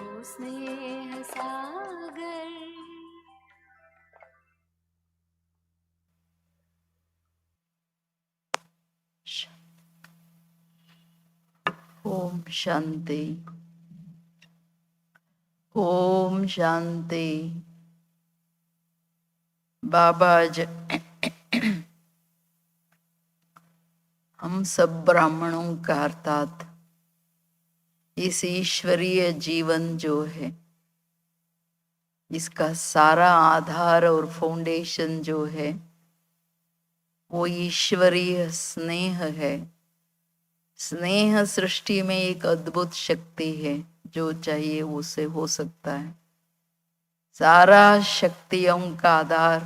स्नेह सागर ओम शांति। ओम शांति। बाबा हम सब ब्राह्मणों का अर्थात इस ईश्वरीय जीवन जो है, इसका सारा आधार और फाउंडेशन जो है वो ईश्वरीय स्नेह है। स्नेह सृष्टि में एक अद्भुत शक्ति है, जो चाहिए उसे हो सकता है। सारा शक्तियों का आधार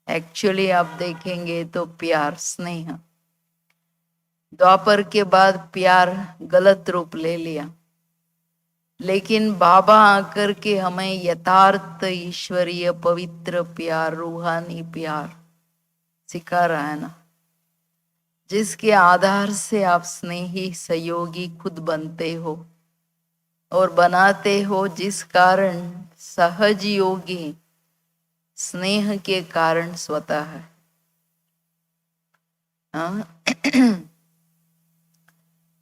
एक्चुअली आप देखेंगे तो प्यार, स्नेह। द्वापर के बाद प्यार गलत रूप ले लिया, लेकिन बाबा आकर के हमें यथार्थ ईश्वरीय पवित्र प्यार, रूहानी प्यार सिखा रहा है ना, जिसके आधार से आप स्नेही सहयोगी खुद बनते हो और बनाते हो, जिस कारण सहज योगी स्नेह के कारण स्वतः है।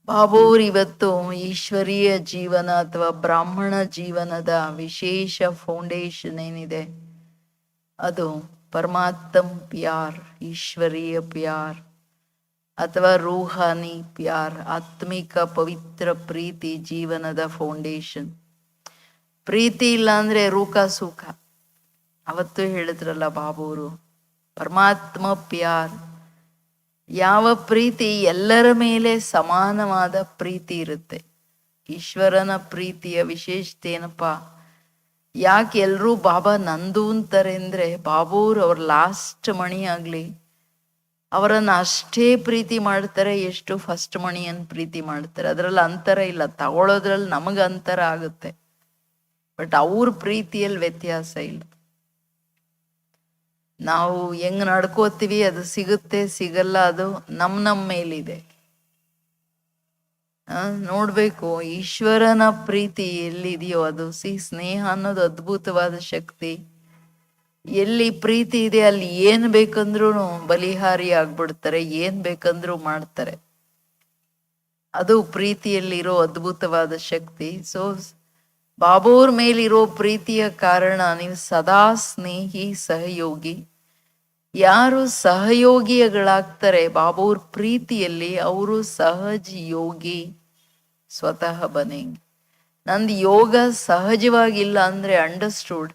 ಬಾಬೋರ್ ಇವತ್ತು ಈಶ್ವರೀಯ ಜೀವನ ಅಥವಾ ಬ್ರಾಹ್ಮಣ ಜೀವನದ ವಿಶೇಷ ಫೌಂಡೇಶನ್ ಏನಿದೆ ಅದು ಪರಮಾತ್ಮ ಪ್ಯಾರ್, ಈಶ್ವರೀಯ ಪ್ಯಾರ್ ಅಥವಾ ರೂಹಾನಿ ಪ್ಯಾರ್, ಆತ್ಮಿಕ ಪವಿತ್ರ ಪ್ರೀತಿ ಜೀವನದ ಫೌಂಡೇಶನ್. ಪ್ರೀತಿ ಇಲ್ಲ ಅಂದ್ರೆ ರೂಕ ಸುಖ. ಅವತ್ತು ಹೇಳಿದ್ರಲ್ಲ ಬಾಬೋರು, ಪರಮಾತ್ಮ ಪ್ಯಾರ್, ಯಾವ ಪ್ರೀತಿ ಎಲ್ಲರ ಮೇಲೆ ಸಮಾನವಾದ ಪ್ರೀತಿ ಇರುತ್ತೆ. ಈಶ್ವರನ ಪ್ರೀತಿಯ ವಿಶೇಷತೆ ಏನಪ್ಪಾ, ಯಾಕೆ ಎಲ್ರೂ ಬಾಬಾ ನಂದು ಅಂತಾರೆ ಅಂದ್ರೆ, ಬಾಬೂರ್ ಅವ್ರ ಲಾಸ್ಟ್ ಮಣಿ ಆಗ್ಲಿ ಅವರನ್ನ ಅಷ್ಟೇ ಪ್ರೀತಿ ಮಾಡ್ತಾರೆ ಎಷ್ಟು ಫಸ್ಟ್ ಮಣಿಯನ್ ಪ್ರೀತಿ ಮಾಡ್ತಾರೆ. ಅದ್ರಲ್ಲಿ ಅಂತರ ಇಲ್ಲ, ತಗೊಳ್ಳೋದ್ರಲ್ಲಿ ನಮಗ ಅಂತರ ಆಗುತ್ತೆ, ಬಟ್ ಅವ್ರ ಪ್ರೀತಿಯಲ್ಲಿ ವ್ಯತ್ಯಾಸ ಇಲ್ಲ. ನಾವು ಹೆಂಗ್ ನಡ್ಕೋತೀವಿ ಅದು ಸಿಗುತ್ತೆ ಸಿಗಲ್ಲ, ಅದು ನಮ್ ಮೇಲಿದೆ. ನೋಡ್ಬೇಕು ಈಶ್ವರನ ಪ್ರೀತಿ ಎಲ್ಲಿದೆಯೋ ಅದು ಸ್ನೇಹ ಅನ್ನೋದು ಅದ್ಭುತವಾದ ಶಕ್ತಿ. ಎಲ್ಲಿ ಪ್ರೀತಿ ಇದೆ ಅಲ್ಲಿ ಏನ್ ಬೇಕಂದ್ರೂ ಬಲಿಹಾರಿ ಆಗ್ಬಿಡ್ತಾರೆ, ಏನ್ ಬೇಕಂದ್ರೂ ಮಾಡ್ತಾರೆ. ಅದು ಪ್ರೀತಿಯಲ್ಲಿರೋ ಅದ್ಭುತವಾದ ಶಕ್ತಿ. ಸೊ ಬಾಬೋರ್ ಮೇಲಿರೋ ಪ್ರೀತಿಯ ಕಾರಣ ನೀವು ಸದಾ ಸ್ನೇಹಿ ಸಹಯೋಗಿ. ಯಾರು ಸಹಯೋಗಿಗಳಾಗ್ತಾರೆ ಬಾಬೋರ್ ಪ್ರೀತಿಯಲ್ಲಿ, ಅವರು ಸಹಜ ಯೋಗಿ ಸ್ವತಃ ಬನೆಂಗೆ. ನಂದು ಯೋಗ ಸಹಜವಾಗಿಲ್ಲ ಅಂದ್ರೆ ಅಂಡರ್ಸ್ಟೂಡ್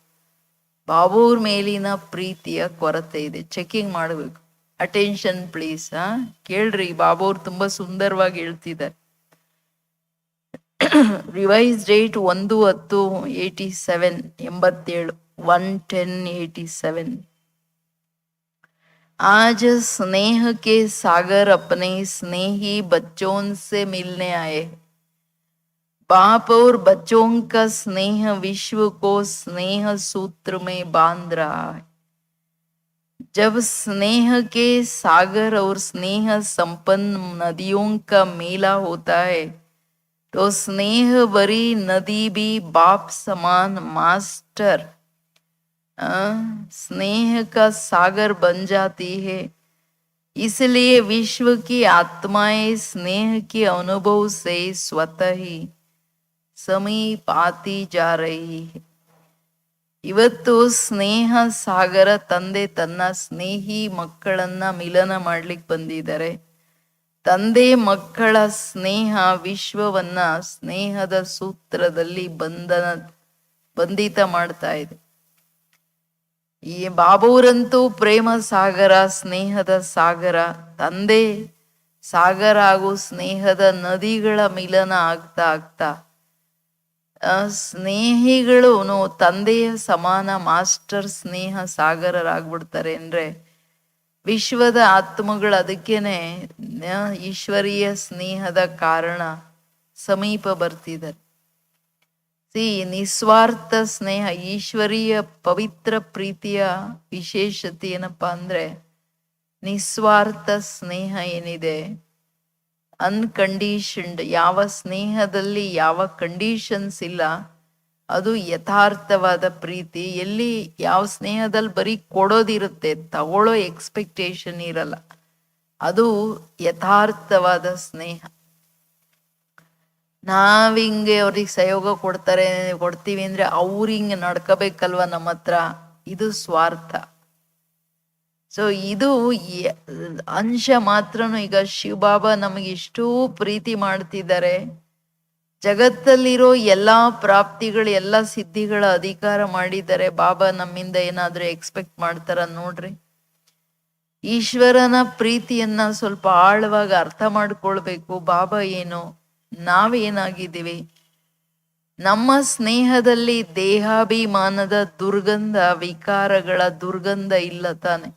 ಬಾಬೋರ್ ಮೇಲಿನ ಪ್ರೀತಿಯ ಕೊರತೆ ಇದೆ. ಚೆಕಿಂಗ್ ಮಾಡಬೇಕು. Attention please. ಕೇಳ್ರಿ, ಬಾಬೋರ್ ತುಂಬಾ ಸುಂದರವಾಗಿ ಹೇಳ್ತಿದ್ದಾರೆ. Revise date 1/10/87, 1/10/87. आज स्नेह के सागर अपने स्नेही बच्चों से मिलने आए। बाप और बच्चों का स्नेह विश्व को स्नेह सूत्र में बांध रहा है। जब स्नेह के सागर और स्नेह संपन्न नदियों का मेला होता है तो स्नेह भरी नदी भी बाप समान मास्टर स्नेह का सागर बन जाती है। इसलिए विश्व की आत्माएं स्नेह के अनुभव से स्वतः ही समीप आती जा रही है. ಇವತ್ತು ಸ್ನೇಹ ಸಾಗರ ತಂದೆ ತನ್ನ ಸ್ನೇಹಿ ಮಕ್ಕಳನ್ನ ಮಿಲನ ಮಾಡ್ಲಿಕ್ಕೆ ಬಂದಿದ್ದಾರೆ. ತಂದೆ ಮಕ್ಕಳ ಸ್ನೇಹ ವಿಶ್ವವನ್ನ ಸ್ನೇಹದ ಸೂತ್ರದಲ್ಲಿ ಬಂಧಿತ ಮಾಡ್ತಾ ಇದೆ. ಈ ಬಾಬೂರಂತೂ ಪ್ರೇಮ ಸಾಗರ, ಸ್ನೇಹದ ಸಾಗರ. ತಂದೆ ಸಾಗರ ಹಾಗೂ ಸ್ನೇಹದ ನದಿಗಳ ಮಿಲನ ಆಗ್ತಾ ಆಗ್ತಾ ಸ್ನೇಹಿಗಳು ತಂದೆಯ ಸಮಾನ ಮಾಸ್ಟರ್ ಸ್ನೇಹ ಸಾಗರರಾಗ್ಬಿಡ್ತಾರೆ. ಅಂದ್ರೆ ವಿಶ್ವದ ಆತ್ಮಗಳು ಅದಕ್ಕೇನೆ ಈಶ್ವರೀಯ ಸ್ನೇಹದ ಕಾರಣ ಸಮೀಪ ಬರ್ತಿದ್ದಾರೆ. ನಿಸ್ವಾರ್ಥ ಸ್ನೇಹ, ಈಶ್ವರೀಯ ಪವಿತ್ರ ಪ್ರೀತಿಯ ವಿಶೇಷತೆ ಏನಪ್ಪಾ ಅಂದ್ರೆ, ನಿಸ್ವಾರ್ಥ ಸ್ನೇಹ ಏನಿದೆ, ಅನ್ಕಂಡೀಷನ್ಡ್, ಯಾವ ಸ್ನೇಹದಲ್ಲಿ ಯಾವ ಕಂಡೀಷನ್ಸ್ ಇಲ್ಲ, ಅದು ಯಥಾರ್ಥವಾದ ಪ್ರೀತಿ. ಎಲ್ಲಿ ಯಾವ ಸ್ನೇಹದಲ್ಲಿ ಬರೀ ಕೊಡೋದಿರುತ್ತೆ, ತಗೊಳ್ಳೋ ಎಕ್ಸ್ಪೆಕ್ಟೇಷನ್ ಇರಲ್ಲ, ಅದು ಯಥಾರ್ಥವಾದ ಸ್ನೇಹ. ನಾವಿಂಗೆ ಅವ್ರಿಗೆ ಸಹಯೋಗ ಕೊಡ್ತೀವಿ ಅಂದ್ರೆ ಅವ್ರು ಹಿಂಗೆ ನಡ್ಕೋಬೇಕಲ್ವ ನಮ್ಮ ಹತ್ರ, ಇದು ಸ್ವಾರ್ಥ. ಸೊ ಇದು ಅಂಶ ಮಾತ್ರನು. ಈಗ ಶಿವಬಾಬಾ ನಮಗೆ ಇಷ್ಟೂ ಪ್ರೀತಿ ಮಾಡ್ತಿದ್ದಾರೆ, ಜಗತ್ತಲ್ಲಿರೋ ಎಲ್ಲಾ ಪ್ರಾಪ್ತಿಗಳು ಎಲ್ಲ ಸಿದ್ಧಿಗಳ ಅಧಿಕಾರ ಮಾಡಿದ್ದಾರೆ. ಬಾಬಾ ನಮ್ಮಿಂದ ಏನಾದ್ರೂ ಎಕ್ಸ್ಪೆಕ್ಟ್ ಮಾಡ್ತಾರ ನೋಡ್ರಿ. ಈಶ್ವರನ ಪ್ರೀತಿಯನ್ನ ಸ್ವಲ್ಪ ಆಳವಾಗಿ ಅರ್ಥ ಮಾಡ್ಕೊಳ್ಬೇಕು. ಬಾಬಾ ಏನು, ನಾವೇನಾಗಿದ್ದೀವಿ, ನಮ್ಮ ಸ್ನೇಹದಲ್ಲಿ ದೇಹಾಭಿಮಾನದ ದುರ್ಗಂಧ, ವಿಕಾರಗಳ ದುರ್ಗಂಧ ಇಲ್ಲ ತಾನೆ.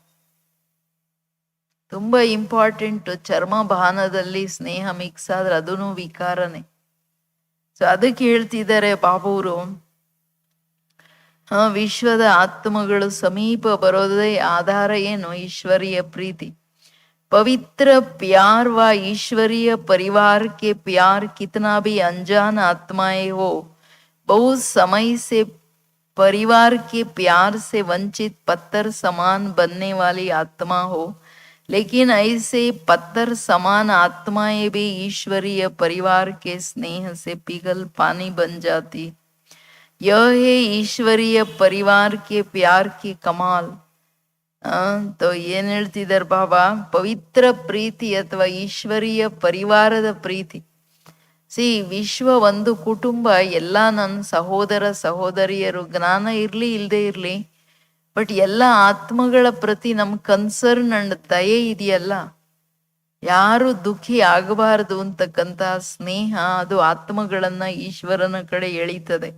ತುಂಬಾ ಇಂಪಾರ್ಟೆಂಟ್. ಚರ್ಮಭಾನದಲ್ಲಿ ಸ್ನೇಹ ಮಿಕ್ಸ್ ಆದ್ರೆ ಅದೂ ವಿಕಾರನೇ. ಸೊ ಅದಕ್ಕೆ ಹೇಳ್ತಿದ್ದಾರೆ ಬಾಬೂರು, ವಿಶ್ವದ ಆತ್ಮಗಳು ಸಮೀಪ ಬರೋದೇ ಆಧಾರ ಏನು, ಈಶ್ವರೀಯ ಪ್ರೀತಿ. पवित्र प्यार व ईश्वरीय परिवार के प्यार कितना भी अनजान आत्माएं हो, बहुत समय से परिवार के प्यार से वंचित पत्थर समान बनने वाली आत्मा हो, लेकिन ऐसे पत्थर समान आत्माएं भी ईश्वरीय परिवार के स्नेह से पिघल पानी बन जाती. यह है ईश्वरीय परिवार के प्यार की कमाल. तो ಏನ್ ಹೇಳ್ತಿದ್ದಾರೆ ಬಾಬಾ, ಪವಿತ್ರ ಪ್ರೀತಿ ಅಥವಾ ಈಶ್ವರೀಯ ಪರಿವಾರದ ಪ್ರೀತಿ. ವಿಶ್ವ ಒಂದು ಕುಟುಂಬ, ಎಲ್ಲ ನನ್ನ ಸಹೋದರ ಸಹೋದರಿಯರು, ಜ್ಞಾನ ಇರ್ಲಿ ಇಲ್ದೇ ಇರ್ಲಿ, ಬಟ್ ಎಲ್ಲ ಆತ್ಮಗಳ ಪ್ರತಿ ನಮ್ ಕನ್ಸರ್ನ್ ಅಂಡ್ ದಯೆ ಇದೆಯಲ್ಲ, ಯಾರು ದುಃಖಿ ಆಗಬಾರದು ಅಂತಕ್ಕಂತ ಸ್ನೇಹ, ಅದು ಆತ್ಮಗಳನ್ನ ಈಶ್ವರನ ಕಡೆ ಎಳೀತದೆ.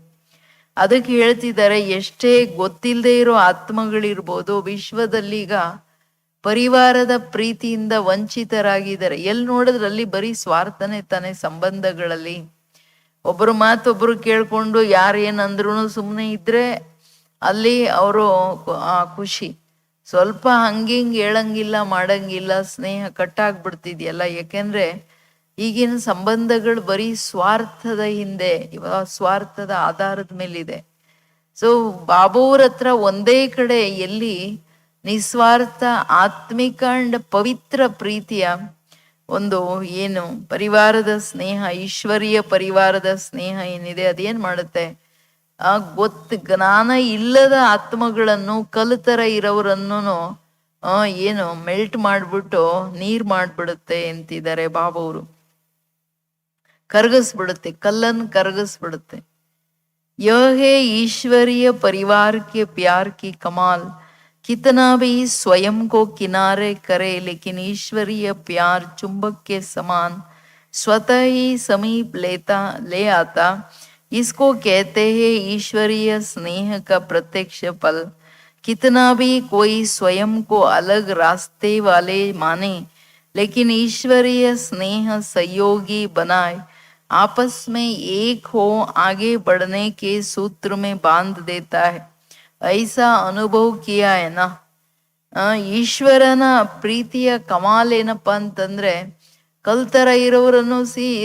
ಅದಕ್ಕೆ ಹೇಳ್ತಿದ್ದಾರೆ, ಎಷ್ಟೇ ಗೊತ್ತಿಲ್ಲದೆ ಇರೋ ಆತ್ಮಗಳಿರ್ಬೋದು, ವಿಶ್ವದಲ್ಲಿ ಈಗ ಪರಿವಾರದ ಪ್ರೀತಿಯಿಂದ ವಂಚಿತರಾಗಿದ್ದಾರೆ. ಎಲ್ಲಿ ನೋಡಿದ್ರಲ್ಲಿ ಬರೀ ಸ್ವಾರ್ಥನೇ ತಾನೆ ಸಂಬಂಧಗಳಲ್ಲಿ. ಒಬ್ರು ಮಾತೊಬ್ರು ಕೇಳ್ಕೊಂಡು ಯಾರೇನಂದ್ರು ಸುಮ್ಮನೆ ಇದ್ರೆ ಅಲ್ಲಿ ಅವರು ಖುಷಿ. ಸ್ವಲ್ಪ ಹಂಗಿಂಗ್ ಹೇಳಂಗಿಲ್ಲ, ಮಾಡಂಗಿಲ್ಲ, ಸ್ನೇಹ ಕಟ್ಟಾಗ್ಬಿಡ್ತಿದ್ಯಲ್ಲ. ಯಾಕೆಂದ್ರೆ ಈಗಿನ ಸಂಬಂಧಗಳು ಬರೀ ಸ್ವಾರ್ಥದ ಹಿಂದೆ, ಇವಾಗ ಸ್ವಾರ್ಥದ ಆಧಾರದ ಮೇಲಿದೆ. ಸೊ ಬಾಬೂರ ಹತ್ರ ಒಂದೇ ಕಡೆ ಎಲ್ಲಿ ನಿಸ್ವಾರ್ಥ ಆತ್ಮಿಕ ಅಂಡ್ ಪವಿತ್ರ ಪ್ರೀತಿಯ ಒಂದು ಏನು ಪರಿವಾರದ ಸ್ನೇಹ, ಈಶ್ವರೀಯ ಪರಿವಾರದ ಸ್ನೇಹ ಏನಿದೆ, ಅದೇನ್ ಮಾಡುತ್ತೆ, ಜ್ಞಾನ ಇಲ್ಲದ ಆತ್ಮಗಳನ್ನು, ಕಲ್ತರ ಇರೋರನ್ನು ಏನು ಮೆಲ್ಟ್ ಮಾಡ್ಬಿಟ್ಟು ನೀರ್ ಮಾಡ್ಬಿಡುತ್ತೆ ಅಂತಿದ್ದಾರೆ ಬಾಬೂರು. ಕರಗಿಸ್ಬಿಡುತ್ತೆ, ಕಲ್ಲನ್ನು ಕರಗಿಸ್ಬಿಡುತ್ತೆ. यह है ईश्वरीय परिवार के प्यार की कमाल. कितना भी स्वयं को किनारे करे, लेकिन ईश्वरीय प्यार चुंबक के समान स्वतः ही समीप ले आता. इसको कहते हैं ईश्वरीय स्नेह का प्रत्यक्ष फल. कितना भी कोई स्वयं को अलग रास्ते वाले माने, लेकिन ईश्वरीय स्नेह सहयोगी बनाए, आपस में एक हो आगे बढ़ने के सूत्र में बांध देता है. ऐसा अनुभव किया है ना. ಈಶ್ವರನ ಪ್ರೀತಿಯ ಕಮಾಲ್ ಏನಪ್ಪ ಅಂತಂದ್ರೆ, ಕಲ್ತರ ಇರೋರನ್ನು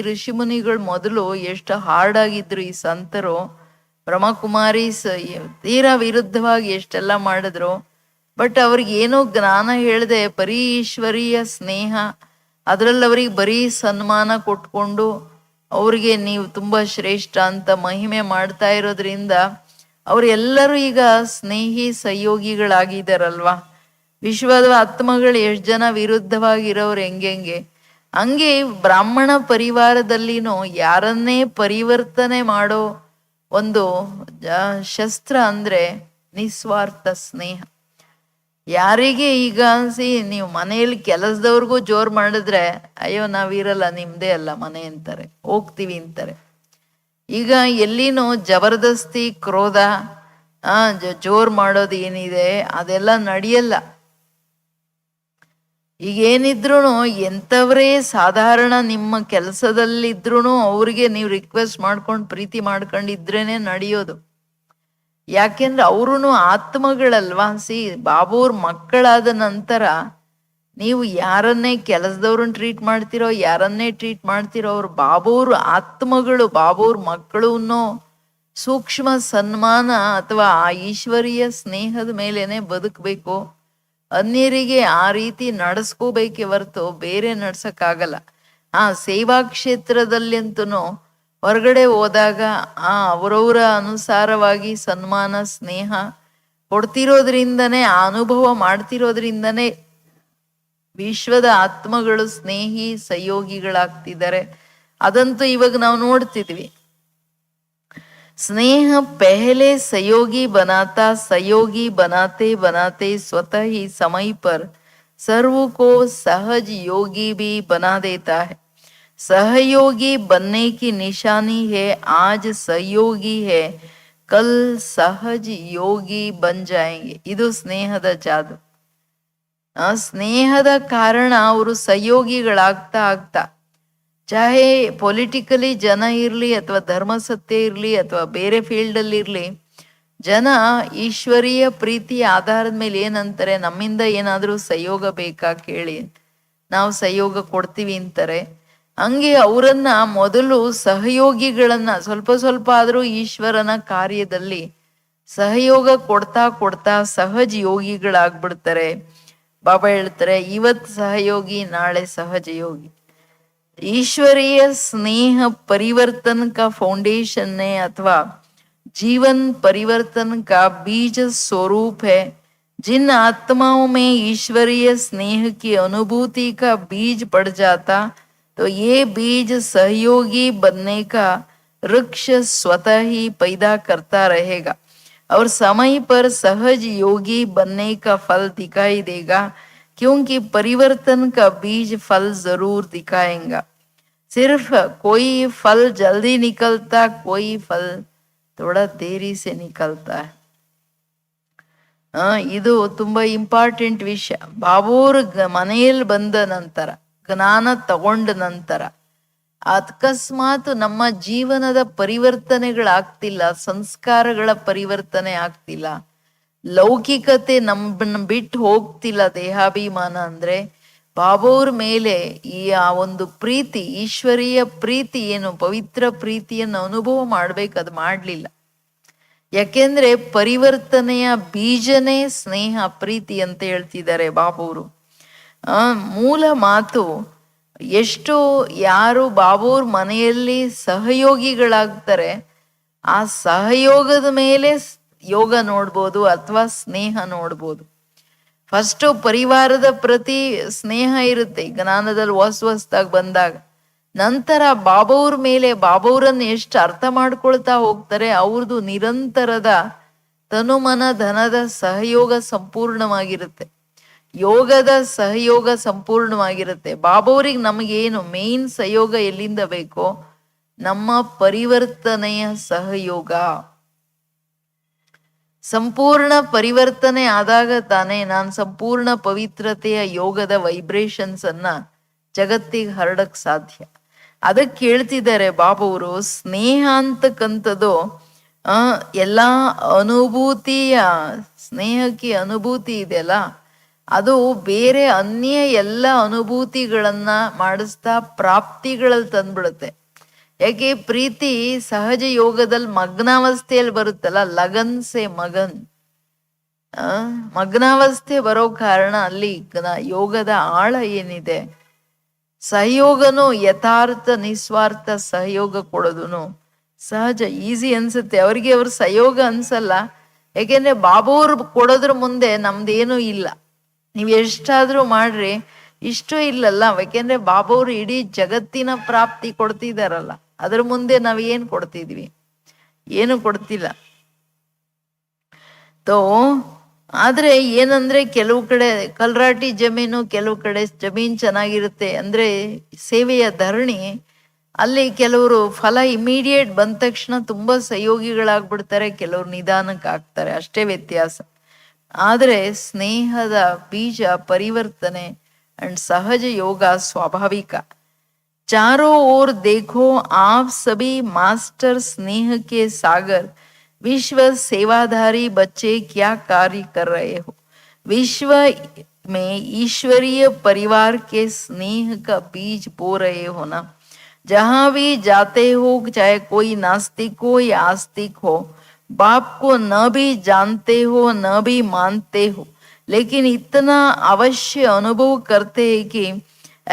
ಋಷಿ ಮುನಿಗಳು ಮೊದಲು ಎಷ್ಟು ಹಾರ್ಡ್ ಆಗಿದ್ರು ಈ ಸಂತರು. ಬ್ರಹ್ಮಕುಮಾರಿ ತೀರಾ ವಿರುದ್ಧವಾಗಿ ಎಷ್ಟೆಲ್ಲ ಮಾಡಿದ್ರು, ಬಟ್ ಅವ್ರಿಗೆ ಏನೋ ಜ್ಞಾನ ಹೇಳ್ದೆ ಬರೀ ಈಶ್ವರೀಯ ಸ್ನೇಹ, ಅದ್ರಲ್ಲಿ ಅವ್ರಿಗೆ ಬರೀ ಸನ್ಮಾನ ಕೊಟ್ಕೊಂಡು ಅವ್ರಿಗೆ ನೀವು ತುಂಬಾ ಶ್ರೇಷ್ಠ ಅಂತ ಮಹಿಮೆ ಮಾಡ್ತಾ ಇರೋದ್ರಿಂದ ಅವ್ರೆಲ್ಲರೂ ಈಗ ಸ್ನೇಹಿ ಸಹಯೋಗಿಗಳಾಗಿದ್ದಾರಲ್ವಾ. ವಿಶ್ವದ ಆತ್ಮಗಳು ಎಷ್ಟು ಜನ ವಿರುದ್ಧವಾಗಿರೋರು ಹೆಂಗೆ ಹಂಗೆ ಬ್ರಾಹ್ಮಣ ಪರಿವಾರದಲ್ಲಿನೂ ಯಾರನ್ನೇ ಪರಿವರ್ತನೆ ಮಾಡೋ ಒಂದು ಶಸ್ತ್ರ ಅಂದ್ರೆ ನಿಸ್ವಾರ್ಥ ಸ್ನೇಹ. ಯಾರಿಗೆ ಈಗ ನೀವು ಮನೆಯಲ್ಲಿ ಕೆಲಸದವ್ರಿಗೂ ಜೋರ್ ಮಾಡಿದ್ರೆ, ಅಯ್ಯೋ ನಾವಿರಲ್ಲ, ನಿಮ್ದೇ ಅಲ್ಲ ಮನೆ ಅಂತಾರೆ, ಹೋಗ್ತೀವಿ ಅಂತಾರೆ. ಈಗ ಎಲ್ಲಿನೂ ಜಬರ್ದಸ್ತಿ ಕ್ರೋಧ ಜೋರ್ ಮಾಡೋದು ಏನಿದೆ ಅದೆಲ್ಲ ನಡೆಯಲ್ಲ. ಈಗ ಏನಿದ್ರು ಎಂಥವ್ರೇ ಸಾಧಾರಣ ನಿಮ್ಮ ಕೆಲಸದಲ್ಲಿದ್ರು ಅವ್ರಿಗೆ ನೀವು ರಿಕ್ವೆಸ್ಟ್ ಮಾಡ್ಕೊಂಡು ಪ್ರೀತಿ ಮಾಡ್ಕೊಂಡಿದ್ರೇನೆ ನಡೆಯೋದು. ಯಾಕೆಂದ್ರೆ ಅವ್ರು ಆತ್ಮಗಳಲ್ವಾ. ಬಾಬೂರ್ ಮಕ್ಕಳಾದ ನಂತರ ನೀವು ಯಾರನ್ನೇ ಕೆಲಸದವ್ರನ್ನ ಟ್ರೀಟ್ ಮಾಡ್ತಿರೋ, ಯಾರನ್ನೇ ಟ್ರೀಟ್ ಮಾಡ್ತಿರೋ, ಅವ್ರು ಬಾಬೂರ್ ಆತ್ಮಗಳು, ಬಾಬೂರ್ ಮಕ್ಕಳು ಸೂಕ್ಷ್ಮ ಸನ್ಮಾನ ಅಥವಾ ಆ ಈಶ್ವರೀಯ ಸ್ನೇಹದ ಮೇಲೇನೆ ಬದುಕಬೇಕು. ಅನ್ಯರಿಗೆ ಆ ರೀತಿ ನಡೆಸ್ಕೋಬೇಕೆ ಹೊರತು ಬೇರೆ ನಡ್ಸಕ್ಕಾಗಲ್ಲ. ಸೇವಾ ಕ್ಷೇತ್ರದಲ್ಲಂತೂ ಹೊರಗಡೆ ಹೋದಾಗ ಅವರವರ ಅನುಸಾರವಾಗಿ ಸನ್ಮಾನ ಸ್ನೇಹ ಕೊಡ್ತಿರೋದ್ರಿಂದನೇ, ಆ ಅನುಭವ ಮಾಡ್ತಿರೋದ್ರಿಂದನೇ ವಿಶ್ವದ ಆತ್ಮಗಳು ಸ್ನೇಹಿ ಸಹಯೋಗಿಗಳಾಗ್ತಿದ್ದಾರೆ. ಅದಂತೂ ಇವಾಗ ನಾವು ನೋಡ್ತಿದ್ವಿ. स्नेह पहले सहयोगी बनाता, सहयोगी बनाते बनाते स्वतः ही समय पर सर्व को सहज योगी भी बना देता है. सहयोगी बनने की निशानी है आज सहयोगी है, कल सहज योगी बन जाएंगे. ಇದು ಸ್ನೇಹದ ಜಾದು. ಸ್ನೇಹದ ಕಾರಣ ಅವರು ಸಹಯೋಗಿಗಳಾಗ್ತಾ ಆಗ್ತಾ, ಚಾಹೆ ಪೊಲಿಟಿಕಲಿ ಜನ ಇರಲಿ ಅಥವಾ ಧರ್ಮ ಸತ್ಯ ಇರಲಿ ಅಥವಾ ಬೇರೆ ಫೀಲ್ಡಲ್ಲಿ ಇರಲಿ, ಜನ ಈಶ್ವರೀಯ ಪ್ರೀತಿಯ ಆಧಾರದ ಮೇಲೆ ಏನಂತಾರೆ, ನಮ್ಮಿಂದ ಏನಾದರೂ ಸಹಯೋಗ ಬೇಕಾ ಕೇಳಿ, ನಾವು ಸಹಯೋಗ ಕೊಡ್ತೀವಿ ಅಂತಾರೆ. ಹಂಗೆ ಅವರನ್ನ ಮೊದಲು ಸಹಯೋಗಿಗಳನ್ನ ಸ್ವಲ್ಪ ಸ್ವಲ್ಪ ಆದರೂ ಈಶ್ವರನ ಕಾರ್ಯದಲ್ಲಿ ಸಹಯೋಗ ಕೊಡ್ತಾ ಕೊಡ್ತಾ ಸಹಜ ಯೋಗಿಗಳಾಗ್ಬಿಡ್ತಾರೆ. ಬಾಬಾ ಹೇಳ್ತಾರೆ, ಇವತ್ತು ಸಹಯೋಗಿ ನಾಳೆ ಸಹಜ ಯೋಗಿ. ईश्वरीय स्नेह परिवर्तन का फाउंडेशन है अथवा जीवन परिवर्तन का बीज स्वरूप है. जिन आत्माओं में ईश्वरीय स्नेह की अनुभूति का बीज पड़ जाता तो ये बीज सहयोगी बनने का वृक्ष स्वतः ही पैदा करता रहेगा और समय पर सहज योगी बनने का फल दिखाई देगा, क्योंकि परिवर्तन का बीज फल जरूर दिखाएगा. सिर्फ कोई फल जल्दी निकलता, कोई फल थोड़ा देरी से निकलता है. ಇದು ತುಂಬಾ ಇಂಪಾರ್ಟೆಂಟ್ ವಿಷಯ. ಬಾಬೂರ್ ಮನೆಯಲ್ಲಿ ಬಂದ ನಂತರ, ಜ್ಞಾನ ತಗೊಂಡ ನಂತರ ಅಕಸ್ಮಾತ್ ನಮ್ಮ ಜೀವನದ ಪರಿವರ್ತನೆಗಳಾಗ್ತಿಲ್ಲ, ಸಂಸ್ಕಾರಗಳ ಪರಿವರ್ತನೆ ಆಗ್ತಿಲ್ಲ, ಲೌಕಿಕತೆ ನಮ್ಮನ್ನ ಬಿಟ್ಟು ಹೋಗ್ತಿಲ್ಲ, ದೇಹಾಭಿಮಾನ ಅಂದ್ರೆ ಬಾಬೋರ್ ಮೇಲೆ ಈ ಒಂದು ಪ್ರೀತಿ, ಈಶ್ವರೀಯ ಪ್ರೀತಿ ಏನು ಪವಿತ್ರ ಪ್ರೀತಿಯನ್ನು ಅನುಭವ ಮಾಡ್ಬೇಕು, ಅದು ಮಾಡ್ಲಿಲ್ಲ. ಯಾಕೆಂದ್ರೆ ಪರಿವರ್ತನೆಯ ಬೀಜನೇ ಸ್ನೇಹ ಪ್ರೀತಿ ಅಂತ ಹೇಳ್ತಿದ್ದಾರೆ ಬಾಬೋರು. ಮೂಲ ಮಾತು, ಎಷ್ಟು ಯಾರು ಬಾಬೋರ್ ಮನೆಯಲ್ಲಿ ಸಹಯೋಗಿಗಳಾಗ್ತಾರೆ, ಆ ಸಹಯೋಗದ ಮೇಲೆ ಯೋಗ ನೋಡ್ಬೋದು ಅಥವಾ ಸ್ನೇಹ ನೋಡ್ಬೋದು. ಫಸ್ಟ್ ಪರಿವಾರದ ಪ್ರತಿ ಸ್ನೇಹ ಇರುತ್ತೆ ಜ್ಞಾನದಲ್ಲಿ ಹೊಸ್ದಾಗಿ ಬಂದಾಗ. ನಂತರ ಬಾಬವ್ರ ಮೇಲೆ ಬಾಬವ್ರನ್ನ ಎಷ್ಟು ಅರ್ಥ ಮಾಡ್ಕೊಳ್ತಾ ಹೋಗ್ತಾರೆ, ಅವ್ರದ್ದು ನಿರಂತರದ ತನುಮನ ಧನದ ಸಹಯೋಗ ಸಂಪೂರ್ಣವಾಗಿರುತ್ತೆ, ಯೋಗದ ಸಹಯೋಗ ಸಂಪೂರ್ಣವಾಗಿರುತ್ತೆ. ಬಾಬವ್ರಿಗೆ ನಮಗೇನು ಮೇನ್ ಸಹಯೋಗ ಎಲ್ಲಿಂದ ಬೇಕೋ, ನಮ್ಮ ಪರಿವರ್ತನೆಯ ಸಹಯೋಗ. ಸಂಪೂರ್ಣ ಪರಿವರ್ತನೆ ಆದಾಗ ತಾನೇ ನಾನು ಸಂಪೂರ್ಣ ಪವಿತ್ರತೆಯ ಯೋಗದ ವೈಬ್ರೇಷನ್ಸ್ ಅನ್ನ ಜಗತ್ತಿಗೆ ಹರಡಕ್ ಸಾಧ್ಯ. ಅದಕ್ಕೆ ಹೇಳ್ತಿದ್ದಾರೆ ಬಾಬವರು, ಸ್ನೇಹ ಅಂತಕ್ಕಂಥದ್ದು ಎಲ್ಲಾ ಅನುಭೂತಿಯ, ಸ್ನೇಹಕ್ಕೆ ಅನುಭೂತಿ ಇದೆಯಲ್ಲ, ಅದು ಬೇರೆ ಅನ್ಯ ಎಲ್ಲ ಅನುಭೂತಿಗಳನ್ನ ಮಾಡಿಸ್ತಾ ಪ್ರಾಪ್ತಿಗಳಲ್ಲಿ ತಂದ್ಬಿಡುತ್ತೆ. ಯಾಕೆ ಪ್ರೀತಿ ಸಹಜ ಯೋಗದಲ್ಲಿ ಮಗ್ನಾವಸ್ಥೆಯಲ್ಲಿ ಬರುತ್ತಲ್ಲ, ಲಗನ್ ಸೆ ಮಗನ್, ಮಗ್ನಾವಸ್ಥೆ ಬರೋ ಕಾರಣ ಅಲ್ಲಿ ಯೋಗದ ಆಳ ಏನಿದೆ, ಸಹಯೋಗನು ಯಥಾರ್ಥ ನಿಸ್ವಾರ್ಥ ಸಹಯೋಗ ಕೊಡೋದುನು ಸಹಜ, ಈಸಿ ಅನ್ಸುತ್ತೆ ಅವ್ರಿಗೆ. ಅವ್ರ ಸಹಯೋಗ ಅನ್ಸಲ್ಲ, ಯಾಕೆಂದ್ರೆ ಬಾಬೂರ್ ಕೊಡೋದ್ರ ಮುಂದೆ ನಮ್ದೇನೂ ಇಲ್ಲ, ನೀವ್ ಎಷ್ಟಾದ್ರೂ ಮಾಡ್ರಿ ಇಷ್ಟು ಇಲ್ಲಲ್ಲ. ಯಾಕೆಂದ್ರೆ ಬಾಬವ್ರು ಇಡೀ ಜಗತ್ತಿನ ಪ್ರಾಪ್ತಿ ಕೊಡ್ತಿದಾರಲ್ಲ, ಅದ್ರ ಮುಂದೆ ನಾವ್ ಏನ್ ಕೊಡ್ತಿದ್ವಿ? ಏನು ಕೊಡ್ತಿಲ್ಲ. ಆದ್ರೆ ಏನಂದ್ರೆ ಕೆಲವು ಕಡೆ ಕಲ್ರಾಟಿ ಜಮೀನು, ಕೆಲವು ಕಡೆ ಜಮೀನ್ ಚೆನ್ನಾಗಿರುತ್ತೆ, ಅಂದ್ರೆ ಸೇವೆಯ ಧರಣಿ. ಅಲ್ಲಿ ಕೆಲವರು ಫಲ ಇಮಿಡಿಯೇಟ್ ಬಂದ ತಕ್ಷಣ ತುಂಬಾ ಸಹಯೋಗಿಗಳಾಗ್ಬಿಡ್ತಾರೆ, ಕೆಲವರು ನಿಧಾನಕ್ಕೆ ಆಗ್ತಾರೆ, ಅಷ್ಟೇ ವ್ಯತ್ಯಾಸ. ಆದ್ರೆ ಸ್ನೇಹದ ಬೀಜ ಪರಿವರ್ತನೆ ಅಂಡ್ ಸಹಜ ಯೋಗ ಸ್ವಾಭಾವಿಕ. चारों ओर देखो आप सभी मास्टर स्नेह के सागर, विश्व सेवाधारी बच्चे क्या कार्य कर रहे हो, विश्व में ईश्वरीय परिवार के स्नेह का बीज बो रहे हो ना. जहां भी जाते हो चाहे कोई नास्तिक हो या आस्तिक हो, बाप को न भी जानते हो न भी मानते हो, लेकिन इतना अवश्य अनुभव करते हैं कि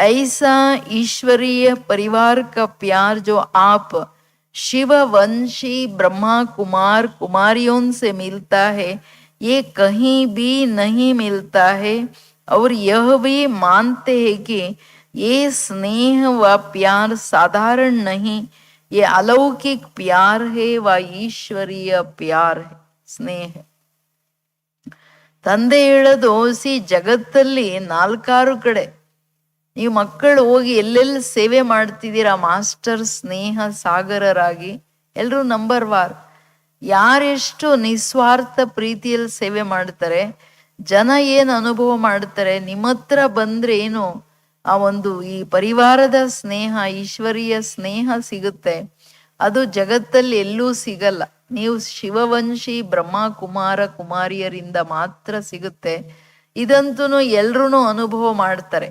ऐसा ईश्वरीय परिवार का प्यार जो आप शिव वंशी ब्रह्मा कुमार कुमारियों से मिलता है, ये कहीं भी नहीं मिलता है। और यह भी मानते हैं कि ये स्नेह व प्यार साधारण नहीं, ये अलौकिक प्यार है व ईश्वरीय प्यार है, ಸ್ನೇಹ. ತಂದೆ ಹೇಳೋದು, ಜಗತ್ತಲ್ಲಿ 4 ಕಡೆ ನೀವು ಮಕ್ಕಳು ಹೋಗಿ ಎಲ್ಲೆಲ್ಲಿ ಸೇವೆ ಮಾಡ್ತಿದ್ದೀರಾ ಮಾಸ್ಟರ್ ಸ್ನೇಹ ಸಾಗರರಾಗಿ, ಎಲ್ಲರೂ ನಂಬರ್ ವಾರ್. ಯಾರೆಷ್ಟು ನಿಸ್ವಾರ್ಥ ಪ್ರೀತಿಯಲ್ಲಿ ಸೇವೆ ಮಾಡ್ತಾರೆ, ಜನ ಏನು ಅನುಭವ ಮಾಡ್ತಾರೆ, ನಿಮ್ಮ ಹತ್ರ ಬಂದ್ರೆ ಏನು ಆ ಒಂದು ಈ ಪರಿವಾರದ ಸ್ನೇಹ, ಈಶ್ವರೀಯ ಸ್ನೇಹ ಸಿಗುತ್ತೆ. ಅದು ಜಗತ್ತಲ್ಲಿ ಎಲ್ಲೂ ಸಿಗಲ್ಲ. ನೀವು ಶಿವವಂಶಿ ಬ್ರಹ್ಮ ಕುಮಾರ ಕುಮಾರಿಯರಿಂದ ಮಾತ್ರ ಸಿಗುತ್ತೆ. ಇದಂತೂ ಎಲ್ರೂ ಅನುಭವ ಮಾಡ್ತಾರೆ.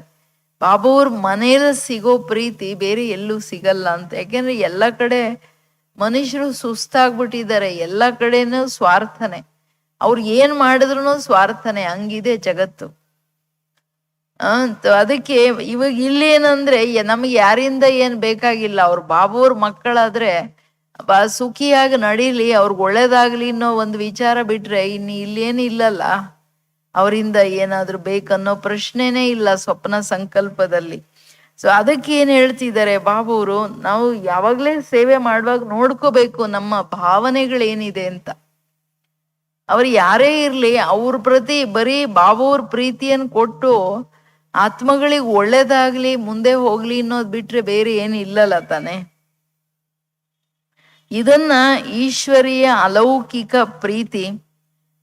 ಬಾಬುವ್ರ ಮನೇಲಿ ಸಿಗೋ ಪ್ರೀತಿ ಬೇರೆ ಎಲ್ಲೂ ಸಿಗಲ್ಲ ಅಂತ. ಯಾಕೆಂದ್ರೆ ಎಲ್ಲ ಕಡೆ ಮನುಷ್ಯರು ಸುಸ್ತಾಗ್ಬಿಟ್ಟಿದ್ದಾರೆ, ಎಲ್ಲ ಕಡೆನೂ ಸ್ವಾರ್ಥನೆ, ಅವ್ರು ಏನ್ ಮಾಡಿದ್ರು ಸ್ವಾರ್ಥನೆ, ಹಂಗಿದೆ ಜಗತ್ತು ಅಂತ. ಅದಕ್ಕೆ ಇವಾಗ ಇಲ್ಲಿ ಏನಂದ್ರೆ ನಮ್ಗೆ ಯಾರಿಂದ ಏನ್ ಬೇಕಾಗಿಲ್ಲ, ಅವ್ರ ಬಾಬುವ್ರ ಮಕ್ಕಳಾದ್ರೆ ಸುಖಿಯಾಗಿ ನಡೀಲಿ, ಅವ್ರಿಗೆ ಒಳ್ಳೇದಾಗ್ಲಿ ಅನ್ನೋ ಒಂದು ವಿಚಾರ ಬಿಟ್ರೆ ಇನ್ನು ಇಲ್ಲೇನು ಇಲ್ಲಲ್ಲ. ಅವರಿಂದ ಏನಾದ್ರೂ ಬೇಕನ್ನೋ ಪ್ರಶ್ನೆನೇ ಇಲ್ಲ ಸ್ವಪ್ನ ಸಂಕಲ್ಪದಲ್ಲಿ. ಸೊ ಅದಕ್ಕೆ ಏನ್ ಹೇಳ್ತಿದ್ದಾರೆ ಬಾಬುವರು, ನಾವು ಯಾವಾಗ್ಲೇ ಸೇವೆ ಮಾಡುವಾಗ ನೋಡ್ಕೋಬೇಕು ನಮ್ಮ ಭಾವನೆಗಳೇನಿದೆ ಅಂತ. ಅವ್ರು ಯಾರೇ ಇರ್ಲಿ ಅವ್ರ ಪ್ರತಿ ಬರೀ ಬಾಬುವ್ರ ಪ್ರೀತಿಯನ್ನು ಕೊಟ್ಟು ಆತ್ಮಗಳಿಗೆ ಒಳ್ಳೇದಾಗ್ಲಿ ಮುಂದೆ ಹೋಗ್ಲಿ ಅನ್ನೋದ್ ಬಿಟ್ರೆ ಬೇರೆ ಏನು ಇಲ್ಲಲ್ಲ ತಾನೆ. ಇದನ್ನ ಈಶ್ವರೀಯ ಅಲೌಕಿಕ ಪ್ರೀತಿ,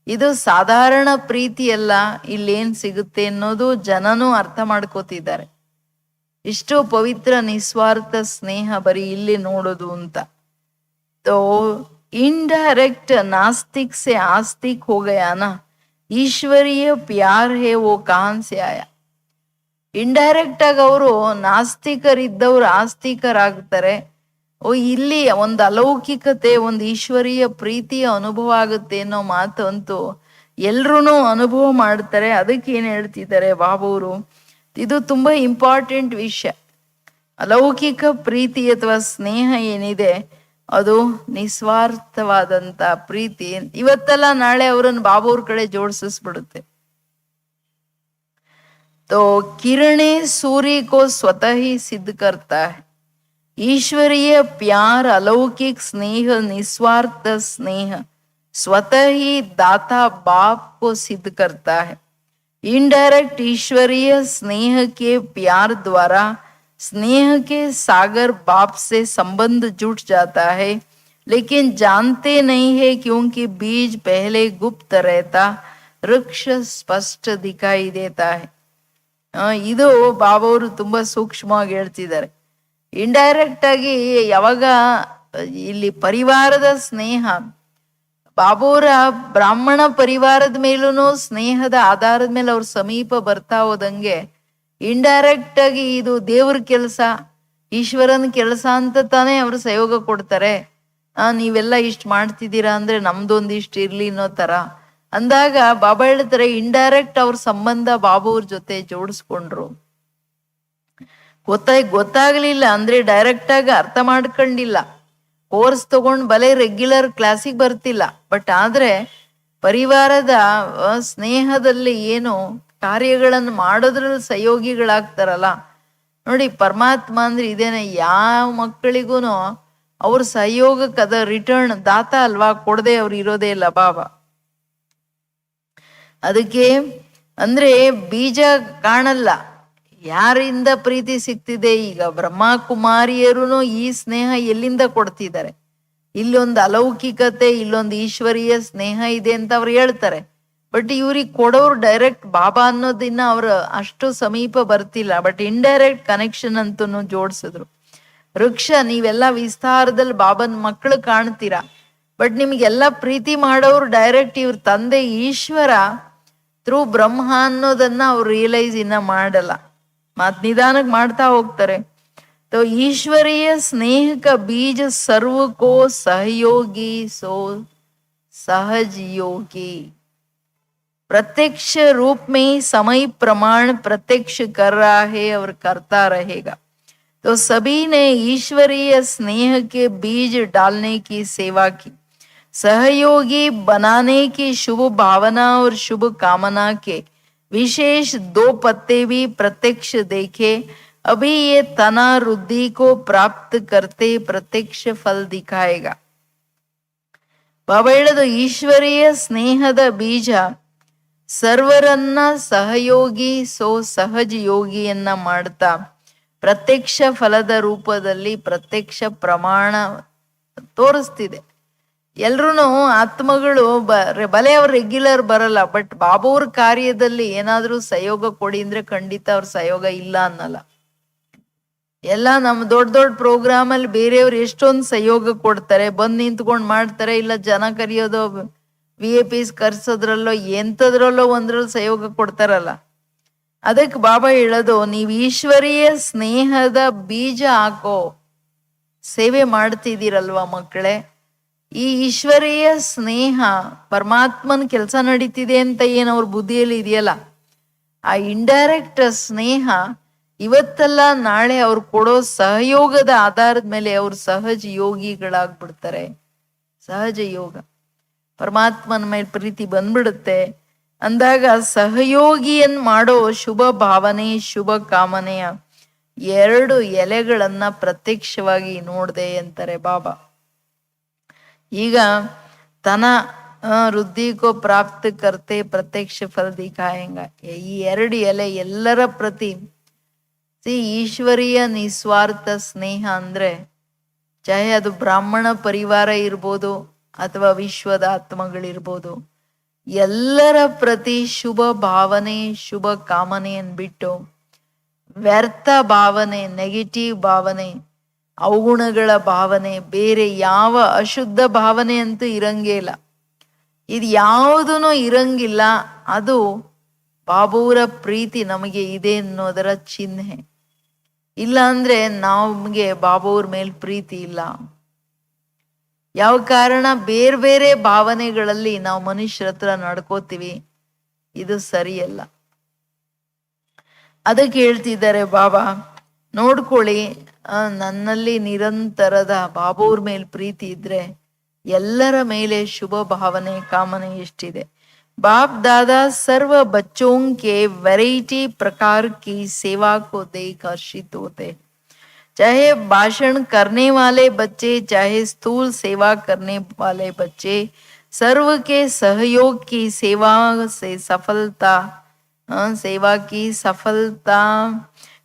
ಇದು ಸಾಧಾರಣ ಪ್ರೀತಿ ಅಲ್ಲ, ಇಲ್ಲೇನ್ ಸಿಗುತ್ತೆ ಅನ್ನೋದು ಜನನೂ ಅರ್ಥ ಮಾಡ್ಕೋತಿದ್ದಾರೆ. ಇಷ್ಟು ಪವಿತ್ರ ನಿಸ್ವಾರ್ಥ ಸ್ನೇಹ ಬರೀ ಇಲ್ಲಿ ನೋಡೋದು ಅಂತ. तो इनडायरेक्ट नास्तिक से आस्तिक हो गया ना, ईश्वरीय प्यार है वो कहां से आया. ಇಂಡೈರೆಕ್ಟ್ ಆಗಿ ಅವರು ನಾಸ್ತಿಕರಿದ್ದವ್ರು ಆಸ್ತಿಕರಾಗ್ತಾರೆ. ಇಲ್ಲಿ ಒಂದು ಅಲೌಕಿಕತೆ, ಒಂದು ಈಶ್ವರೀಯ ಪ್ರೀತಿಯ ಅನುಭವ ಆಗುತ್ತೆ ಅನ್ನೋ ಮಾತು ಅಂತೂ ಎಲ್ರೂ ಅನುಭವ ಮಾಡ್ತಾರೆ. ಅದಕ್ಕೆ ಏನ್ ಹೇಳ್ತಿದ್ದಾರೆ ಬಾಬುವರು, ಇದು ತುಂಬಾ ಇಂಪಾರ್ಟೆಂಟ್ ವಿಷಯ. ಅಲೌಕಿಕ ಪ್ರೀತಿ ಅಥವಾ ಸ್ನೇಹ ಏನಿದೆ ಅದು ನಿಸ್ವಾರ್ಥವಾದಂತ ಪ್ರೀತಿ. ಇವತ್ತೆಲ್ಲ ನಾಳೆ ಅವರನ್ನು ಬಾಬುವ್ರ ಕಡೆ ಜೋಡಿಸಿಸ್ಬಿಡುತ್ತೆ. तो किरणे सूर्य को स्वतः ही सिद्ध करता है. ईश्वरीय प्यार, अलौकिक स्नेह, निस्वार्थ स्नेह स्वतः ही दाता बाप को सिद्ध करता है. इनडायरेक्ट ईश्वरीय स्नेह के प्यार द्वारा स्नेह के सागर बाप से संबंध जुट जाता है, लेकिन जानते नहीं है क्योंकि बीज पहले गुप्त रहता, वृक्ष स्पष्ट दिखाई देता है. ಇದು ಬಾಬಾವರು ತುಂಬಾ ಸೂಕ್ಷ್ಮವಾಗಿ ಹೇಳ್ತಿದ್ದಾರೆ. ಇಂಡೈರೆಕ್ಟ್ ಆಗಿ ಯಾವಾಗ ಇಲ್ಲಿ ಪರಿವಾರದ ಸ್ನೇಹ, ಬಾಬುವರ ಬ್ರಾಹ್ಮಣ ಪರಿವಾರದ ಮೇಲೂ ಸ್ನೇಹದ ಆಧಾರದ ಮೇಲೆ ಅವ್ರ ಸಮೀಪ ಬರ್ತಾ ಹೋದಂಗೆ, ಇಂಡೈರೆಕ್ಟ್ ಆಗಿ ಇದು ದೇವ್ರ ಕೆಲಸ, ಈಶ್ವರನ ಕೆಲಸ ಅಂತ ತಾನೇ ಅವ್ರು ಸಹಯೋಗ ಕೊಡ್ತಾರೆ. ನೀವೆಲ್ಲ ಇಷ್ಟು ಮಾಡ್ತಿದ್ದೀರಾ ಅಂದ್ರೆ ನಮ್ದೊಂದಿಷ್ಟು ಇರ್ಲಿ ಅನ್ನೋ ತರ ಅಂದಾಗ ಬಾಬಾ ಹೇಳ್ತಾರೆ ಇಂಡೈರೆಕ್ಟ್ ಅವ್ರ ಸಂಬಂಧ ಬಾಬುವ್ರ ಜೊತೆ ಜೋಡಿಸ್ಕೊಂಡ್ರು. ಗೊತ್ತಾಗ್ಲಿಲ್ಲ ಅಂದ್ರೆ ಡೈರೆಕ್ಟ್ ಆಗಿ ಅರ್ಥ ಮಾಡ್ಕೊಂಡಿಲ್ಲ, ಕೋರ್ಸ್ ತಗೊಂಡ್ ಬಲೆ ರೆಗ್ಯುಲರ್ ಕ್ಲಾಸಿಗೆ ಬರ್ತಿಲ್ಲ. ಬಟ್ ಆದ್ರೆ ಪರಿವಾರದ ಸ್ನೇಹದಲ್ಲಿ ಏನು ಕಾರ್ಯಗಳನ್ನು ಮಾಡೋದ್ರಲ್ಲಿ ಸಹಯೋಗಿಗಳಾಗ್ತಾರಲ್ಲ ನೋಡಿ. ಪರಮಾತ್ಮ ಅಂದ್ರೆ ಇದೇನೆ, ಯಾವ ಮಕ್ಕಳಿಗೂ ಅವ್ರ ಸಹಯೋಗಕ್ಕೆ ಅದ ರಿಟರ್ನ್ ದಾತ ಅಲ್ವಾ, ಕೊಡದೆ ಅವ್ರು ಇರೋದೇ ಇಲ್ಲ ಬಾಬಾ. ಅದಕ್ಕೆ ಅಂದ್ರೆ ಬೀಜ ಕಾಣಲ್ಲ, ಯಾರಿಂದ ಪ್ರೀತಿ ಸಿಗ್ತಿದೆ. ಈಗ ಬ್ರಹ್ಮ ಕುಮಾರಿಯರು ಈ ಸ್ನೇಹ ಎಲ್ಲಿಂದ ಕೊಡ್ತಿದ್ದಾರೆ, ಇಲ್ಲೊಂದು ಅಲೌಕಿಕತೆ, ಇಲ್ಲೊಂದು ಈಶ್ವರೀಯ ಸ್ನೇಹ ಇದೆ ಅಂತ ಅವ್ರು ಹೇಳ್ತಾರೆ. ಬಟ್ ಇವ್ರಿಗೆ ಕೊಡೋರು ಡೈರೆಕ್ಟ್ ಬಾಬಾ ಅನ್ನೋದಿನ್ನ ಅವ್ರು ಅಷ್ಟು ಸಮೀಪ ಬರ್ತಿಲ್ಲ. ಬಟ್ ಇಂಡೈರೆಕ್ಟ್ ಕನೆಕ್ಷನ್ ಅಂತೂ ಜೋಡಿಸಿದ್ರು. ವೃಕ್ಷ, ನೀವೆಲ್ಲ ವಿಸ್ತಾರದಲ್ಲಿ ಬಾಬನ್ ಮಕ್ಕಳು ಕಾಣ್ತೀರಾ, ಬಟ್ ನಿಮ್ಗೆಲ್ಲ ಪ್ರೀತಿ ಮಾಡೋರು ಡೈರೆಕ್ಟ್ ಇವ್ರ ತಂದೆ ಈಶ್ವರ ಥ್ರೂ ಬ್ರಹ್ಮ ಅನ್ನೋದನ್ನ ಅವ್ರು ರಿಯಲೈಸ್ ಇನ್ನ ಮಾಡಲ್ಲ. ನಿಧಾನಕ್ಕೆ ಮಾಡ್ತಾ ಹೋಗ್ತಾರೆ. तो ईश्वरीय स्नेह का बीज सर्व को सहयोगी सो सहज योगी, प्रत्यक्ष रूप में समय प्रमाण प्रत्यक्ष कर रहा है और करता रहेगा। तो सभी ने ईश्वरीय स्नेह के बीज डालने की सेवा की, सहयोगी बनाने की शुभ भावना और शुभ कामना के विशेष 2 पत्ते भी प्रत्यक्ष देखे। अभी ये तना रुद्धि को प्राप्त करते प्रत्यक्ष फल दिखाएगा। ಬಾಬಾ ಹೇಳೋದು ಈಶ್ವರೀಯ ಸ್ನೇಹದ ಬೀಜ ಸರ್ವರನ್ನ ಸಹಯೋಗಿ ಸಹಜ ಯೋಗಿಯನ್ನ ಮಾಡ್ತಾ ಪ್ರತ್ಯಕ್ಷ ಫಲದ ರೂಪದಲ್ಲಿ ಪ್ರತ್ಯಕ್ಷ ಪ್ರಮಾಣ ತೋರಿಸ್ತಿದೆ. ಎಲ್ರೂ ಆತ್ಮಗಳು ಬಲೆ ಅವ್ರ ರೆಗ್ಯುಲರ್ ಬರಲ್ಲ, ಬಟ್ ಬಾಬಾವ್ರ ಕಾರ್ಯದಲ್ಲಿ ಏನಾದ್ರೂ ಸಹಯೋಗ ಕೊಡಿ ಅಂದ್ರೆ ಖಂಡಿತ ಅವ್ರ ಸಹಯೋಗ ಇಲ್ಲ ಅನ್ನಲ್ಲ. ಎಲ್ಲ ನಮ್ಮ ದೊಡ್ಡ ದೊಡ್ಡ ಪ್ರೋಗ್ರಾಮ್ ಅಲ್ಲಿ ಬೇರೆಯವ್ರು ಎಷ್ಟೊಂದು ಸಹಯೋಗ ಕೊಡ್ತಾರೆ, ಬಂದ್ ನಿಂತ್ಕೊಂಡ್ ಮಾಡ್ತಾರೆ, ಇಲ್ಲ ಜನ ಕರೆಯೋದು VIP ಕರ್ಸೋದ್ರಲ್ಲೋ ಎಂತದ್ರಲ್ಲೋ ಒಂದ್ರಲ್ಲಿ ಸಹಯೋಗ ಕೊಡ್ತಾರಲ್ಲ. ಅದಕ್ಕೆ ಬಾಬಾ ಹೇಳೋದು, ನೀವ್ ಈಶ್ವರೀಯ ಸ್ನೇಹದ ಬೀಜ ಹಾಕೋ, ಸೇವೆ ಮಾಡ್ತಿದ್ದೀರಲ್ವಾ ಮಕ್ಕಳೇ. ಈ ಈಶ್ವರೀಯ ಸ್ನೇಹ ಪರಮಾತ್ಮನ ಕೆಲಸ ನಡೀತಿದೆ ಅಂತ ಏನ್ ಅವ್ರ ಬುದ್ಧಿಯಲ್ಲಿ ಇದೆಯಲ್ಲ, ಆ ಇಂಡೈರೆಕ್ಟ್ ಸ್ನೇಹ ಇವತ್ತಲ್ಲ ನಾಳೆ ಅವ್ರು ಕೊಡೋ ಸಹಯೋಗದ ಆಧಾರದ ಮೇಲೆ ಅವ್ರು ಸಹಜ ಯೋಗಿಗಳಾಗ್ಬಿಡ್ತಾರೆ. ಸಹಜ ಯೋಗ ಪರಮಾತ್ಮನ ಮೇಲೆ ಪ್ರೀತಿ ಬಂದ್ಬಿಡುತ್ತೆ ಅಂದಾಗ ಸಹಯೋಗಿಯನ್ ಮಾಡೋ ಶುಭ ಭಾವನೆ ಶುಭ ಕಾಮನೆಯ 2 ಎಲೆಗಳನ್ನ ಪ್ರತ್ಯಕ್ಷವಾಗಿ ನೋಡ್ದೆ ಅಂತಾರೆ ಬಾಬಾ. ಈಗ ತನ ವೃದ್ಧಿ ಕೋ ಪ್ರಾಪ್ತ ಕರ್ತೆ ಪ್ರತ್ಯಕ್ಷ ಫಲ ದಿಖಾಯಂಗ. ಈ 2 ಎಲೆ ಎಲ್ಲರ ಪ್ರತಿ ಈಶ್ವರೀಯ ನಿಸ್ವಾರ್ಥ ಸ್ನೇಹ ಅಂದ್ರೆ ಚಾಹೆ ಅದು ಬ್ರಾಹ್ಮಣ ಪರಿವಾರ ಇರ್ಬೋದು ಅಥವಾ ವಿಶ್ವದ ಆತ್ಮಗಳಿರ್ಬೋದು, ಎಲ್ಲರ ಪ್ರತಿ ಶುಭ ಭಾವನೆ ಶುಭ ಕಾಮನೆಯನ್ನು ಬಿಟ್ಟು ವ್ಯರ್ಥ ಭಾವನೆ ನೆಗೆಟಿವ್ ಭಾವನೆ ಅವಗುಣಗಳ ಭಾವನೆ ಬೇರೆ ಯಾವ ಅಶುದ್ಧ ಭಾವನೆ ಅಂತೂ ಇರಂಗೇ ಇಲ್ಲ. ಇದು ಯಾವುದೂ ಇರಂಗಿಲ್ಲ. ಅದು ಬಾಬುವರ ಪ್ರೀತಿ ನಮಗೆ ಇದೆ ಅನ್ನೋದರ ಚಿಹ್ನೆ. ಇಲ್ಲ ಅಂದ್ರೆ ನಮ್ಗೆ ಬಾಬುವ್ರ ಮೇಲೆ ಪ್ರೀತಿ ಇಲ್ಲ. ಯಾವ ಕಾರಣ ಬೇರೆ ಬೇರೆ ಭಾವನೆಗಳಲ್ಲಿ ನಾವು ಮನುಷ್ಯರ ಹತ್ರ ನಡ್ಕೋತೀವಿ, ಇದು ಸರಿಯಲ್ಲ. ಅದಕ್ಕೆ ಹೇಳ್ತಿದ್ದಾರೆ ಬಾಬಾ, ನೋಡ್ಕೊಳ್ಳಿ, ನನ್ನಲ್ಲಿ ನಿರಂತರದ ಬಾಬುವ್ರ ಮೇಲೆ ಪ್ರೀತಿ ಇದ್ರೆ ಎಲ್ಲರ ಮೇಲೆ ಶುಭ ಭಾವನೆ ಕಾಮನೆ ಎಷ್ಟಿದೆ. बाप दादा सर्व बच्चों के वैरायटी प्रकार की सेवा को देख हर्षित होते, चाहे भाषण करने वाले बच्चे चाहे स्थूल सेवा करने वाले बच्चे, सर्व के सहयोग की सेवा से सेवा की सफलता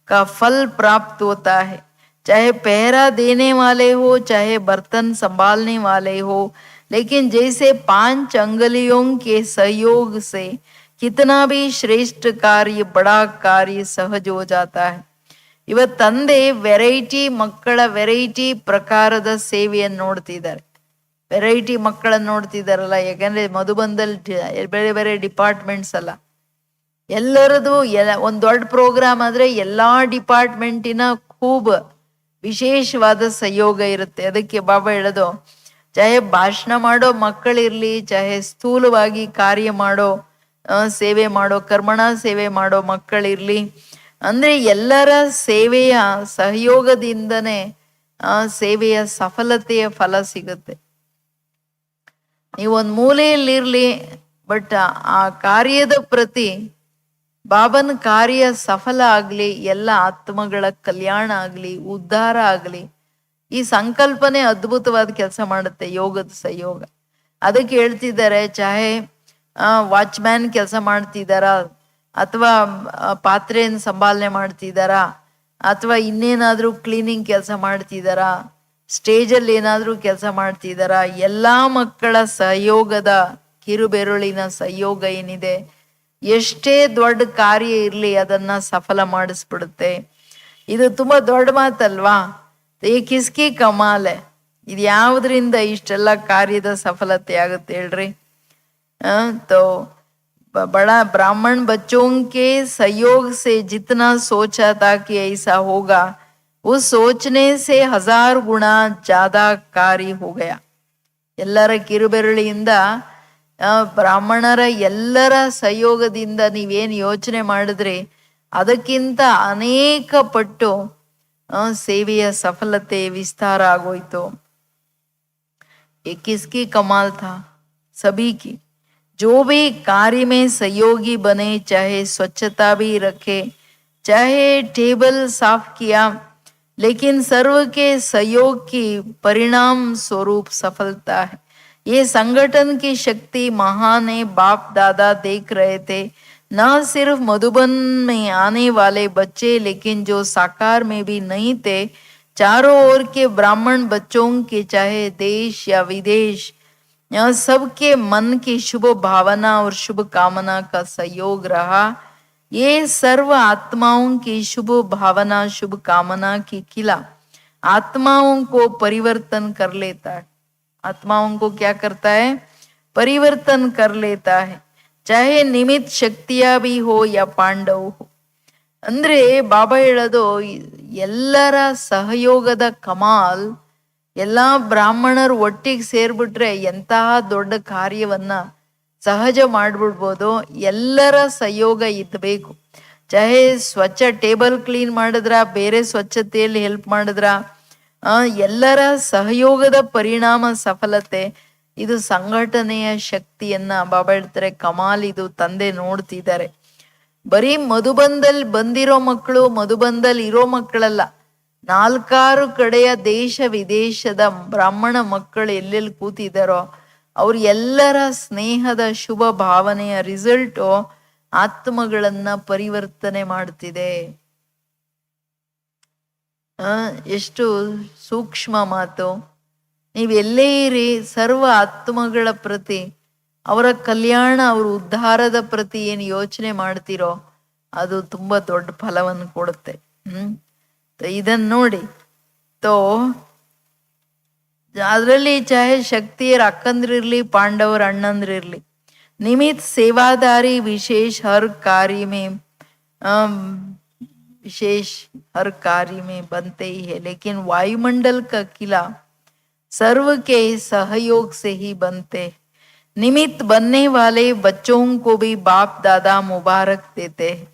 का फल प्राप्त होता है. चाहे पहरा देने वाले हो चाहे बर्तन संभालने वाले हो, लेकिन जैसे 5 अंगुलियों के सहयोग से कितना भी श्रेष्ठ कार्य बड़ा कार्य सहज हो जाता है. ಇವತ್ತು ತಂದೆ ವೆರೈಟಿ ಮಕ್ಕಳ ವೆರೈಟಿ ಪ್ರಕಾರದ ಸೇವೆಯನ್ನು ನೋಡ್ತಿದ್ದಾರೆ. ವೆರೈಟಿ ಮಕ್ಕಳನ್ನ ನೋಡ್ತಿದಾರಲ್ಲ, ಯಾಕಂದ್ರೆ ಮಧುಬಂಧಲ್ಲಿ ಬೇರೆ ಬೇರೆ ಡಿಪಾರ್ಟ್ಮೆಂಟ್ಸ್ ಅಲ್ಲ, ಎಲ್ಲರದು ಒಂದ್ ದೊಡ್ಡ ಪ್ರೋಗ್ರಾಮ್ ಆದ್ರೆ ಎಲ್ಲಾ ಡಿಪಾರ್ಟ್ಮೆಂಟಿನ ಖೂಬ್ ವಿಶೇಷವಾದ ಸಹಯೋಗ ಇರುತ್ತೆ. ಅದಕ್ಕೆ ಬಾಬಾ ಹೇಳೋದು, ಚಾಹೆ ಭಾಷಣ ಮಾಡೋ ಮಕ್ಕಳಿರ್ಲಿ ಚಾಹೆ ಸ್ಥೂಲವಾಗಿ ಕಾರ್ಯ ಮಾಡೋ ಸೇವೆ ಮಾಡೋ ಕರ್ಮಣ ಸೇವೆ ಮಾಡೋ ಮಕ್ಕಳಿರ್ಲಿ, ಅಂದ್ರೆ ಎಲ್ಲರ ಸೇವೆಯ ಸಹಯೋಗದಿಂದನೇ ಸೇವೆಯ ಸಫಲತೆಯ ಫಲ ಸಿಗುತ್ತೆ. ನೀವೊಂದ್ ಮೂಲೆಯಲ್ಲಿರ್ಲಿ, ಬಟ್ ಆ ಕಾರ್ಯದ ಪ್ರತಿ ಬಾಬನ ಕಾರ್ಯ ಸಫಲ ಆಗ್ಲಿ, ಎಲ್ಲ ಆತ್ಮಗಳ ಕಲ್ಯಾಣ ಆಗ್ಲಿ, ಉದ್ಧಾರ ಆಗ್ಲಿ, ಈ ಸಂಕಲ್ಪನೆ ಅದ್ಭುತವಾದ ಕೆಲಸ ಮಾಡುತ್ತೆ ಯೋಗದ ಸಹಯೋಗ. ಅದಕ್ಕೆ ಹೇಳ್ತಿದ್ದಾರೆ, ಚಾಹೆ ವಾಚ್ಮ್ಯಾನ್ ಕೆಲಸ ಮಾಡ್ತಿದಾರ ಅಥವಾ ಪಾತ್ರೆಯನ್ನು ಸಂಭಾಲನೆ ಮಾಡ್ತಿದಾರ ಅಥವಾ ಇನ್ನೇನಾದ್ರೂ ಕ್ಲೀನಿಂಗ್ ಕೆಲಸ ಮಾಡ್ತಿದಾರ, ಸ್ಟೇಜಲ್ಲಿ ಏನಾದ್ರೂ ಕೆಲಸ ಮಾಡ್ತಿದಾರ, ಎಲ್ಲಾ ಮಕ್ಕಳ ಸಹಯೋಗದ ಕಿರುಬೆರಳಿನ ಸಹಯೋಗ ಏನಿದೆ, ಎಷ್ಟೇ ದೊಡ್ಡ ಕಾರ್ಯ ಇರ್ಲಿ ಅದನ್ನ ಸಫಲ ಮಾಡಿಸ್ಬಿಡುತ್ತೆ. ಇದು ತುಂಬಾ ದೊಡ್ಡ ಮಾತಲ್ವಾ? ಈ ಕಿಸ್ಕಿ ಕಮಾಲೆ, ಇದು ಯಾವುದರಿಂದ ಇಷ್ಟೆಲ್ಲ ಕಾರ್ಯದ ಸಫಲತೆ ಆಗುತ್ತೆ ಹೇಳ್ರಿ? तो बड़ा ब्राह्मण बच्चों के सहयोग से जितना सोचा था कि ऐसा होगा, उस सोचने से 1000 गुना ज्यादा कार्य हो गया. ಎಲ್ಲರ ಕಿರುಬೆರಳಿಯಿಂದ ಬ್ರಾಹ್ಮಣರ ಎಲ್ಲರ ಸಹಯೋಗದಿಂದ ನೀವೇನು ಯೋಚನೆ ಮಾಡಿದ್ರಿ ಅದಕ್ಕಿಂತ ಅನೇಕ ಪಟ್ಟು ಸೇವೆಯ ಸಫಲತೆ ವಿಸ್ತಾರ ಆಗೋಯ್ತು. ये किसकी कमाल था? सभी की. जो भी कार्य में सहयोगी बने, चाहे स्वच्छता भी रखे, चाहे टेबल साफ किया, लेकिन सर्व के सहयोग की परिणाम स्वरूप सफलता है. ये संगठन की शक्ति महान है. बाप दादा देख रहे थे न सिर्फ मधुबन में आने वाले बच्चे, लेकिन जो साकार में भी नहीं थे, चारों ओर के ब्राह्मण बच्चों के, चाहे देश या विदेश, यहाँ सबके मन की शुभ भावना और शुभ कामना का सहयोग रहा. ये सर्व आत्माओं की शुभ भावना शुभ कामना की किला आत्माओं को परिवर्तन कर लेता है. आत्माओं को क्या करता है? परिवर्तन कर लेता है. चाहे निमित्त शक्तियां भी हो या पांडव हो. ಅಂದ್ರೆ ಬಾಬಾ ಹೇಳೋದು ಎಲ್ಲರ ಸಹಯೋಗದ ಕಮಾಲ್. ಎಲ್ಲಾ ಬ್ರಾಹ್ಮಣರು ಒಟ್ಟಿಗೆ ಸೇರ್ಬಿಟ್ರೆ ಎಂತಹ ದೊಡ್ಡ ಕಾರ್ಯವನ್ನ ಸಹಜ ಮಾಡ್ಬಿಡ್ಬೋದು. ಎಲ್ಲರ ಸಹಯೋಗ ಇದ್ಬೇಕು. ಚಾಹೆ ಸ್ವಚ್ಛ ಟೇಬಲ್ ಕ್ಲೀನ್ ಮಾಡಿದ್ರ, ಬೇರೆ ಸ್ವಚ್ಛತೆಯಲ್ಲಿ ಹೆಲ್ಪ್ ಮಾಡಿದ್ರ, ಎಲ್ಲರ ಸಹಯೋಗದ ಪರಿಣಾಮ ಸಫಲತೆ. ಇದು ಸಂಘಟನೆಯ ಶಕ್ತಿಯನ್ನ ಬಾಬಾ ಹೇಳ್ತಾರೆ ಕಮಾಲ್. ಇದು ತಂದೆ ನೋಡ್ತಿದ್ದಾರೆ. ಬರೀ ಮಧುಬಂದಲ್ಲಿ ಬಂದಿರೋ ಮಕ್ಕಳು, ಮಧುಬಂದಲ್ಲಿ ಇರೋ ಮಕ್ಕಳಲ್ಲ, 4 ಕಡೆಯ ದೇಶ ವಿದೇಶದ ಬ್ರಾಹ್ಮಣ ಮಕ್ಕಳು ಎಲ್ಲೆಲ್ಲಿ ಕೂತಿದ್ದಾರೋ ಅವ್ರ ಎಲ್ಲರ ಸ್ನೇಹದ ಶುಭ ಭಾವನೆಯ ರಿಸಲ್ಟು ಆತ್ಮಗಳನ್ನ ಪರಿವರ್ತನೆ ಮಾಡ್ತಿದೆ. ಎಷ್ಟು ಸೂಕ್ಷ್ಮ ಮಾತು. ನೀವೆಲ್ಲೇ ಇರಿ, ಸರ್ವ ಆತ್ಮಗಳ ಪ್ರತಿ, ಅವರ ಕಲ್ಯಾಣ, ಅವರ ಉದ್ಧಾರದ ಪ್ರತಿ ಏನು ಯೋಚನೆ ಮಾಡ್ತಿರೋ ಅದು ತುಂಬಾ ದೊಡ್ಡ ಫಲವನ್ನು ಕೊಡುತ್ತೆ. ಇದನ್ನ ನೋಡಿ ತೋ ಅದರಲ್ಲಿ ಚಾಹೆ ಶಕ್ತಿಯರ ಅಕ್ಕಂದ್ರಿರ್ಲಿ, ಪಾಂಡವರ ಅಣ್ಣಂದ್ರಿರ್ಲಿ, निमित्त सेवादारी विशेष हर कार्य में विशेष हर कार्य में बनते ही है, लेकिन वायुमंडल का किला सर्व के सहयोग से ही बनते. निमित्त बनने वाले बच्चों को भी बाप दादा मुबारक देते हैं.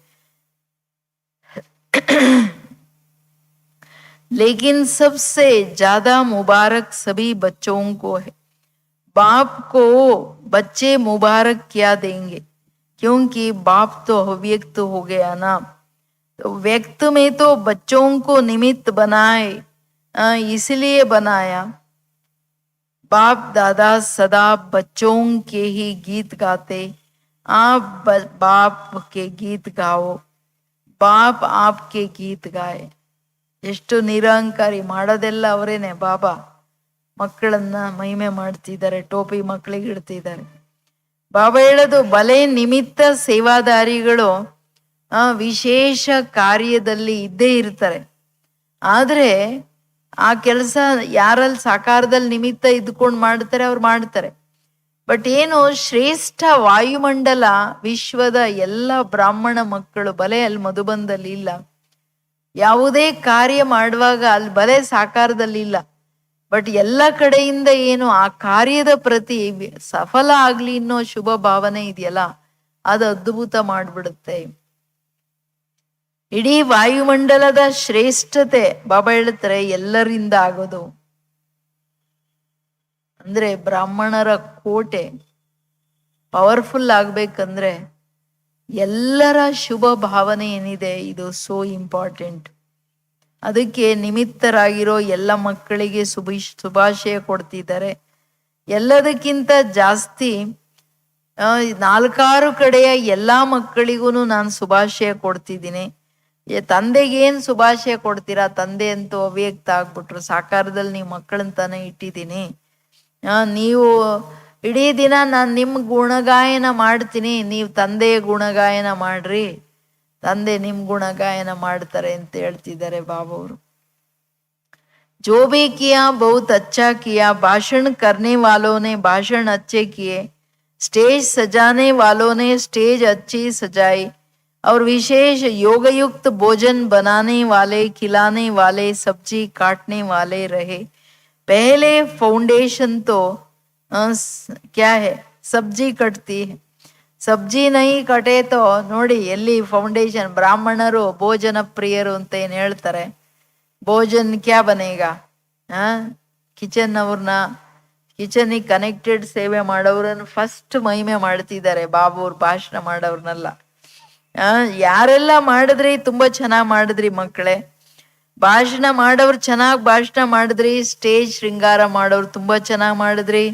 लेकिन सबसे ज्यादा मुबारक सभी बच्चों को है. बाप को बच्चे मुबारक क्या देंगे, क्योंकि बाप तो अव्यक्त हो गया ना. तो व्यक्त में तो बच्चों को निमित्त बनाए, इसलिए बनाया. बाप दादा सदा बच्चों के ही गीत गाते. आप बाप के गीत गाओ, बाप आपके गीत गाए. ಎಷ್ಟು ನಿರಂಕಾರಿ. ಮಾಡೋದೆಲ್ಲ ಅವರೇನೆ. ಬಾಬಾ ಮಕ್ಕಳನ್ನ ಮಹಿಮೆ ಮಾಡ್ತಿದ್ದಾರೆ, ಟೋಪಿ ಮಕ್ಕಳಿಗೆ ಇಡ್ತಿದ್ದಾರೆ. ಬಾಬಾ ಹೇಳೋದು ಬಲೆ ನಿಮಿತ್ತ ಸೇವಾದಾರಿಗಳು ವಿಶೇಷ ಕಾರ್ಯದಲ್ಲಿ ಇದ್ದೇ ಇರ್ತಾರೆ. ಆದ್ರೆ ಆ ಕೆಲಸ ಯಾರಲ್ಲಿ ಸಾಕಾರದಲ್ಲಿ ನಿಮಿತ್ತ ಇದ್ಕೊಂಡು ಮಾಡ್ತಾರೆ ಅವ್ರು ಮಾಡ್ತಾರೆ. ಬಟ್ ಏನು ಶ್ರೇಷ್ಠ ವಾಯುಮಂಡಲ ವಿಶ್ವದ ಎಲ್ಲ ಬ್ರಾಹ್ಮಣ ಮಕ್ಕಳು ಬಲೆ ಅಲ್ಲಿ ಮಧುಬಂದಲ್ಲಿ ಇಲ್ಲ. ಯಾವುದೇ ಕಾರ್ಯ ಮಾಡುವಾಗ ಅಲ್ಲಿ ಬಲೆ ಸಾಕಾರದಲ್ಲಿ ಇಲ್ಲ. ಬಟ್ ಎಲ್ಲ ಕಡೆಯಿಂದ ಏನು ಆ ಕಾರ್ಯದ ಪ್ರತಿ ಸಫಲ ಆಗ್ಲಿ ಅನ್ನೋ ಶುಭ ಭಾವನೆ ಇದೆಯಲ್ಲ, ಅದು ಅದ್ಭುತ ಮಾಡ್ಬಿಡುತ್ತೆ. ಇಡೀ ವಾಯುಮಂಡಲದ ಶ್ರೇಷ್ಠತೆ ಬಾಬಾ ಹೇಳ್ತಾರೆ ಎಲ್ಲರಿಂದ ಆಗೋದು. ಅಂದ್ರೆ ಬ್ರಾಹ್ಮಣರ ಕೋಟೆ ಪವರ್ಫುಲ್ ಆಗ್ಬೇಕಂದ್ರೆ ಎಲ್ಲರ ಶುಭ ಭಾವನೆ ಏನಿದೆ ಇದು ಸೋ ಇಂಪಾರ್ಟೆಂಟ್. ಅದಕ್ಕೆ ನಿಮಿತ್ತರಾಗಿರೋ ಎಲ್ಲ ಮಕ್ಕಳಿಗೆ ಶುಭಾಶಯ ಕೊಡ್ತಿದ್ದಾರೆ. ಎಲ್ಲದಕ್ಕಿಂತ ಜಾಸ್ತಿ 4 ಕಡೆಯ ಎಲ್ಲಾ ಮಕ್ಕಳಿಗೂ ನಾನು ಶುಭಾಶಯ ಕೊಡ್ತಿದ್ದೀನಿ. ತಂದೆಗೇನು ಶುಭಾಶಯ ಕೊಡ್ತೀರಾ? ತಂದೆ ಅಂತೂ ಅವ್ಯಕ್ತ ಆಗ್ಬಿಟ್ರು, ಸಾಕಾರದಲ್ಲಿ ನೀವು ಮಕ್ಕಳನ್ನ ತಾನೇ ಇಟ್ಟಿದ್ದೀನಿ. ನೀವು ಇಡೀ ದಿನ ನಾನು ನಿಮ್ಮ ಗುಣಗಾಯನ ಮಾಡ್ತೀನಿ, ನೀವು ತಂದೆಯ ಗುಣಗಾಯನ ಮಾಡ್ರಿ, ತಂದೆ ನಿಮ್ ಗುಣಗಾಯನ ಮಾಡ್ತಾರೆ ಅಂತ ಹೇಳ್ತಿದ್ದಾರೆ ಬಾಬಾ ಅವರು. जो भी किया बहुत अच्छा किया, भाषण करने वालों ने भाषण अच्छे किए, स्टेज सजाने वालों ने स्टेज अच्छी सजाई, और विशेष योगयुक्त भोजन बनाने वाले, खिलाने वाले, सब्जी काटने वाले रहे। पहले फाउंडेशन तो क्या है, सब्जी कटती है। ಸಬ್ಜಿ ನೈ ಕಟೇತೋ ನೋಡಿ, ಎಲ್ಲಿ ಫೌಂಡೇಶನ್. ಬ್ರಾಹ್ಮಣರು ಭೋಜನ ಪ್ರಿಯರು ಅಂತ ಏನ್ ಹೇಳ್ತಾರೆ, ಭೋಜನ್ ಕ್ಯಾ ಬನೇಗ. ಕಿಚನ್ ಅವ್ರನ್ನ, ಕಿಚನಿಗೆ ಕನೆಕ್ಟೆಡ್ ಸೇವೆ ಮಾಡೋರನ್ನ ಫಸ್ಟ್ ಮಹಿಮೆ ಮಾಡ್ತಿದ್ದಾರೆ ಬಾಬು ಅವ್ರ ಭಾಷಣ ಮಾಡೋರ್ನೆಲ್ಲ. ಯಾರೆಲ್ಲ ಮಾಡಿದ್ರಿ, ತುಂಬಾ ಚೆನ್ನಾಗ್ ಮಾಡಿದ್ರಿ ಮಕ್ಕಳೇ. ಭಾಷಣ ಮಾಡೋರು ಚೆನ್ನಾಗಿ ಭಾಷಣ ಮಾಡಿದ್ರಿ, ಸ್ಟೇಜ್ ಶೃಂಗಾರ ಮಾಡೋರು ತುಂಬಾ ಚೆನ್ನಾಗಿ ಮಾಡಿದ್ರಿ.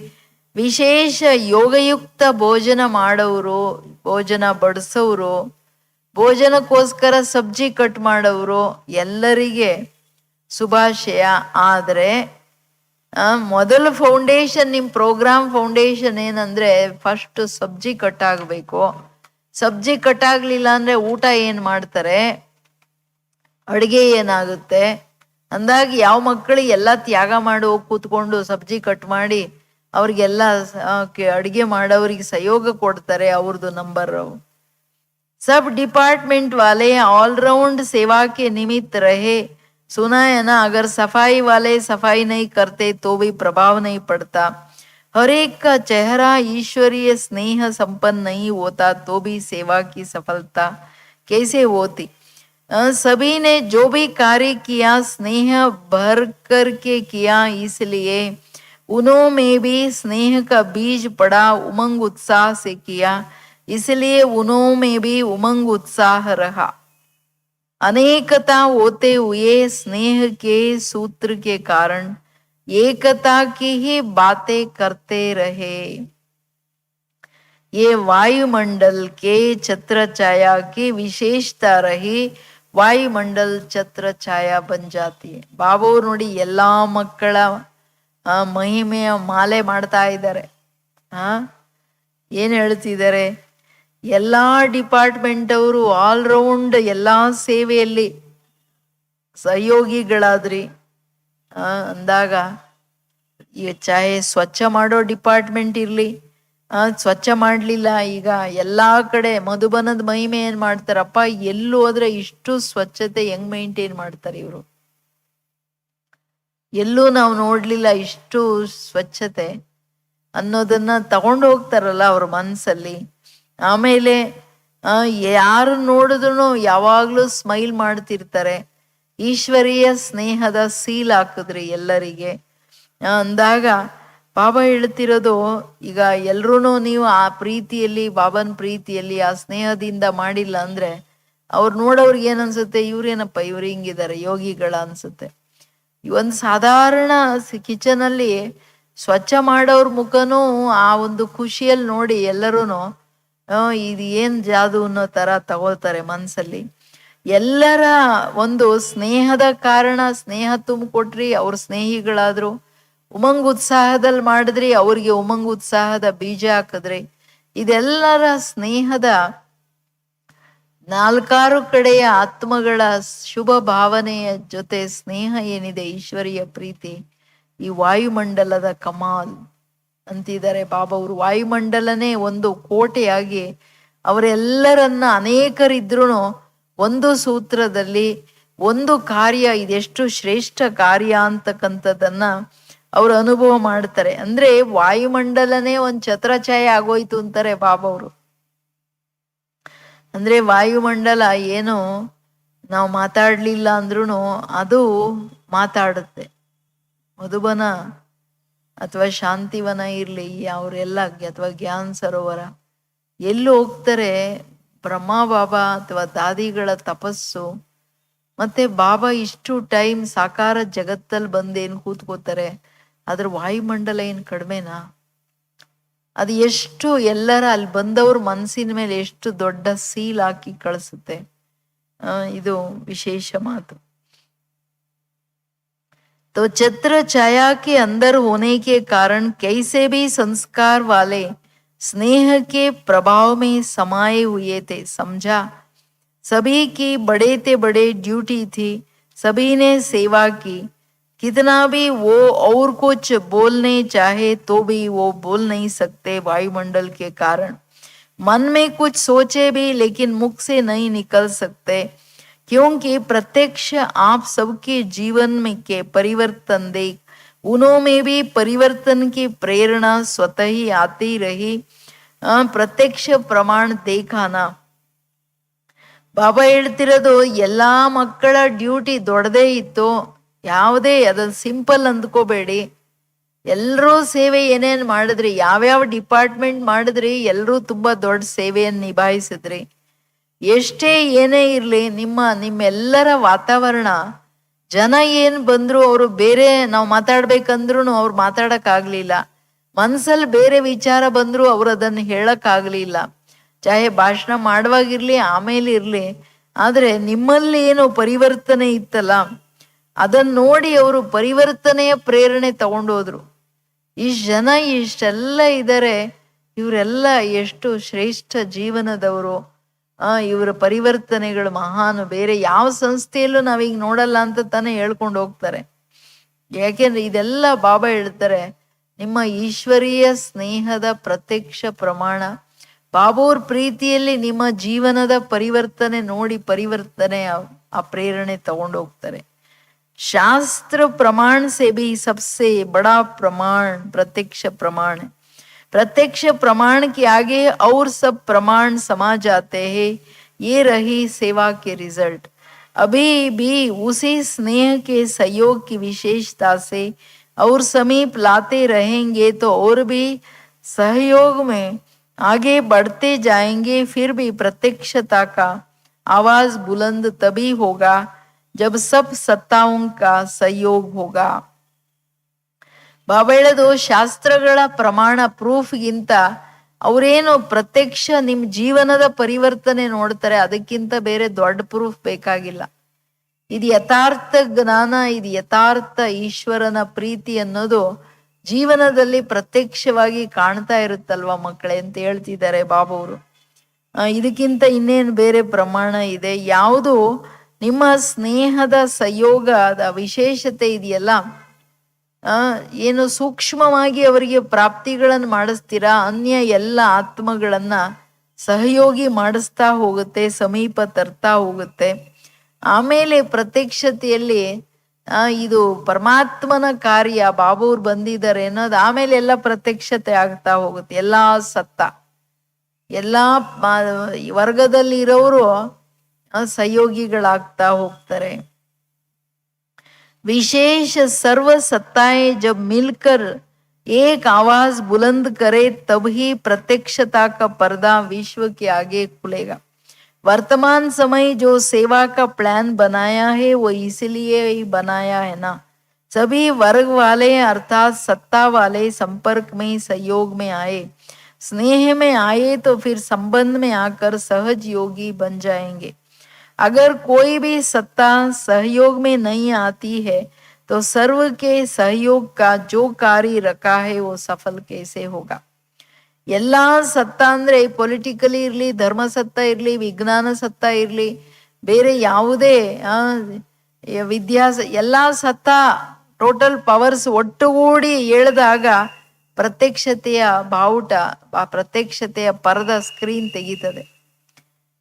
ವಿಶೇಷ ಯೋಗಯುಕ್ತ ಭೋಜನ ಮಾಡೋರು, ಭೋಜನ ಬಡಿಸೋರು, ಭೋಜನಕ್ಕೋಸ್ಕರ ಸಬ್ಜಿ ಕಟ್ ಮಾಡೋರು ಎಲ್ಲರಿಗೆ ಶುಭಾಶಯ. ಆದ್ರೆ ಮೊದಲು ಫೌಂಡೇಶನ್, ನಿಮ್ ಪ್ರೋಗ್ರಾಮ್ ಫೌಂಡೇಶನ್ ಏನಂದ್ರೆ ಫಸ್ಟ್ ಸಬ್ಜಿ ಕಟ್ ಆಗ್ಬೇಕು. ಸಬ್ಜಿ ಕಟ್ ಆಗ್ಲಿಲ್ಲ ಅಂದ್ರೆ ಊಟ ಏನ್ ಮಾಡ್ತಾರೆ, ಅಡುಗೆ ಏನಾಗುತ್ತೆ ಅಂದಾಗ ಯಾವ ಮಕ್ಕಳಿಗೆ ಎಲ್ಲ ತ್ಯಾಗ ಮಾಡಿ ಹೋಗಿ ಕೂತ್ಕೊಂಡು ಸಬ್ಜಿ ಕಟ್ ಮಾಡಿ ಅವ್ರಿಗೆಲ್ಲ ಅಡುಗೆ ಮಾಡೋರಿಗೆ ಸಹಯೋಗ ಕೊಡ್ತಾರೆ, ಅವ್ರದ್ದು ನಂಬರ್. सब डिपार्टमेंट वाले ऑलराउंड सेवा के निमित्त रहे. सुना है ना, अगर सफाई वाले सफाई नहीं करते तो भी प्रभाव नहीं पड़ता. हर एक का चेहरा ईश्वरीय स्नेह संपन्न नहीं होता तो भी सेवा की सफलता कैसे होती. सभी ने जो भी कार्य किया स्नेह भर करके किया, इसलिए उन्होंने भी स्नेह का बीज पड़ा, उमंग उत्साह से किया, इसलिए उन्होंने भी उमंग उत्साह रहा. अनेकता होते हुए स्नेह के सूत्र के कारण एकता की ही बातें करते रहे. ये वायुमंडल के छत्र छाया की विशेषता रही. ವಾಯುಮಂಡಲ್ ಛತ್ರ ಛಾಯಾ ಬನ್ ಜಾತಿ. ಬಾಬು ನೋಡಿ ಎಲ್ಲಾ ಮಕ್ಕಳ ಮಹಿಮೆಯ ಮಾಲೆ ಮಾಡ್ತಾ ಇದ್ದಾರೆ. ಏನ್ ಹೇಳ್ತಿದ್ದಾರೆ, ಎಲ್ಲಾ ಡಿಪಾರ್ಟ್ಮೆಂಟ್ ಅವರು ಆಲ್ರೌಂಡ್ ಎಲ್ಲಾ ಸೇವೆಯಲ್ಲಿ ಸಹಯೋಗಿಗಳಾದ್ರಿ ಅಂದಾಗ, ಈ ಚಾಹೆ ಸ್ವಚ್ಛ ಮಾಡೋ ಡಿಪಾರ್ಟ್ಮೆಂಟ್ ಇರ್ಲಿ, ಸ್ವಚ್ಛ ಮಾಡ್ಲಿಲ್ಲ, ಈಗ ಎಲ್ಲಾ ಕಡೆ ಮಧುಬನದ ಮಹಿಮೆ ಏನ್ ಮಾಡ್ತಾರಪ್ಪ, ಎಲ್ಲೂ ಹೋದ್ರೆ ಇಷ್ಟು ಸ್ವಚ್ಛತೆ ಹೆಂಗ್ ಮೇಂಟೈನ್ ಮಾಡ್ತಾರೆ ಇವರು, ಎಲ್ಲೂ ನಾವು ನೋಡ್ಲಿಲ್ಲ ಇಷ್ಟು ಸ್ವಚ್ಛತೆ ಅನ್ನೋದನ್ನ ತಗೊಂಡು ಹೋಗ್ತಾರಲ್ಲ ಅವ್ರ ಮನ್ಸಲ್ಲಿ. ಆಮೇಲೆ ಯಾರು ನೋಡಿದ್ರು ಯಾವಾಗ್ಲೂ ಸ್ಮೈಲ್ ಮಾಡ್ತಿರ್ತಾರೆ. ಈಶ್ವರೀಯ ಸ್ನೇಹದ ಸೀಲ್ ಹಾಕಿದ್ರಿ ಎಲ್ಲರಿಗೆ ಅಂದಾಗ ಬಾಬಾ ಹೇಳ್ತಿರೋದು, ಈಗ ಎಲ್ರೂ ನೀವು ಆ ಪ್ರೀತಿಯಲ್ಲಿ, ಬಾಬನ್ ಪ್ರೀತಿಯಲ್ಲಿ, ಆ ಸ್ನೇಹದಿಂದ ಮಾಡಿಲ್ಲ ಅಂದ್ರೆ ಅವ್ರು ನೋಡೋರ್ಗೆ ಏನ್ ಅನ್ಸುತ್ತೆ, ಇವ್ರೇನಪ್ಪ ಇವ್ರು ಹಿಂಗಿದ್ದಾರೆ ಯೋಗಿಗಳ ಅನ್ಸುತ್ತೆ. ಒಂದು ಸಾಧಾರಣ ಕಿಚನ್ ಅಲ್ಲಿ ಸ್ವಚ್ಛ ಮಾಡೋರ್ ಮುಖನೂ ಆ ಒಂದು ಖುಷಿಯಲ್ಲಿ ನೋಡಿ ಎಲ್ಲರೂ ಇದು ಏನ್ ಜಾದು ಅನ್ನೋ ತರ ತಗೋತಾರೆ ಮನ್ಸಲ್ಲಿ. ಎಲ್ಲರ ಒಂದು ಸ್ನೇಹದ ಕಾರಣ ಸ್ನೇಹ ತುಂಬಿಕೊಟ್ರಿ, ಅವ್ರ ಸ್ನೇಹಿಗಳಾದ್ರು. ಉಮಂಗ್ ಉತ್ಸಾಹದಲ್ಲಿ ಮಾಡಿದ್ರಿ, ಅವ್ರಿಗೆ ಉಮಂಗ್ ಉತ್ಸಾಹದ ಬೀಜ ಹಾಕಿದ್ರಿ. ಇದೆಲ್ಲರ ಸ್ನೇಹದ ನಾಲ್ಕಾರು ಕಡೆಯ ಆತ್ಮಗಳ ಶುಭ ಭಾವನೆಯ ಜೊತೆ ಸ್ನೇಹ ಏನಿದೆ, ಈಶ್ವರೀಯ ಪ್ರೀತಿ, ಈ ವಾಯುಮಂಡಲದ ಕಮಾಲ್ ಅಂತಿದ್ದಾರೆ ಬಾಬಾ ಅವರು. ವಾಯುಮಂಡಲನೇ ಒಂದು ಕೋಟೆಯಾಗಿ ಅವರೆಲ್ಲರನ್ನ, ಅನೇಕರಿದ್ರು ಒಂದು ಸೂತ್ರದಲ್ಲಿ ಒಂದು ಕಾರ್ಯ, ಇದೆಷ್ಟು ಶ್ರೇಷ್ಠ ಕಾರ್ಯ ಅಂತಕ್ಕಂಥದ್ದನ್ನ ಅವ್ರು ಅನುಭವ ಮಾಡ್ತಾರೆ. ಅಂದ್ರೆ ವಾಯುಮಂಡಲನೇ ಒಂದ್ ಛತ್ರಛಾಯೆ ಆಗೋಯ್ತು ಅಂತಾರೆ ಬಾಬಾ ಅವರು. ಅಂದ್ರೆ ವಾಯುಮಂಡಲ ಏನು ನಾವು ಮಾತಾಡ್ಲಿಲ್ಲ ಅಂದ್ರೂ ಅದು ಮಾತಾಡುತ್ತೆ. ಮಧುಬನ ಅಥವಾ ಶಾಂತಿವನ ಇರ್ಲಿ, ಅವರೆಲ್ಲ ಅಥವಾ ಜ್ಞಾನ ಸರೋವರ ಎಲ್ಲಿ ಹೋಗ್ತಾರೆ, ಬ್ರಹ್ಮ ಬಾಬಾ ಅಥವಾ ದಾದಿಗಳ ತಪಸ್ಸು, ಮತ್ತೆ ಬಾಬಾ ಇಷ್ಟು ಟೈಮ್ ಸಾಕಾರ ಜಗತ್ತಲ್ಲಿ ಬಂದೇನು ಕೂತ್ಕೋತಾರೆ, ಅದ್ರ ವಾಯುಮಂಡಲ ಏನ್ ಕಡಿಮೆನಾ? ಅದು ಎಷ್ಟು ಎಲ್ಲರ ಅಲ್ಲಿ ಬಂದವ್ರ ಮನಸ್ಸಿನ ಮೇಲೆ ಎಷ್ಟು ದೊಡ್ಡ ಸೀಲ್ ಹಾಕಿ ಕಳಿಸುತ್ತೆ. ಇದು ವಿಶೇಷ ಮಾತು. तो छत्र छाया के अंदर होने के कारण कैसे भी संस्कार वाले स्नेह के प्रभाव में समाये हुए थे. समझा, सभी की बड़े ते बड़े ड्यूटी थी, सभी ने सेवा की. कितना भी वो और कुछ बोलने चाहे तो भी वो बोल नहीं सकते वायुमंडल के कारण. मन में कुछ सोचे भी लेकिन मुख से नहीं निकल सकते, क्योंकि प्रत्यक्ष आप सबके जीवन में के परिवर्तन देख उन्होंने भी परिवर्तन की प्रेरणा स्वतः ही आती रही। ಪ್ರತ್ಯಕ್ಷ ಪ್ರಮಾಣ ದೇಖಾನ. ಬಾಬಾ ಹೇಳ್ತಿರೋದು ಎಲ್ಲಾ ಮಕ್ಕಳ ಡ್ಯೂಟಿ ದೊಡ್ಡದೇ ಇತ್ತು, ಯಾವುದೇ ಅದನ್ನ ಸಿಂಪಲ್ ಅಂದ್ಕೋಬೇಡಿ. ಎಲ್ಲರೂ ಸೇವೆ ಏನೇನ್ ಮಾಡಿದ್ರಿ, ಯಾವ್ಯಾವ ಡಿಪಾರ್ಟ್ಮೆಂಟ್ ಮಾಡಿದ್ರಿ, ಎಲ್ಲರೂ ತುಂಬಾ ದೊಡ್ಡ ಸೇವೆಯನ್ನು ನಿಭಾಯಿಸಿದ್ರಿ. ಎಷ್ಟೇ ಏನೇ ಇರ್ಲಿ ನಿಮ್ಮೆಲ್ಲರ ವಾತಾವರಣ, ಜನ ಏನ್ ಬಂದ್ರು ಅವರು ಬೇರೆ ನಾವು ಮಾತಾಡ್ಬೇಕಂದ್ರು ಅವ್ರು ಮಾತಾಡಕ್ ಆಗ್ಲಿಲ್ಲ, ಮನ್ಸಲ್ಲಿ ಬೇರೆ ವಿಚಾರ ಬಂದ್ರು ಅವ್ರು ಅದನ್ನ ಹೇಳಕ್ ಆಗ್ಲಿಲ್ಲ. ಚಾಹೆ ಭಾಷಣ ಮಾಡುವಾಗಿರ್ಲಿ ಆಮೇಲೆ ಇರ್ಲಿ, ಆದ್ರೆ ನಿಮ್ಮಲ್ಲಿ ಏನು ಪರಿವರ್ತನೆ ಇತ್ತಲ್ಲ ಅದನ್ನ ನೋಡಿ ಅವರು ಪರಿವರ್ತನೆಯ ಪ್ರೇರಣೆ ತಗೊಂಡೋದ್ರು. ಇಷ್ಟು ಜನ ಇಷ್ಟೆಲ್ಲ ಇದ್ದಾರೆ, ಇವರೆಲ್ಲ ಎಷ್ಟು ಶ್ರೇಷ್ಠ ಜೀವನದವರು, ಇವರ ಪರಿವರ್ತನೆಗಳು ಮಹಾನು, ಬೇರೆ ಯಾವ ಸಂಸ್ಥೆಯಲ್ಲೂ ನಾವೀಗ ನೋಡಲ್ಲ ಅಂತ ತಾನೇ ಹೇಳ್ಕೊಂಡು ಹೋಗ್ತಾರೆ. ಯಾಕೆಂದ್ರೆ ಇದೆಲ್ಲ ಬಾಬಾ ಹೇಳ್ತಾರೆ ನಿಮ್ಮ ಈಶ್ವರೀಯ ಸ್ನೇಹದ ಪ್ರತ್ಯಕ್ಷ ಪ್ರಮಾಣ. ಬಾಬೂರ್ ಪ್ರೀತಿಯಲ್ಲಿ ನಿಮ್ಮ ಜೀವನದ ಪರಿವರ್ತನೆ ನೋಡಿ ಪರಿವರ್ತನೆ ಆ ಪ್ರೇರಣೆ ತಗೊಂಡೋಗ್ತಾರೆ. शास्त्र प्रमाण से भी सबसे बड़ा प्रमाण प्रत्यक्ष प्रमाण है. प्रत्यक्ष प्रमाण के आगे और सब प्रमाण समा जाते हैं. ये रही सेवा के रिजल्ट. अभी भी उसी स्नेह के सहयोग की विशेषता से और समीप लाते रहेंगे तो और भी सहयोग में आगे बढ़ते जाएंगे. फिर भी प्रत्यक्षता का आवाज बुलंद तभी होगा जब सब सत्ताओं का सहयोग होगा. ಬಾಬಾ ಹೇಳೋದು ಶಾಸ್ತ್ರಗಳ ಪ್ರಮಾಣ ಪ್ರೂಫ್ಗಿಂತ ಅವರೇನು ಪ್ರತ್ಯಕ್ಷ ನಿಮ್ ಜೀವನದ ಪರಿವರ್ತನೆ ನೋಡ್ತಾರೆ, ಅದಕ್ಕಿಂತ ಬೇರೆ ದೊಡ್ಡ ಪ್ರೂಫ್ ಬೇಕಾಗಿಲ್ಲ. ಇದು ಯಥಾರ್ಥ ಜ್ಞಾನ, ಇದು ಯಥಾರ್ಥ ಈಶ್ವರನ ಪ್ರೀತಿ ಅನ್ನೋದು ಜೀವನದಲ್ಲಿ ಪ್ರತ್ಯಕ್ಷವಾಗಿ ಕಾಣ್ತಾ ಇರುತ್ತಲ್ವಾ ಮಕ್ಕಳೇ ಅಂತ ಹೇಳ್ತಿದ್ದಾರೆ ಬಾಬವರು. ಇದಕ್ಕಿಂತ ಇನ್ನೇನು ಬೇರೆ ಪ್ರಮಾಣ ಇದೆ? ಯಾವುದು ನಿಮ್ಮ ಸ್ನೇಹದ ಸಂಯೋಗದ ವಿಶೇಷತೆ ಇದೆಯಲ್ಲ, ಏನು ಸೂಕ್ಷ್ಮವಾಗಿ ಅವರಿಗೆ ಪ್ರಾಪ್ತಿಗಳನ್ನು ಮಾಡಿಸ್ತೀರಾ, ಅನ್ಯ ಎಲ್ಲ ಆತ್ಮಗಳನ್ನ ಸಹಯೋಗಿ ಮಾಡಿಸ್ತಾ ಹೋಗುತ್ತೆ, ಸಮೀಪ ತರ್ತಾ ಹೋಗುತ್ತೆ. ಆಮೇಲೆ ಪ್ರತ್ಯಕ್ಷತೆಯಲ್ಲಿ ಇದು ಪರಮಾತ್ಮನ ಕಾರ್ಯ, ಬಾಬೂರ್ ಬಂದಿದ್ದಾರೆ ಅನ್ನೋದು ಆಮೇಲೆ ಎಲ್ಲ ಪ್ರತ್ಯಕ್ಷತೆ ಆಗ್ತಾ ಹೋಗುತ್ತೆ. ಎಲ್ಲಾ ಸತ್ತ ಎಲ್ಲಾ ವರ್ಗದಲ್ಲಿ ಇರೋರು सहयोगिಗಳಾಗ್ತಾ ಹೋಗ್ತಾರೆ. विशेष सर्व सत्ताएं जब मिलकर एक आवाज बुलंद करे तब ही प्रत्यक्षता का पर्दा विश्व के आगे खुलेगा. वर्तमान समय जो सेवा का प्लान बनाया है वो इसलिए ही बनाया है ना, सभी वर्ग वाले अर्थात सत्ता वाले संपर्क में सहयोग में आए, स्नेह में आए तो फिर संबंध में आकर सहज योगी बन जाएंगे. अगर कोई भी सत्ता सहयोग में नहीं आती है तो सर्व के सहयोग का जो कार्य रखा है वो सफल कैसे होगा. ಎಲ್ಲಾ ಸತ್ತ ಅಂದ್ರೆ ಪೊಲಿಟಿಕಲಿ ಇರ್ಲಿ, ಧರ್ಮ ಸತ್ತ ಇರ್ಲಿ, ವಿಜ್ಞಾನ ಸತ್ತ ಇರ್ಲಿ, ಬೇರೆ ಯಾವುದೇ ಎಲ್ಲಾ ಸತ್ತ ಟೋಟಲ್ ಪವರ್ಸ್ ಒಟ್ಟುಗೂಡಿ ಎಳೆದಾಗ ಪ್ರತ್ಯಕ್ಷತೆಯ ಬಾವುಟ, ಪ್ರತ್ಯಕ್ಷತೆಯ ಪರದ ಸ್ಕ್ರೀನ್ ತೆಗೀತದೆ.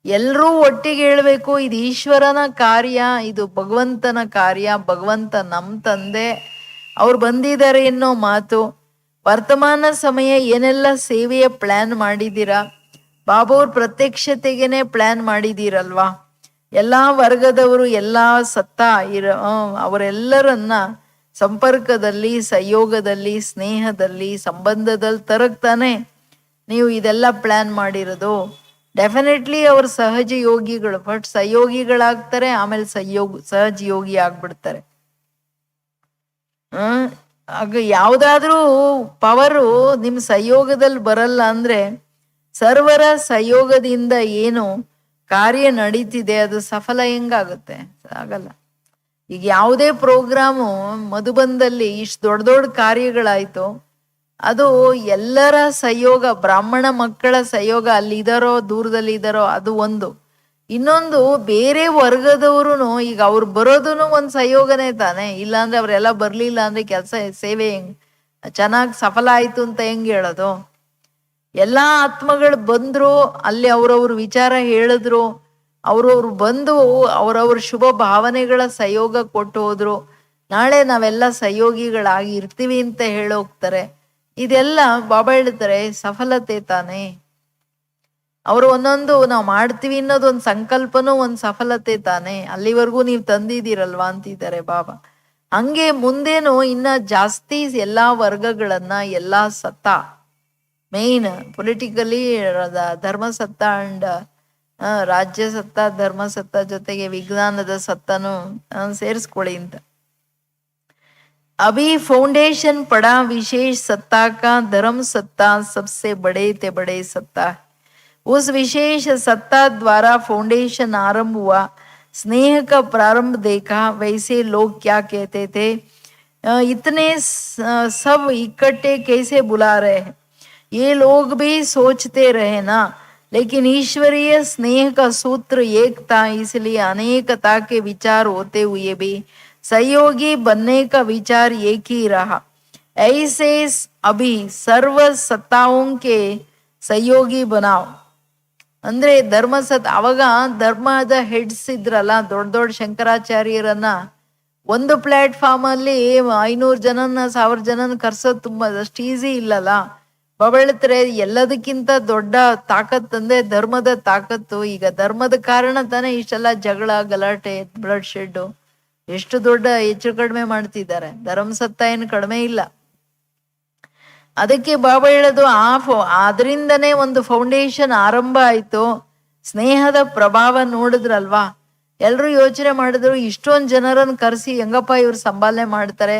ಎಲ್ಲರೂ ಒಟ್ಟಿಗೆ ಹೇಳ್ಬೇಕು, ಇದು ಈಶ್ವರನ ಕಾರ್ಯ, ಇದು ಭಗವಂತನ ಕಾರ್ಯ, ಭಗವಂತ ನಮ್ ತಂದೆ, ಅವ್ರು ಬಂದಿದ್ದಾರೆ ಅನ್ನೋ ಮಾತು. ವರ್ತಮಾನ ಸಮಯ ಏನೆಲ್ಲ ಸೇವೆಯ ಪ್ಲಾನ್ ಮಾಡಿದ್ದೀರಾ, ಬಾಬಾವ್ರ ಪ್ರತ್ಯಕ್ಷತೆಗೇನೆ ಪ್ಲಾನ್ ಮಾಡಿದ್ದೀರಲ್ವಾ. ಎಲ್ಲಾ ವರ್ಗದವರು, ಎಲ್ಲಾ ಸತ್ತಾ ಅವರೆಲ್ಲರನ್ನ ಸಂಪರ್ಕದಲ್ಲಿ, ಸಂಯೋಗದಲ್ಲಿ, ಸ್ನೇಹದಲ್ಲಿ, ಸಂಬಂಧದಲ್ಲಿ ತರಕ್ತಾನೆ ನೀವು ಇದೆಲ್ಲ ಪ್ಲಾನ್ ಮಾಡಿರೋದು. ಡೆಫಿನೆಟ್ಲಿ ಅವ್ರು ಸಹಜ ಯೋಗಿಗಳು, ಬಟ್ ಸಹಯೋಗಿಗಳಾಗ್ತಾರೆ, ಆಮೇಲೆ ಸಹಜ ಯೋಗಿ ಆಗ್ಬಿಡ್ತಾರೆ. ಆಗ ಯಾವ್ದಾದ್ರೂ ಪವರು ನಿಮ್ ಸಹಯೋಗದಲ್ಲಿ ಬರಲ್ಲ ಅಂದ್ರೆ ಸರ್ವರ ಸಹಯೋಗದಿಂದ ಏನು ಕಾರ್ಯ ನಡೀತಿದೆ ಅದು ಸಫಲ ಹೆಂಗಾಗುತ್ತೆ? ಆಗಲ್ಲ. ಈಗ ಯಾವುದೇ ಪ್ರೋಗ್ರಾಮು ಮಧುಬನದಲ್ಲಿ ಇಷ್ಟು ದೊಡ್ಡ ದೊಡ್ಡ ಕಾರ್ಯಗಳಾಯ್ತು, ಅದು ಎಲ್ಲರ ಸಹಯೋಗ, ಬ್ರಾಹ್ಮಣ ಮಕ್ಕಳ ಸಹಯೋಗ, ಅಲ್ಲಿ ಇದಾರೋ ದೂರದಲ್ಲಿ ಇದಾರೋ ಅದು ಒಂದು. ಇನ್ನೊಂದು ಬೇರೆ ವರ್ಗದವರು, ಈಗ ಅವ್ರು ಬರೋದೂ ಒಂದು ಸಹಯೋಗನೇ ತಾನೆ. ಇಲ್ಲಾಂದ್ರೆ ಅವರೆಲ್ಲ ಬರ್ಲಿಲ್ಲ ಅಂದ್ರೆ ಕೆಲಸ ಸೇವೆ ಹೆಂಗ್ ಚೆನ್ನಾಗಿ ಸಫಲ ಆಯ್ತು ಅಂತ ಹೆಂಗ್ ಹೇಳೋದು? ಎಲ್ಲಾ ಆತ್ಮಗಳು ಬಂದ್ರು, ಅಲ್ಲಿ ಅವ್ರವ್ರ ವಿಚಾರ ಹೇಳಿದ್ರು, ಅವ್ರವ್ರು ಬಂದು ಅವ್ರವ್ರ ಶುಭ ಭಾವನೆಗಳ ಸಹಯೋಗ ಕೊಟ್ಟು ಹೋದ್ರು. ನಾಳೆ ನಾವೆಲ್ಲ ಸಹಯೋಗಿಗಳಾಗಿ ಇರ್ತೀವಿ ಅಂತ ಹೇಳೋಗ್ತಾರೆ. ಇದೆಲ್ಲ ಬಾಬಾ ಹೇಳ್ತಾರೆ ಸಫಲತೆ ತಾನೇ. ಅವರು ಒಂದೊಂದು ನಾವು ಮಾಡ್ತೀವಿ ಅನ್ನೋದು ಒಂದು ಸಂಕಲ್ಪನೂ ಒಂದು ಸಫಲತೆ ತಾನೇ. ಅಲ್ಲಿವರೆಗೂ ನೀವು ತಂದಿದ್ದೀರಲ್ವಾ ಅಂತಿದ್ದಾರೆ ಬಾಬಾ. ಹಂಗೆ ಮುಂದೇನು ಇನ್ನ ಜಾಸ್ತಿ ಎಲ್ಲಾ ವರ್ಗಗಳನ್ನ, ಎಲ್ಲಾ ಸತ್ತಾ, ಮೇನ್ ಪೊಲಿಟಿಕಲಿ ಧರ್ಮಸತ್ತ ಅಂಡ್ ರಾಜ್ಯ ಸತ್ತ, ಧರ್ಮಸತ್ತ ಜೊತೆಗೆ ವಿಜ್ಞಾನದ ಸತ್ತನು ಸೇರಿಸ್ಕೊಳ್ಳಿ ಅಂತ. अभी फाउंडेशन पड़ा विशेष सत्ता का, धर्म सत्ता सबसे बड़े ते बड़े सत्ता है. उस विशेष सत्ता द्वारा फाउंडेशन आरंभ हुआ. स्नेह का प्रारंभ देखा. वैसे लोग क्या कहते थे, इतने सब इकट्ठे कैसे बुला रहे हैं. ये लोग भी सोचते रहे ना, लेकिन ईश्वरीय स्नेह का सूत्र एक था, इसलिए अनेकता के विचार होते हुए भी सहयोगी बनने का विचार एक ही रहा. ऐसे अभी सर्व सत्ताओं के सहयोगी बनाओ. ಅಂದ್ರೆ ಧರ್ಮಸತ್ ಅವಾಗ ಧರ್ಮದ ಹೆಡ್ಸ್ ಇದ್ರಲ್ಲ, ದೊಡ್ಡ ದೊಡ್ಡ ಶಂಕರಾಚಾರ್ಯರನ್ನ ಒಂದು ಪ್ಲಾಟ್ಫಾರ್ಮ್ ಅಲ್ಲಿ 500 ಜನನ 1000 ಜನನ ಕರ್ಸೋದು ತುಂಬಾ ಅಷ್ಟು ಈಸಿ ಇಲ್ಲಲ್ಲ. ಬಬಳ್ತಾರೆ ಎಲ್ಲದಕ್ಕಿಂತ ದೊಡ್ಡ ತಾಕತ್ ಅಂದ್ರೆ ಧರ್ಮದ ತಾಕತ್ತು. ಈಗ ಧರ್ಮದ ಕಾರಣ ತಾನೇ ಇಷ್ಟೆಲ್ಲ ಜಗಳ, ಗಲಾಟೆ, ಬ್ಲಡ್ ಶೆಡ್ ಎಷ್ಟು ದೊಡ್ಡ ಹೆಚ್ಚು ಕಡಿಮೆ ಮಾಡ್ತಿದ್ದಾರೆ. ಧರ್ಮಸತ್ತ ಏನು ಕಡಿಮೆ ಇಲ್ಲ. ಅದಕ್ಕೆ ಬಾಬಾ ಹೇಳೋದು ಅದರಿಂದನೇ ಒಂದು ಫೌಂಡೇಶನ್ ಆರಂಭ ಆಯ್ತು. ಸ್ನೇಹದ ಪ್ರಭಾವ ನೋಡಿದ್ರಲ್ವಾ, ಎಲ್ರು ಯೋಚನೆ ಮಾಡಿದ್ರು ಇಷ್ಟೊಂದು ಜನರನ್ನು ಕರೆಸಿ ಹೆಂಗಪ್ಪ ಇವ್ರು ಸಂಭಾಲನೆ ಮಾಡ್ತಾರೆ.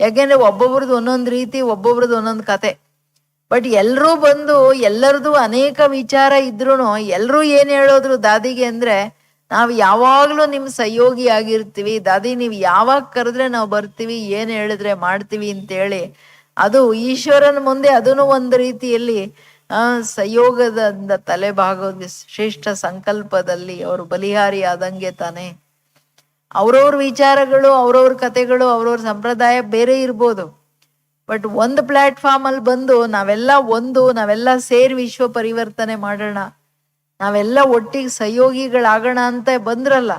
ಯಾಕೆಂದ್ರೆ ಒಬ್ಬೊಬ್ರದ್ದು ಒಂದೊಂದು ರೀತಿ, ಒಬ್ಬೊಬ್ರದ್ದು ಒಂದೊಂದು ಕತೆ. ಬಟ್ ಎಲ್ರೂ ಬಂದು ಎಲ್ಲರದು ಅನೇಕ ವಿಚಾರ ಇದ್ರು ಎಲ್ರೂ ಏನ್ ಹೇಳೋದ್ರು ದಾದಿಗೆ ಅಂದ್ರೆ, ನಾವು ಯಾವಾಗ್ಲೂ ನಿಮ್ ಸಹಯೋಗಿ ಆಗಿರ್ತೀವಿ ದಾದಿ, ನೀವು ಯಾವಾಗ ಕರೆದ್ರೆ ನಾವು ಬರ್ತೀವಿ, ಏನ್ ಹೇಳಿದ್ರೆ ಮಾಡ್ತೀವಿ ಅಂತೇಳಿ. ಅದು ಈಶ್ವರನ ಮುಂದೆ ಅದನ್ನು ಒಂದು ರೀತಿಯಲ್ಲಿ ಸಹಯೋಗದಿಂದ ತಲೆಬಾಗೋದು ಶ್ರೇಷ್ಠ ಸಂಕಲ್ಪದಲ್ಲಿ ಅವರು ಬಲಿಹಾರಿ ಆದಂಗೆ ತಾನೆ. ಅವ್ರವ್ರ ವಿಚಾರಗಳು, ಅವ್ರವ್ರ ಕತೆಗಳು, ಅವ್ರವ್ರ ಸಂಪ್ರದಾಯ ಬೇರೆ ಇರ್ಬೋದು. ಬಟ್ ಒಂದು ಪ್ಲಾಟ್ಫಾರ್ಮ್ ಅಲ್ಲಿ ಬಂದು ನಾವೆಲ್ಲ ಸೇರಿ ವಿಶ್ವ ಪರಿವರ್ತನೆ ಮಾಡೋಣ, ನಾವೆಲ್ಲ ಒಟ್ಟಿಗೆ ಸಹಯೋಗಿಗಳಾಗೋಣ ಅಂತ ಬಂದ್ರಲ್ಲ.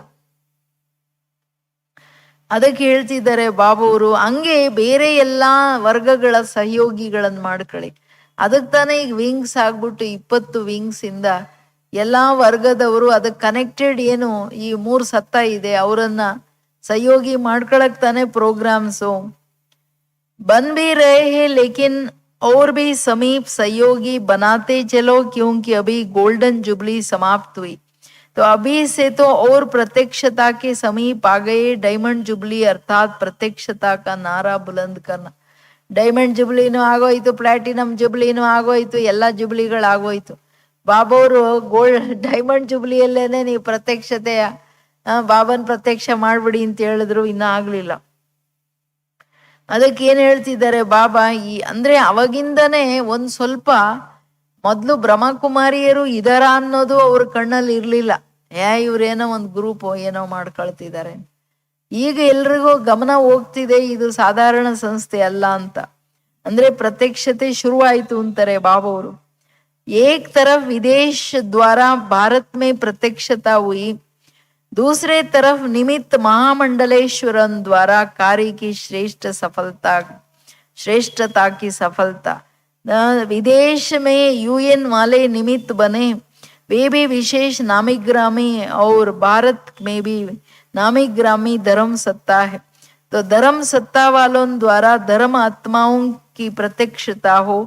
ಅದಕ್ಕೆ ಹೇಳ್ತಿದ್ದಾರೆ ಬಾಬುವರು, ಹಂಗೆ ಬೇರೆ ಎಲ್ಲಾ ವರ್ಗಗಳ ಸಹಯೋಗಿಗಳನ್ನ ಮಾಡ್ಕೊಳ್ಳಿ. ಅದಕ್ಕೆ ತಾನೇ ಈಗ ವಿಂಗ್ಸ್ ಆಗ್ಬಿಟ್ಟು 20 ವಿಂಗ್ಸ್ ಇಂದ ಎಲ್ಲಾ ವರ್ಗದವರು ಅದಕ್ಕೆ ಕನೆಕ್ಟೆಡ್ ಏನು ಈ 3 ಸತ್ತ ಇದೆ ಅವರನ್ನ ಸಹಯೋಗಿ ಮಾಡ್ಕೊಳಕ್ ತಾನೇ ಪ್ರೋಗ್ರಾಮ್ಸು. बन भी रहे हैं, लेकिन और भी समीप सहयोगी बनाते चलो, क्योंकि अभी गोल्डन जुबली समाप्त हुई तो अभी से तो और प्रत्यक्षता के समीप आ गए. डायमंड जुबली अर्थात प्रत्यक्षता का नारा बुलंद करना. ಡೈಮಂಡ್ ಜುಬ್ಲಿನೂ ಆಗೋಯ್ತು, ಪ್ಲಾಟಿನಮ್ ಜುಬ್ಲಿನೂ ಆಗೋಯ್ತು, ಎಲ್ಲ ಜುಬ್ಲಿಗಳಾಗೋಯ್ತು. ಬಾಬಾವರು ಡೈಮಂಡ್ ಜುಬ್ಲಿಯಲ್ಲೇನೆ ನೀವು ಪ್ರತ್ಯಕ್ಷತೆಯ ಬಾಬನ್ ಪ್ರತ್ಯಕ್ಷ ಮಾಡ್ಬಿಡಿ ಅಂತ ಹೇಳಿದ್ರು, ಇನ್ನೂ ಆಗ್ಲಿಲ್ಲ. ಅದಕ್ಕೆ ಏನ್ ಹೇಳ್ತಿದ್ದಾರೆ ಬಾಬಾ, ಅಂದ್ರೆ ಅವಾಗಿಂದನೇ ಒಂದ್ ಸ್ವಲ್ಪ ಮೊದ್ಲು ಬ್ರಹ್ಮಕುಮಾರಿಯರು ಇದರ ಅನ್ನೋದು ಅವ್ರ ಕಣ್ಣಲ್ಲಿ ಇರ್ಲಿಲ್ಲ. ಇವ್ರೇನೋ ಒಂದು ಗ್ರೂಪ್ ಏನೋ ಮಾಡ್ಕೊಳ್ತಿದ್ದಾರೆ. ಈಗ ಎಲ್ರಿಗೂ ಗಮನ ಹೋಗ್ತಿದೆ ಇದು ಸಾಧಾರಣ ಸಂಸ್ಥೆ ಅಲ್ಲ ಅಂತ. ಅಂದ್ರೆ ಪ್ರತ್ಯಕ್ಷತೆ ಶುರುವಾಯ್ತು ಅಂತಾರೆ ಬಾಬಾವರು. ಏಕ್ ತರಫ್ ವಿದೇಶ ದ್ವಾರ ಭಾರತ್ ಮೇ ಪ್ರತ್ಯಕ್ಷತಾ ಹುಯಿ, दूसरे तरफ निमित्त महामंडलेश्वरन द्वारा कार्य की श्रेष्ठता की सफलता. विदेश में UN वाले निमित्त बने, वे भी विशेष नामिग्रामी, और भारत में भी नामिग्रामी धर्म सत्ता है. तो धर्म सत्ता वालों द्वारा धर्म आत्माओं की प्रत्यक्षता हो,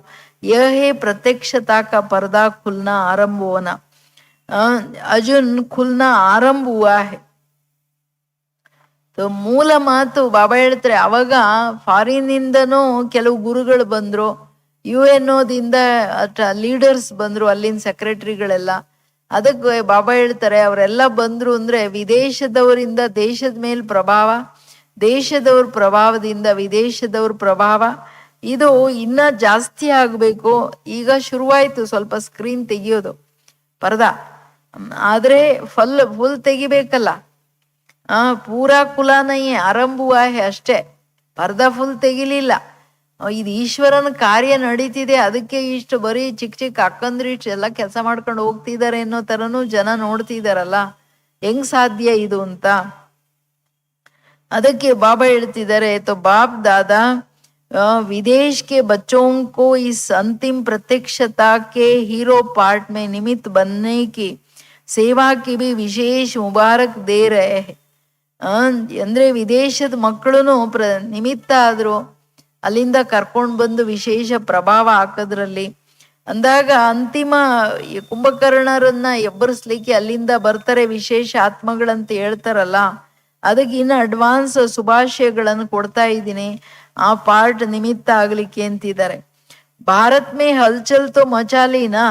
यह है प्रत्यक्षता का पर्दा खुलना आरंभ होना. ಅಜುನ್ ಖುಲ್ನಾ ಆರಂಭ ಹುವಾ ಹೈ. ಮೂಲ ಮಾತು ಬಾಬಾ ಹೇಳ್ತಾರೆ, ಅವಾಗ ಫಾರಿನಿಂದನೂ ಕೆಲವು ಗುರುಗಳು ಬಂದ್ರು, UNO ದಿಂದ ಲೀಡರ್ಸ್ ಬಂದ್ರು, ಅಲ್ಲಿನ ಸೆಕ್ರೆಟರಿಗಳೆಲ್ಲ. ಅದಕ್ಕೆ ಬಾಬಾ ಹೇಳ್ತಾರೆ ಅವರೆಲ್ಲ ಬಂದ್ರು ಅಂದ್ರೆ ವಿದೇಶದವರಿಂದ ದೇಶದ ಮೇಲೆ ಪ್ರಭಾವ, ದೇಶದವ್ರ ಪ್ರಭಾವದಿಂದ ವಿದೇಶದವ್ರ ಪ್ರಭಾವ, ಇದು ಇನ್ನ ಜಾಸ್ತಿ ಆಗ್ಬೇಕು. ಈಗ ಶುರುವಾಯ್ತು ಸ್ವಲ್ಪ ಸ್ಕ್ರೀನ್ ತೆಗಿಯೋದು, ಪರ್ದಾ. ಆದ್ರೆ ಫುಲ್ ತೆಗಿಬೇಕಲ್ಲ. ಪೂರಾ ಕುಲಾನಯ್ಯ ಆರಂಭ ಹೇ ಅಷ್ಟೇ, ಪರ್ದಾ ಫುಲ್ ತೆಗಿಲಿಲ್ಲ. ಇದು ಈಶ್ವರನ ಕಾರ್ಯ ನಡೀತಿದೆ, ಅದಕ್ಕೆ ಇಷ್ಟು ಬರೀ ಚಿಕ್ಕ ಚಿಕ್ಕ ಅಕ್ಕಂದ್ರೆ ಇಷ್ಟು ಎಲ್ಲ ಕೆಲಸ ಮಾಡ್ಕೊಂಡು ಹೋಗ್ತಿದ್ದಾರೆ ಅನ್ನೋ ತರನು ಜನ ನೋಡ್ತಿದಾರಲ್ಲ, ಹೆಂಗ್ ಸಾಧ್ಯ ಇದು ಅಂತ. ಅದಕ್ಕೆ ಬಾಬಾ ಹೇಳ್ತಿದ್ದಾರೆ, तो बाप दादा विदेश के बच्चों को इस अंतिम प्रत्यक्षता के हीरो पार्ट में निमित्त बनने की सेवा की भी विशेष मुबारक दे रहे हैं. ಅಂದ್ರೆ ವಿದೇಶದ ಮಕ್ಕಳು ನಿಮಿತ್ತ ಆದ್ರು, ಅಲ್ಲಿಂದ ಕರ್ಕೊಂಡು ಬಂದು ವಿಶೇಷ ಪ್ರಭಾವ ಹಾಕೋದ್ರಲ್ಲಿ ಅಂದಾಗ ಅಂತಿಮ ಕುಂಭಕರ್ಣರನ್ನ ಎಬ್ಬರಿಸ್ಲಿಕ್ಕೆ ಅಲ್ಲಿಂದ ಬರ್ತಾರೆ ವಿಶೇಷ ಆತ್ಮಗಳಂತ ಹೇಳ್ತಾರಲ್ಲ, ಅದಕ್ಕೆ ಇನ್ನು ಅಡ್ವಾನ್ಸ್ ಶುಭಾಶಯಗಳನ್ನು ಕೊಡ್ತಾ ಇದ್ದೀನಿ ಆ ಪಾರ್ಟ್ ನಿಮಿತ್ತ ಆಗ್ಲಿಕ್ಕೆ ಅಂತಿದ್ದಾರೆ. ಭಾರತ್ ಮೇ ಹಲ್ಚಲ್ ತೋ ಮಚಾಲಿ ನಾ,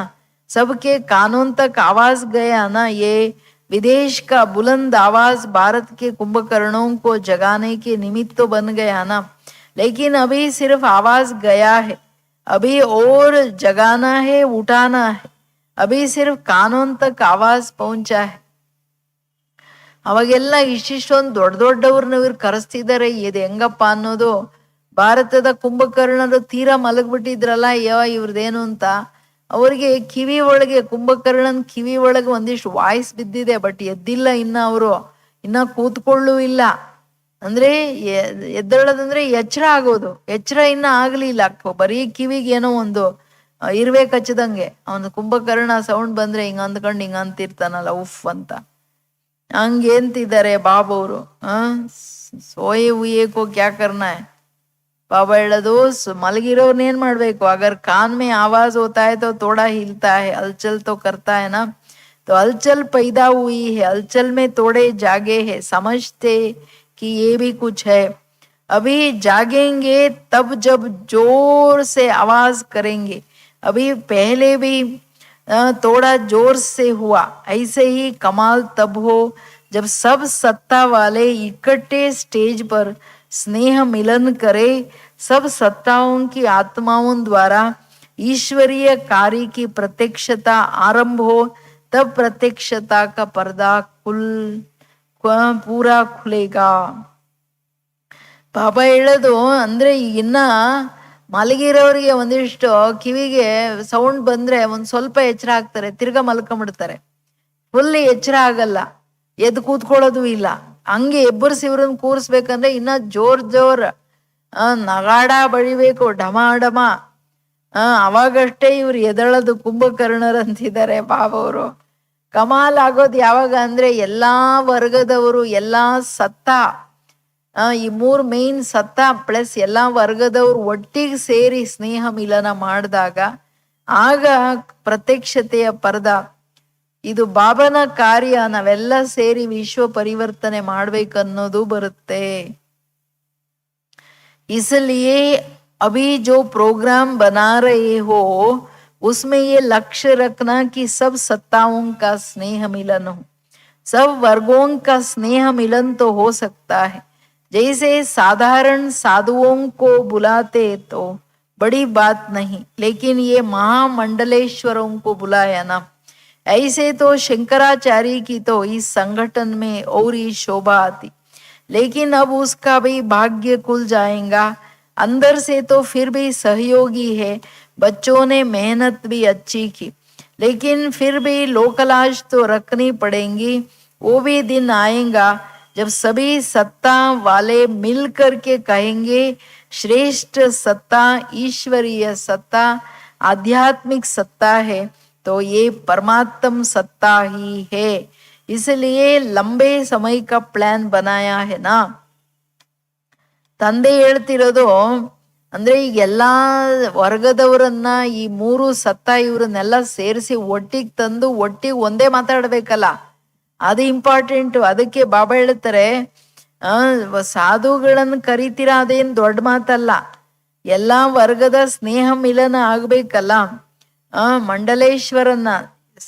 सबके कानून तक आवाज गया ना, ये विदेश का बुलंद आवाज भारत के कुंभकर्णों को जगाने के निमित्त तो बन गया ना, लेकिन अभी सिर्फ आवाज गया है, अभी और जगाना है, उठाना है. अभी सिर्फ कानून तक आवाज पहुंचा है. ಅವಾಗೆಲ್ಲ ಇಷ್ಟಿಷ್ಟೊಂದು ದೊಡ್ಡ ದೊಡ್ಡವ್ರನ್ನ ಇವ್ರು ಕರೆಸ್ತಿದ್ದಾರೆ, ಇದು ಹೆಂಗಪ್ಪ ಅನ್ನೋದು. ಭಾರತದ ಕುಂಭಕರ್ಣರು ತೀರಾ ಮಲಗ್ಬಿಟ್ಟಿದ್ರಲ್ಲ, ಇವ್ರದೇನು ಅಂತ ಅವ್ರಿಗೆ ಕಿವಿ ಒಳಗೆ, ಕುಂಭಕರ್ಣನ್ ಕಿವಿ ಒಳಗೆ ಒಂದಿಷ್ಟು ವಾಯ್ಸ್ ಬಿದ್ದಿದೆ, ಬಟ್ ಎದ್ದಿಲ್ಲ ಇನ್ನ ಅವರು, ಇನ್ನ ಕೂತ್ಕೊಳ್ಳೂ ಇಲ್ಲ. ಅಂದ್ರೆ ಎದ್ದೇಳೋದಂದ್ರೆ ಎಚ್ಚರ ಆಗೋದು, ಎಚ್ಚರ ಇನ್ನ ಆಗ್ಲಿಲ್ಲ, ಬರೀ ಕಿವಿಗೆ ಏನೋ ಒಂದು ಇರ್ವೆ ಕಚ್ಚದಂಗೆ ಅವನು ಕುಂಭಕರ್ಣ ಸೌಂಡ್ ಬಂದ್ರೆ ಹಿಂಗ ಅಂದ್ಕೊಂಡು ಹಿಂಗ ಅಂತಿರ್ತಾನಲ್ಲ ಉಫ್ ಅಂತ, ಹಂಗೇಂತಿದ್ದಾರೆ ಬಾಬವರು. ಸೋಯೆ ಹುಯೇಕೋ ಕ್ಯಾ ಕರ್ನಾ ಹೈ, ಬಾಬಾ ಹೇಳೋದು ಮಲಗಿರೋರ್ನೇನ್ ಮಾಡ್ಬೇಕು, ಅಗರ್ ಕಾನ್ ಮೇ ಆವಾಜ್ ಹೋತಾ ಹೈ ತೋ ಥೋಡಾ ಹಿಲ್ತಾ ಹೈ, ಹಲ್ಚಲ್ ತೋ ಕರ್ತಾ ಹೈ ನಾ, तो हलचल पैदा हुई है, हलचल में थोड़े जागे हैं, समझते कि ये भी कुछ है. अभी जागेंगे तब जब जोर से आवाज करेंगे. अभी पहले भी थोड़ा जोर से हुआ, ऐसे ही कमाल तब हो जब सब सत्ता वाले इकट्ठे स्टेज पर स्नेह मिलन करे, सब सत्ताओं की आत्माओं द्वारा ईश्वरीय कार्य की प्रत्यक्षता आरंभ हो, तब प्रत्यक्षता का पर्दा पूरा खुलेगा. ಬಾಬಾ ಹೇಳೋದು ಅಂದ್ರೆ ಈಗಿನ್ನ ಮಲಗಿರೋರಿಗೆ ಒಂದಿಷ್ಟು ಕಿವಿಗೆ ಸೌಂಡ್ ಬಂದ್ರೆ ಒಂದ್ ಸ್ವಲ್ಪ ಎಚ್ಚರ ಆಗ್ತಾರೆ, ತಿರ್ಗಾ ಮಲ್ಕೊಂಡ್ಬಿಡ್ತಾರೆ, ಫುಲ್ ಎಚ್ಚರ ಆಗಲ್ಲ, ಎದ್ದು ಕೂತ್ಕೊಳ್ಳೋದು ಇಲ್ಲ. ಹಂಗೆ ಎಬ್ಬರ್ಸಿ ಇವ್ರನ್ನ ಕೂರಿಸ್ಬೇಕಂದ್ರೆ ಇನ್ನ ಜೋರ್ ನಗಾಡ ಬಳಿಬೇಕು, ಢಮ ಢಮ, ಅವಾಗಷ್ಟೇ ಇವ್ರು ಎದಳದು ಕುಂಭಕರ್ಣರಂತಿದ್ದಾರೆ ಬಾಬವರು. ಕಮಾಲ್ ಆಗೋದು ಯಾವಾಗ ಅಂದ್ರೆ ಎಲ್ಲಾ ವರ್ಗದವರು, ಎಲ್ಲಾ ಸತ್ತಾ, ಈ ಮೂರ್ ಮೇನ್ ಸತ್ತಾ ಪ್ಲಸ್ ಎಲ್ಲಾ ವರ್ಗದವ್ರು ಒಟ್ಟಿಗೆ ಸೇರಿ ಸ್ನೇಹ ಮಿಲನ ಮಾಡಿದಾಗ ಆಗ ಪ್ರತ್ಯಕ್ಷತೆಯ ಪರ್ದ. ಇದು ಬಾಬನ ಕಾರ್ಯ, ನಾವೆಲ್ಲ ಸೇರಿ ವಿಶ್ವ ಪರಿವರ್ತನೆ ಮಾಡ್ಬೇಕನ್ನೋದು ಬರುತ್ತೆ. इसलिए अभी जो प्रोग्राम बना रहे हो उसमें ये लक्ष्य रखना कि सब सत्ताओं का स्नेह मिलन हो, सब वर्गों का स्नेह मिलन तो हो सकता है. जैसे साधारण साधुओं को बुलाते तो बड़ी बात नहीं, लेकिन ये महामंडलेश्वरों को बुलाया ना, ऐसे तो शंकराचार्य की तो इस संगठन में और ही शोभा आती. लेकिन अब उसका भी भाग्य खुल जाएगा. अंदर से तो फिर भी सहयोगी है, बच्चों ने मेहनत भी अच्छी की, लेकिन फिर भी लोकलाज तो रखनी पड़ेगी. वो भी दिन आएगा जब सभी सत्ता वाले मिल करके कहेंगे श्रेष्ठ सत्ता ईश्वरीय सत्ता आध्यात्मिक सत्ता है, तो ये परमात्म सत्ता ही है. इसलिए लंबे समय का प्लान बनाया है ना. ತಂದೆ ಹೇಳ್ತಿರೋದು ಅಂದ್ರೆ ಈಗ ಎಲ್ಲಾ ವರ್ಗದವರನ್ನ, ಈ ಮೂರು ಸತ್ತ ಇವ್ರನ್ನೆಲ್ಲ ಸೇರಿಸಿ ಒಟ್ಟಿಗೆ ತಂದು ಒಟ್ಟಿಗೆ ಒಂದೇ ಮಾತಾಡ್ಬೇಕಲ್ಲ, ಅದು ಇಂಪಾರ್ಟೆಂಟ್. ಅದಕ್ಕೆ ಬಾಬಾ ಹೇಳ್ತಾರೆ, ಸಾಧುಗಳನ್ನ ಕರಿತೀರಾ ಅದೇನ್ ದೊಡ್ಡ ಮಾತಲ್ಲ, ಎಲ್ಲಾ ವರ್ಗದ ಸ್ನೇಹ ಮಿಲನ ಆಗ್ಬೇಕಲ್ಲ. ಮಂಡಲೇಶ್ವರನ್ನ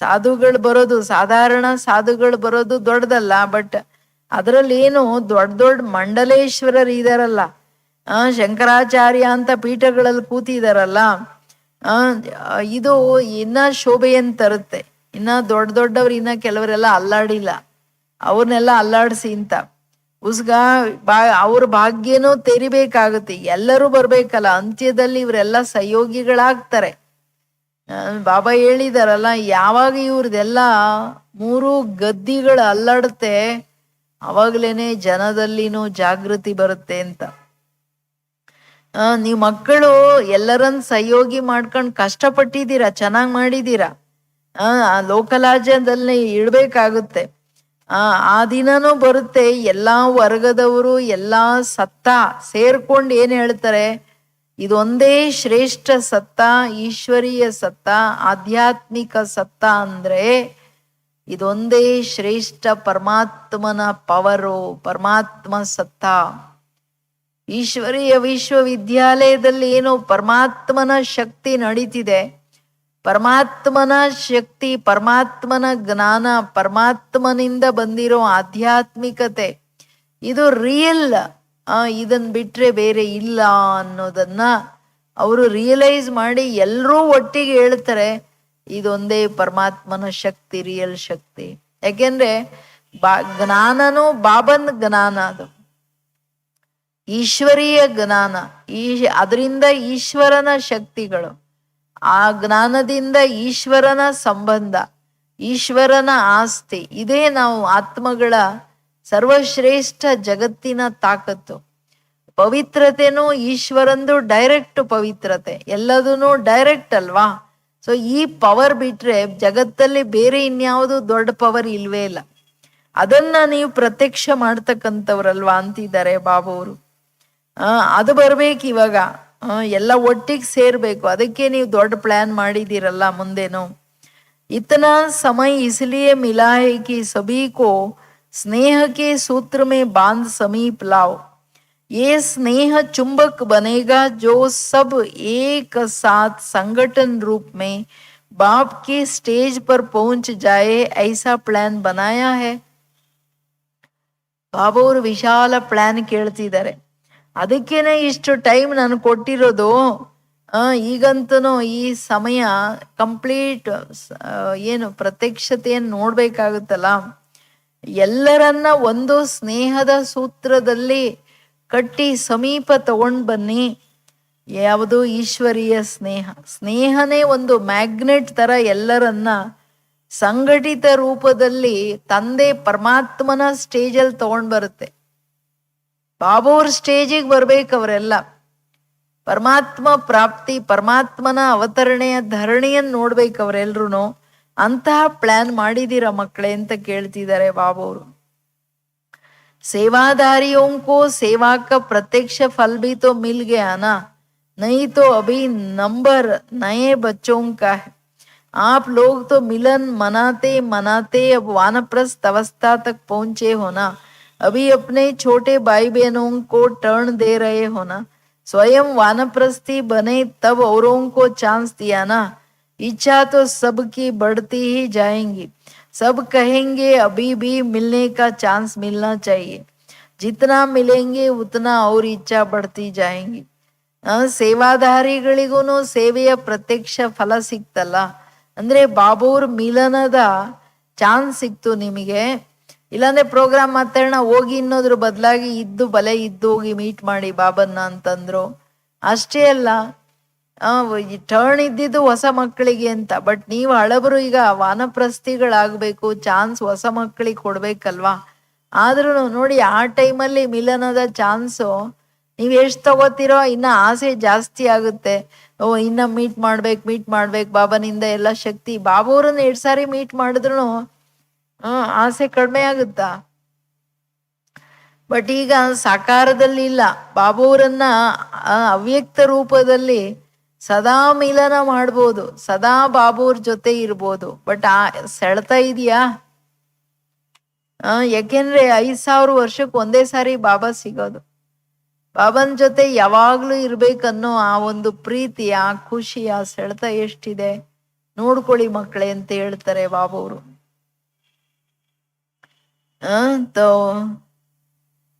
ಸಾಧುಗಳು ಬರೋದು, ಸಾಧಾರಣ ಸಾಧುಗಳು ಬರೋದು ದೊಡ್ಡದಲ್ಲ, ಬಟ್ ಅದರಲ್ಲಿ ಏನು ದೊಡ್ಡ ದೊಡ್ಡ ಮಂಡಲೇಶ್ವರರು ಇದಾರಲ್ಲ, ಶಂಕರಾಚಾರ್ಯ ಅಂತ ಪೀಠಗಳಲ್ಲಿ ಕೂತಿದಾರಲ್ಲ, ಇದು ಇನ್ನ ಶೋಭೆಯನ್ ತರುತ್ತೆ. ಇನ್ನ ದೊಡ್ಡ ದೊಡ್ಡವ್ರು ಇನ್ನ ಕೆಲವರೆಲ್ಲ ಅಲ್ಲಾಡಿಲ್ಲ, ಅವ್ರನ್ನೆಲ್ಲ ಅಲ್ಲಾಡಿಸಿ ಅಂತ. ಉಸ್ಗ ಅವ್ರ ಭಾಗ್ಯನೂ ತೆರಿಬೇಕಾಗುತ್ತೆ, ಎಲ್ಲರೂ ಬರ್ಬೇಕಲ್ಲ. ಅಂತ್ಯದಲ್ಲಿ ಇವರೆಲ್ಲ ಸಹಯೋಗಿಗಳಾಗ್ತಾರೆ. ಬಾಬಾ ಹೇಳಿದಾರಲ್ಲ, ಯಾವಾಗ ಇವ್ರದೆಲ್ಲ ಮೂರು ಗದ್ದಿಗಳು ಅಲ್ಲಾಡುತ್ತೆ ಅವಾಗ್ಲೇನೆ ಜನದಲ್ಲಿನೂ ಜಾಗೃತಿ ಬರುತ್ತೆ ಅಂತ. ನೀವು ಮಕ್ಕಳು ಎಲ್ಲರನ್ನ ಸಹಯೋಗಿ ಮಾಡ್ಕೊಂಡು ಕಷ್ಟಪಟ್ಟಿದ್ದೀರಾ, ಚೆನ್ನಾಗಿ ಮಾಡಿದ್ದೀರಾ. ಲೋಕಲಾಜ್ಯದಲ್ಲಿ ಇಡ್ಬೇಕಾಗುತ್ತೆ. ಆ ದಿನನೂ ಬರುತ್ತೆ, ಎಲ್ಲಾ ವರ್ಗದವರು ಎಲ್ಲಾ ಸತ್ತ ಸೇರ್ಕೊಂಡು ಏನ್ ಹೇಳ್ತಾರೆ, ಇದೊಂದೇ ಶ್ರೇಷ್ಠ ಸತ್ತ, ಈಶ್ವರೀಯ ಸತ್ತ, ಆಧ್ಯಾತ್ಮಿಕ ಸತ್ತ. ಅಂದ್ರೆ ಇದೊಂದೇ ಶ್ರೇಷ್ಠ ಪರಮಾತ್ಮನ ಪವರು, ಪರಮಾತ್ಮ ಸತ್ತ. ಈಶ್ವರೀಯ ವಿಶ್ವವಿದ್ಯಾಲಯದಲ್ಲಿ ಏನು ಪರಮಾತ್ಮನ ಶಕ್ತಿ ನಡೀತಿದೆ, ಪರಮಾತ್ಮನ ಶಕ್ತಿ, ಪರಮಾತ್ಮನ ಜ್ಞಾನ, ಪರಮಾತ್ಮನಿಂದ ಬಂದಿರೋ ಆಧ್ಯಾತ್ಮಿಕತೆ, ಇದು ರಿಯಲ್. ಇದನ್ ಬಿಟ್ರೆ ಬೇರೆ ಇಲ್ಲ ಅನ್ನೋದನ್ನ ಅವರು ರಿಯಲೈಸ್ ಮಾಡಿ ಎಲ್ಲರೂ ಒಟ್ಟಿಗೆ ಹೇಳ್ತಾರೆ, ಇದೊಂದೇ ಪರಮಾತ್ಮನ ಶಕ್ತಿ, ರಿಯಲ್ ಶಕ್ತಿ. ಯಾಕೆಂದ್ರೆ ಜ್ಞಾನನೂ ಬಾಬನ್ ಜ್ಞಾನ, ಅದು ಈಶ್ವರೀಯ ಜ್ಞಾನ. ಅದರಿಂದ ಈಶ್ವರನ ಶಕ್ತಿಗಳು, ಆ ಜ್ಞಾನದಿಂದ ಈಶ್ವರನ ಸಂಬಂಧ, ಈಶ್ವರನ ಆಸ್ತಿ. ಇದೇ ನಾವು ಆತ್ಮಗಳ ಸರ್ವಶ್ರೇಷ್ಠ ಜಗತ್ತಿನ ತಾಕತ್ತು. ಪವಿತ್ರತೆನೂ ಈಶ್ವರಂದು ಡೈರೆಕ್ಟ್ ಪವಿತ್ರತೆ, ಎಲ್ಲದೂ ಡೈರೆಕ್ಟ್ ಅಲ್ವಾ. ಸೊ ಈ ಪವರ್ ಬಿಟ್ರೆ ಜಗತ್ತಲ್ಲಿ ಬೇರೆ ಇನ್ಯಾವುದು ದೊಡ್ಡ ಪವರ್ ಇಲ್ವೇ ಇಲ್ಲ. ಅದನ್ನ ನೀವು ಪ್ರತ್ಯಕ್ಷ ಮಾಡ್ತಕ್ಕಂಥವ್ರಲ್ವಾ ಅಂತಿದ್ದಾರೆ ಬಾಬವರು. ಅದು ಬರ್ಬೇಕು ಇವಾಗ, ಎಲ್ಲ ಒಟ್ಟಿಗೆ ಸೇರ್ಬೇಕು. ಅದಕ್ಕೆ ನೀವು ದೊಡ್ಡ ಪ್ಲಾನ್ ಮಾಡಿದ್ದೀರಲ್ಲ ಮುಂದೇನು. इतना समय इसलिए मिला है कि सभी को स्नेह के सूत्र में बांध समीप लाओ. ये स्नेह चुंबक बनेगा जो सब एक साथ संगठन रूप में बाप के स्टेज पर पहुंच जाए, ऐसा प्लान बनाया है. ಬಾಬಾ ಅವರು ವಿಶಾಲ ಪ್ಲಾನ್ ಕೇಳ್ತಿದ್ದಾರೆ. ಅದಕ್ಕೇನೆ ಇಷ್ಟು ಟೈಮ್ ನಾನು ಕೊಟ್ಟಿರೋದು. ಈಗಂತೂ ಈ ಸಮಯ ಕಂಪ್ಲೀಟ್ ಏನು ಪ್ರತ್ಯಕ್ಷತೆಯನ್ನು ನೋಡ್ಬೇಕಾಗುತ್ತಲ್ಲ. ಎಲ್ಲರನ್ನ ಒಂದು ಸ್ನೇಹದ ಸೂತ್ರದಲ್ಲಿ ಕಟ್ಟಿ ಸಮೀಪ ತಗೊಂಡು ಬನ್ನಿ. ಯಾವುದು ಈಶ್ವರೀಯ ಸ್ನೇಹ. ಸ್ನೇಹನೇ ಒಂದು ಮ್ಯಾಗ್ನೆಟ್ ತರ ಎಲ್ಲರನ್ನ ಸಂಘಟಿತ ರೂಪದಲ್ಲಿ ತಂದೆ ಪರಮಾತ್ಮನ ಸ್ಟೇಜಲ್ಲಿ ತಗೊಂಡ್ ಬರುತ್ತೆ. ಬಾಬಾವ್ರ ಸ್ಟೇಜಿಗೆ ಬರ್ಬೇಕು ಅವರೆಲ್ಲ. ಪರಮಾತ್ಮ ಪ್ರಾಪ್ತಿ, ಪರಮಾತ್ಮನ ಅವತರಣೆಯ ಧರಣಿಯನ್ನು ನೋಡ್ಬೇಕು ಅವರೆಲ್ರು. ಅಂತಹ ಪ್ಲಾನ್ ಮಾಡಿದೀರ ಮಕ್ಕಳೇ ಅಂತ ಕೇಳ್ತಿದ್ದಾರೆ ಬಾಬಾವ್ರು. सेवादारियों को सेवा का प्रत्यक्ष फल भी तो मिल गया ना, नहीं तो अभी नंबर नए बच्चों का है. आप लोग तो मिलन मनाते मनाते अब वानप्रस्थ अवस्था तक पहुंचे हो ना. अभी अपने छोटे भाई बहनों को टर्न दे रहे हो ना. स्वयं वानप्रस्थी बने तब औरों को चांस दिया ना. इच्छा तो सबकी बढ़ती ही जाएंगी. सब कहेंगे अभी भी मिलने का चांस मिलना चाहिए. जितना मिलेंगे उतना और इच्छा बढ़ती जाएंगी. ಸೇವಾದಾರಿಗಳಿಗೂ ಸೇವೆಯ ಪ್ರತ್ಯಕ್ಷ ಫಲ ಸಿಕ್ತಲ್ಲ. ಅಂದ್ರೆ ಬಾಬೂರ್ ಮಿಲನದ ಚಾನ್ಸ್ ಸಿಕ್ತು ನಿಮಗೆ. ಇಲ್ಲಾಂದ್ರೆ ಪ್ರೋಗ್ರಾಮ್ ಮಾತಾಡೋಣ ಹೋಗಿ ಇನ್ನೋದ್ರ ಬದಲಾಗಿ ಇದ್ದು ಬಲೆ ಇದ್ದು ಹೋಗಿ ಮೀಟ್ ಮಾಡಿ ಬಾಬನ್ನ ಅಂತಂದ್ರು. ಅಷ್ಟೇ ಅಲ್ಲ, ಟರ್ನ್ ಇದ್ದಿದ್ದು ಹೊಸ ಮಕ್ಕಳಿಗೆ ಅಂತ. ಬಟ್ ನೀವು ಹಳಬರು ಈಗ ವಾನಪ್ರಸ್ಥಿಗಳಾಗಬೇಕು, ಚಾನ್ಸ್ ಹೊಸ ಮಕ್ಕಳಿಗೆ ಕೊಡ್ಬೇಕಲ್ವಾ. ಆದ್ರೂ ನೋಡಿ ಆ ಟೈಮಲ್ಲಿ ಮಿಲನದ ಚಾನ್ಸು ನೀವು ಎಷ್ಟು ತಗೋತೀರೋ ಇನ್ನ ಆಸೆ ಜಾಸ್ತಿ ಆಗುತ್ತೆ. ಇನ್ನ ಮೀಟ್ ಮಾಡ್ಬೇಕು ಬಾಬನಿಂದ ಎಲ್ಲ ಶಕ್ತಿ. ಬಾಬಾವ್ರನ್ನ 2 ಸಾರಿ ಮೀಟ್ ಮಾಡಿದ್ರು ಆಸೆ ಕಡಿಮೆ ಆಗುತ್ತಾ? ಬಟ್ ಈಗ ಸಾಕಾರದಲ್ಲಿ ಇಲ್ಲ. ಬಾಬಾವ್ರನ್ನ ಅವ್ಯಕ್ತ ರೂಪದಲ್ಲಿ ಸದಾ ಮಿಲನ ಮಾಡ್ಬೋದು, ಸದಾ ಬಾಬಾವ್ರ ಜೊತೆ ಇರ್ಬೋದು. ಬಟ್ ಆ ಸೆಳೆತ ಇದೆಯಾ? ಯಾಕೆಂದ್ರೆ 5,000 ವರ್ಷಕ್ಕೆ ಒಂದೇ ಸಾರಿ ಬಾಬಾ ಸಿಗೋದು. ಬಾಬನ್ ಜೊತೆ ಯಾವಾಗ್ಲೂ ಇರ್ಬೇಕನ್ನೋ ಆ ಒಂದು ಪ್ರೀತಿ, ಆ ಖುಷಿ, ಆ ಸೆಳೆತ ಎಷ್ಟಿದೆ ನೋಡ್ಕೊಳ್ಳಿ ಮಕ್ಕಳೇ ಅಂತ ಹೇಳ್ತಾರೆ ಬಾಬಾವ್ರು. तो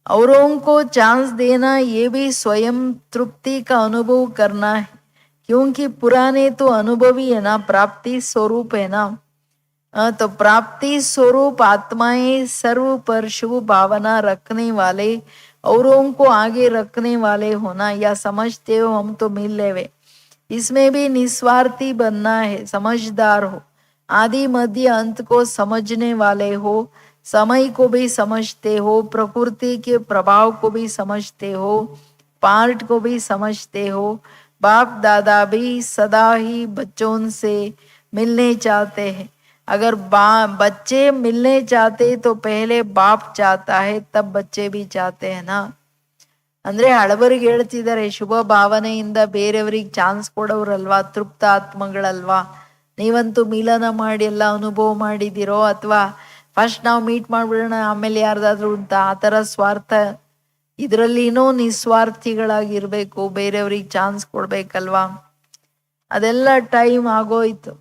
औरों को चांस देना ये भी स्वयं तृप्ति का अनुभव करना है, क्योंकि पुराने तो अनुभवी है ना, प्राप्ति स्वरूप है ना. तो प्राप्ति स्वरूप आत्माएं सर्व पर शुभ भावना रखने वाले, औरों को आगे रखने वाले होना, या समझते हो हम तो मिल लेवे, इसमें भी निस्वार्थी बनना है। समझदार हो, आदि मध्य अंत को समझने वाले हो, समय को भी समझते हो, प्रकृति के प्रभाव को भी समझते हो, पार्ट को भी समझते हो। बाप दादा भी सदा ही बच्चों से मिलने चाहते हैं। अगर बच्चे मिलने चाहते तो पहले बाप चाहता है, तब बच्चे भी चाहते हैं ना। ಅಂದ್ರೆ ಹಳಬರಿಗೆ ಹೇಳ್ತಿದ್ದಾರೆ, ಶುಭ ಭಾವನೆಯಿಂದ ಬೇರೆಯವರಿಗೆ ಚಾನ್ಸ್ ಕೊಡೋರಲ್ವಾ, ತೃಪ್ತ ಆತ್ಮಗಳಲ್ವಾ. ನೀವಂತೂ ಮಿಲನ ಮಾಡಿ ಎಲ್ಲ ಅನುಭವ ಮಾಡಿದಿರೋ, ಅಥವಾ ಫಸ್ಟ್ ನಾವು ಮೀಟ್ ಮಾಡ್ಬಿಡೋಣ ಆಮೇಲೆ ಯಾರ್ದಾದ್ರು ಅಂತ ಆ ಥರ ಸ್ವಾರ್ಥ ಇದರಲ್ಲಿನೂ ನಿಸ್ವಾರ್ಥಿಗಳಾಗಿರ್ಬೇಕು, ಬೇರೆಯವ್ರಿಗೆ ಚಾನ್ಸ್ ಕೊಡ್ಬೇಕಲ್ವಾ. ಅದೆಲ್ಲ ಟೈಮ್ ಆಗೋಯ್ತು.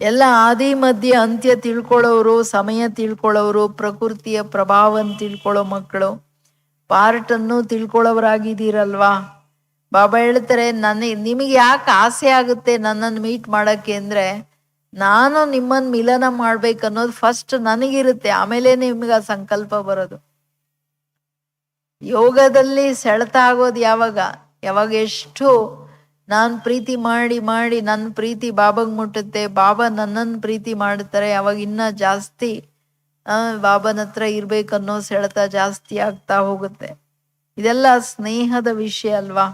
ಎಲ್ಲ ಆದಿ ಮಧ್ಯ ಅಂತ್ಯ ತಿಳ್ಕೊಳ್ಳೋರು, ಸಮಯ ತಿಳ್ಕೊಳ್ಳೋರು, ಪ್ರಕೃತಿಯ ಪ್ರಭಾವವನ್ನು ತಿಳ್ಕೊಳ್ಳೋ ಮಕ್ಕಳು, ಪಾರ್ಟನ್ನು ತಿಳ್ಕೊಳ್ಳೋರಾಗಿದ್ದೀರಲ್ವಾ. ಬಾಬಾ ಹೇಳ್ತಾರೆ, ನಿಮಗೆ ಯಾಕೆ ಆಸೆ ಆಗುತ್ತೆ ನನ್ನನ್ನು ಮೀಟ್ ಮಾಡಕ್ಕೆ ಅಂದ್ರೆ, ನಾನು ನಿಮ್ಮನ್ನು ಮಿಲನ ಮಾಡ್ಬೇಕನ್ನೋದು ಫಸ್ಟ್ ನನಗಿರುತ್ತೆ, ಆಮೇಲೆ ನಿಮ್ಗೆ ಆ ಸಂಕಲ್ಪ ಬರೋದು. ಯೋಗದಲ್ಲಿ ಸೆಳೆತ ಆಗೋದು ಯಾವಾಗ, ಎಷ್ಟು ನಾನು ಪ್ರೀತಿ ಮಾಡಿ ಮಾಡಿ ನನ್ನ ಪ್ರೀತಿ ಬಾಬಾಗ್ ಮುಟ್ಟುತ್ತೆ, ಬಾಬಾ ನನ್ನನ್ನು ಪ್ರೀತಿ ಮಾಡ್ತಾರೆ, ಅವಾಗ ಇನ್ನ ಜಾಸ್ತಿ ಬಾಬನ ಹತ್ರ ಇರ್ಬೇಕನ್ನೋ ಸೆಳೆತ ಜಾಸ್ತಿ ಆಗ್ತಾ ಹೋಗುತ್ತೆ. ಇದೆಲ್ಲ ಸ್ನೇಹದ ವಿಷಯ ಅಲ್ವಾ.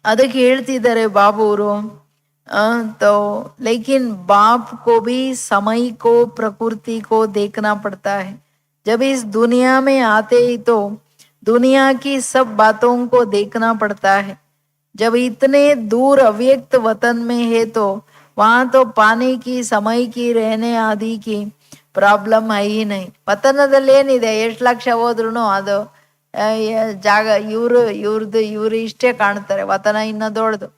ಅದಕ್ಕೆ ಹೇಳ್ತಿದ್ದಾರೆ ಬಾಬೂರು, तो लेकिन बाप को भी समय को प्रकृति को देखना पड़ता है. जब इस दुनिया में आते ही तो दुनिया की सब बातों को देखना पड़ता है. जब इतने दूर अव्यक्त वतन में है तो वहां तो पानी की, समय की, रहने आदि की ಪ್ರಾಬ್ಲಮ್ ಐ ನೈ. ವತನದಲ್ಲಿ ಏನಿದೆ, ಎಷ್ಟು ಲಕ್ಷ ಹೋದ್ರು ಅದು ಜಾಗ ಇವ್ರು ಇಷ್ಟೇ ಕಾಣ್ತಾರೆ. ವತನ ಇನ್ನ ದೊಡ್ಡದು,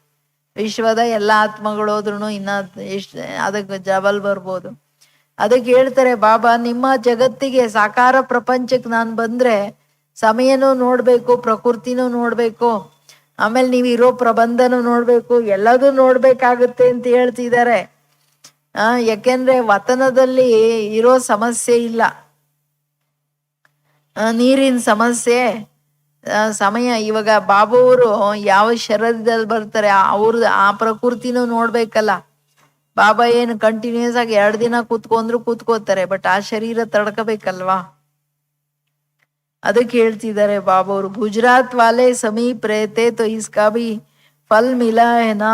ವಿಶ್ವದ ಎಲ್ಲ ಆತ್ಮಗಳು ಹೋದ್ರು ಇನ್ನ ಎಷ್ಟು ಅದಕ್ಕೆ ಜಬಲ್ ಬರ್ಬೋದು. ಅದಕ್ಕೆ ಹೇಳ್ತಾರೆ ಬಾಬಾ, ನಿಮ್ಮ ಜಗತ್ತಿಗೆ ಸಾಕಾರ ಪ್ರಪಂಚಕ್ಕೆ ನಾನು ಬಂದ್ರೆ ಸಮಯನೂ ನೋಡ್ಬೇಕು, ಪ್ರಕೃತಿನೂ ನೋಡ್ಬೇಕು, ಆಮೇಲೆ ನೀವು ಇರೋ ಪ್ರಬಂಧನೂ ನೋಡ್ಬೇಕು, ಎಲ್ಲದೂ ನೋಡ್ಬೇಕಾಗುತ್ತೆ ಅಂತ ಹೇಳ್ತಿದ್ದಾರೆ. ಯಾಕೆಂದ್ರೆ ವತನದಲ್ಲಿ ಇರೋ ಸಮಸ್ಯೆ ಇಲ್ಲ, ನೀರಿನ ಸಮಸ್ಯೆ, ಸಮಯ. ಇವಾಗ ಬಾಬುವರು ಯಾವ ಶರೀರದಲ್ಲಿ ಬರ್ತಾರೆ ಅವ್ರದ್ದು ಆ ಪ್ರಕೃತಿನೂ ನೋಡ್ಬೇಕಲ್ಲ. ಬಾಬಾ ಏನು ಕಂಟಿನ್ಯೂಸ್ ಆಗಿ 2 ದಿನ ಕೂತ್ಕೊಂಡ್ರು ಕೂತ್ಕೋತಾರೆ, ಬಟ್ ಆ ಶರೀರ ತಡ್ಕಬೇಕಲ್ವಾ. ಅದಕ್ಕೆ ಹೇಳ್ತಿದ್ದಾರೆ ಬಾಬಾವರು, ಗುಜರಾತ್ ವಾಲೆ ಸಮೀಪ್ रहते तो इसका भी फल मिला है ना.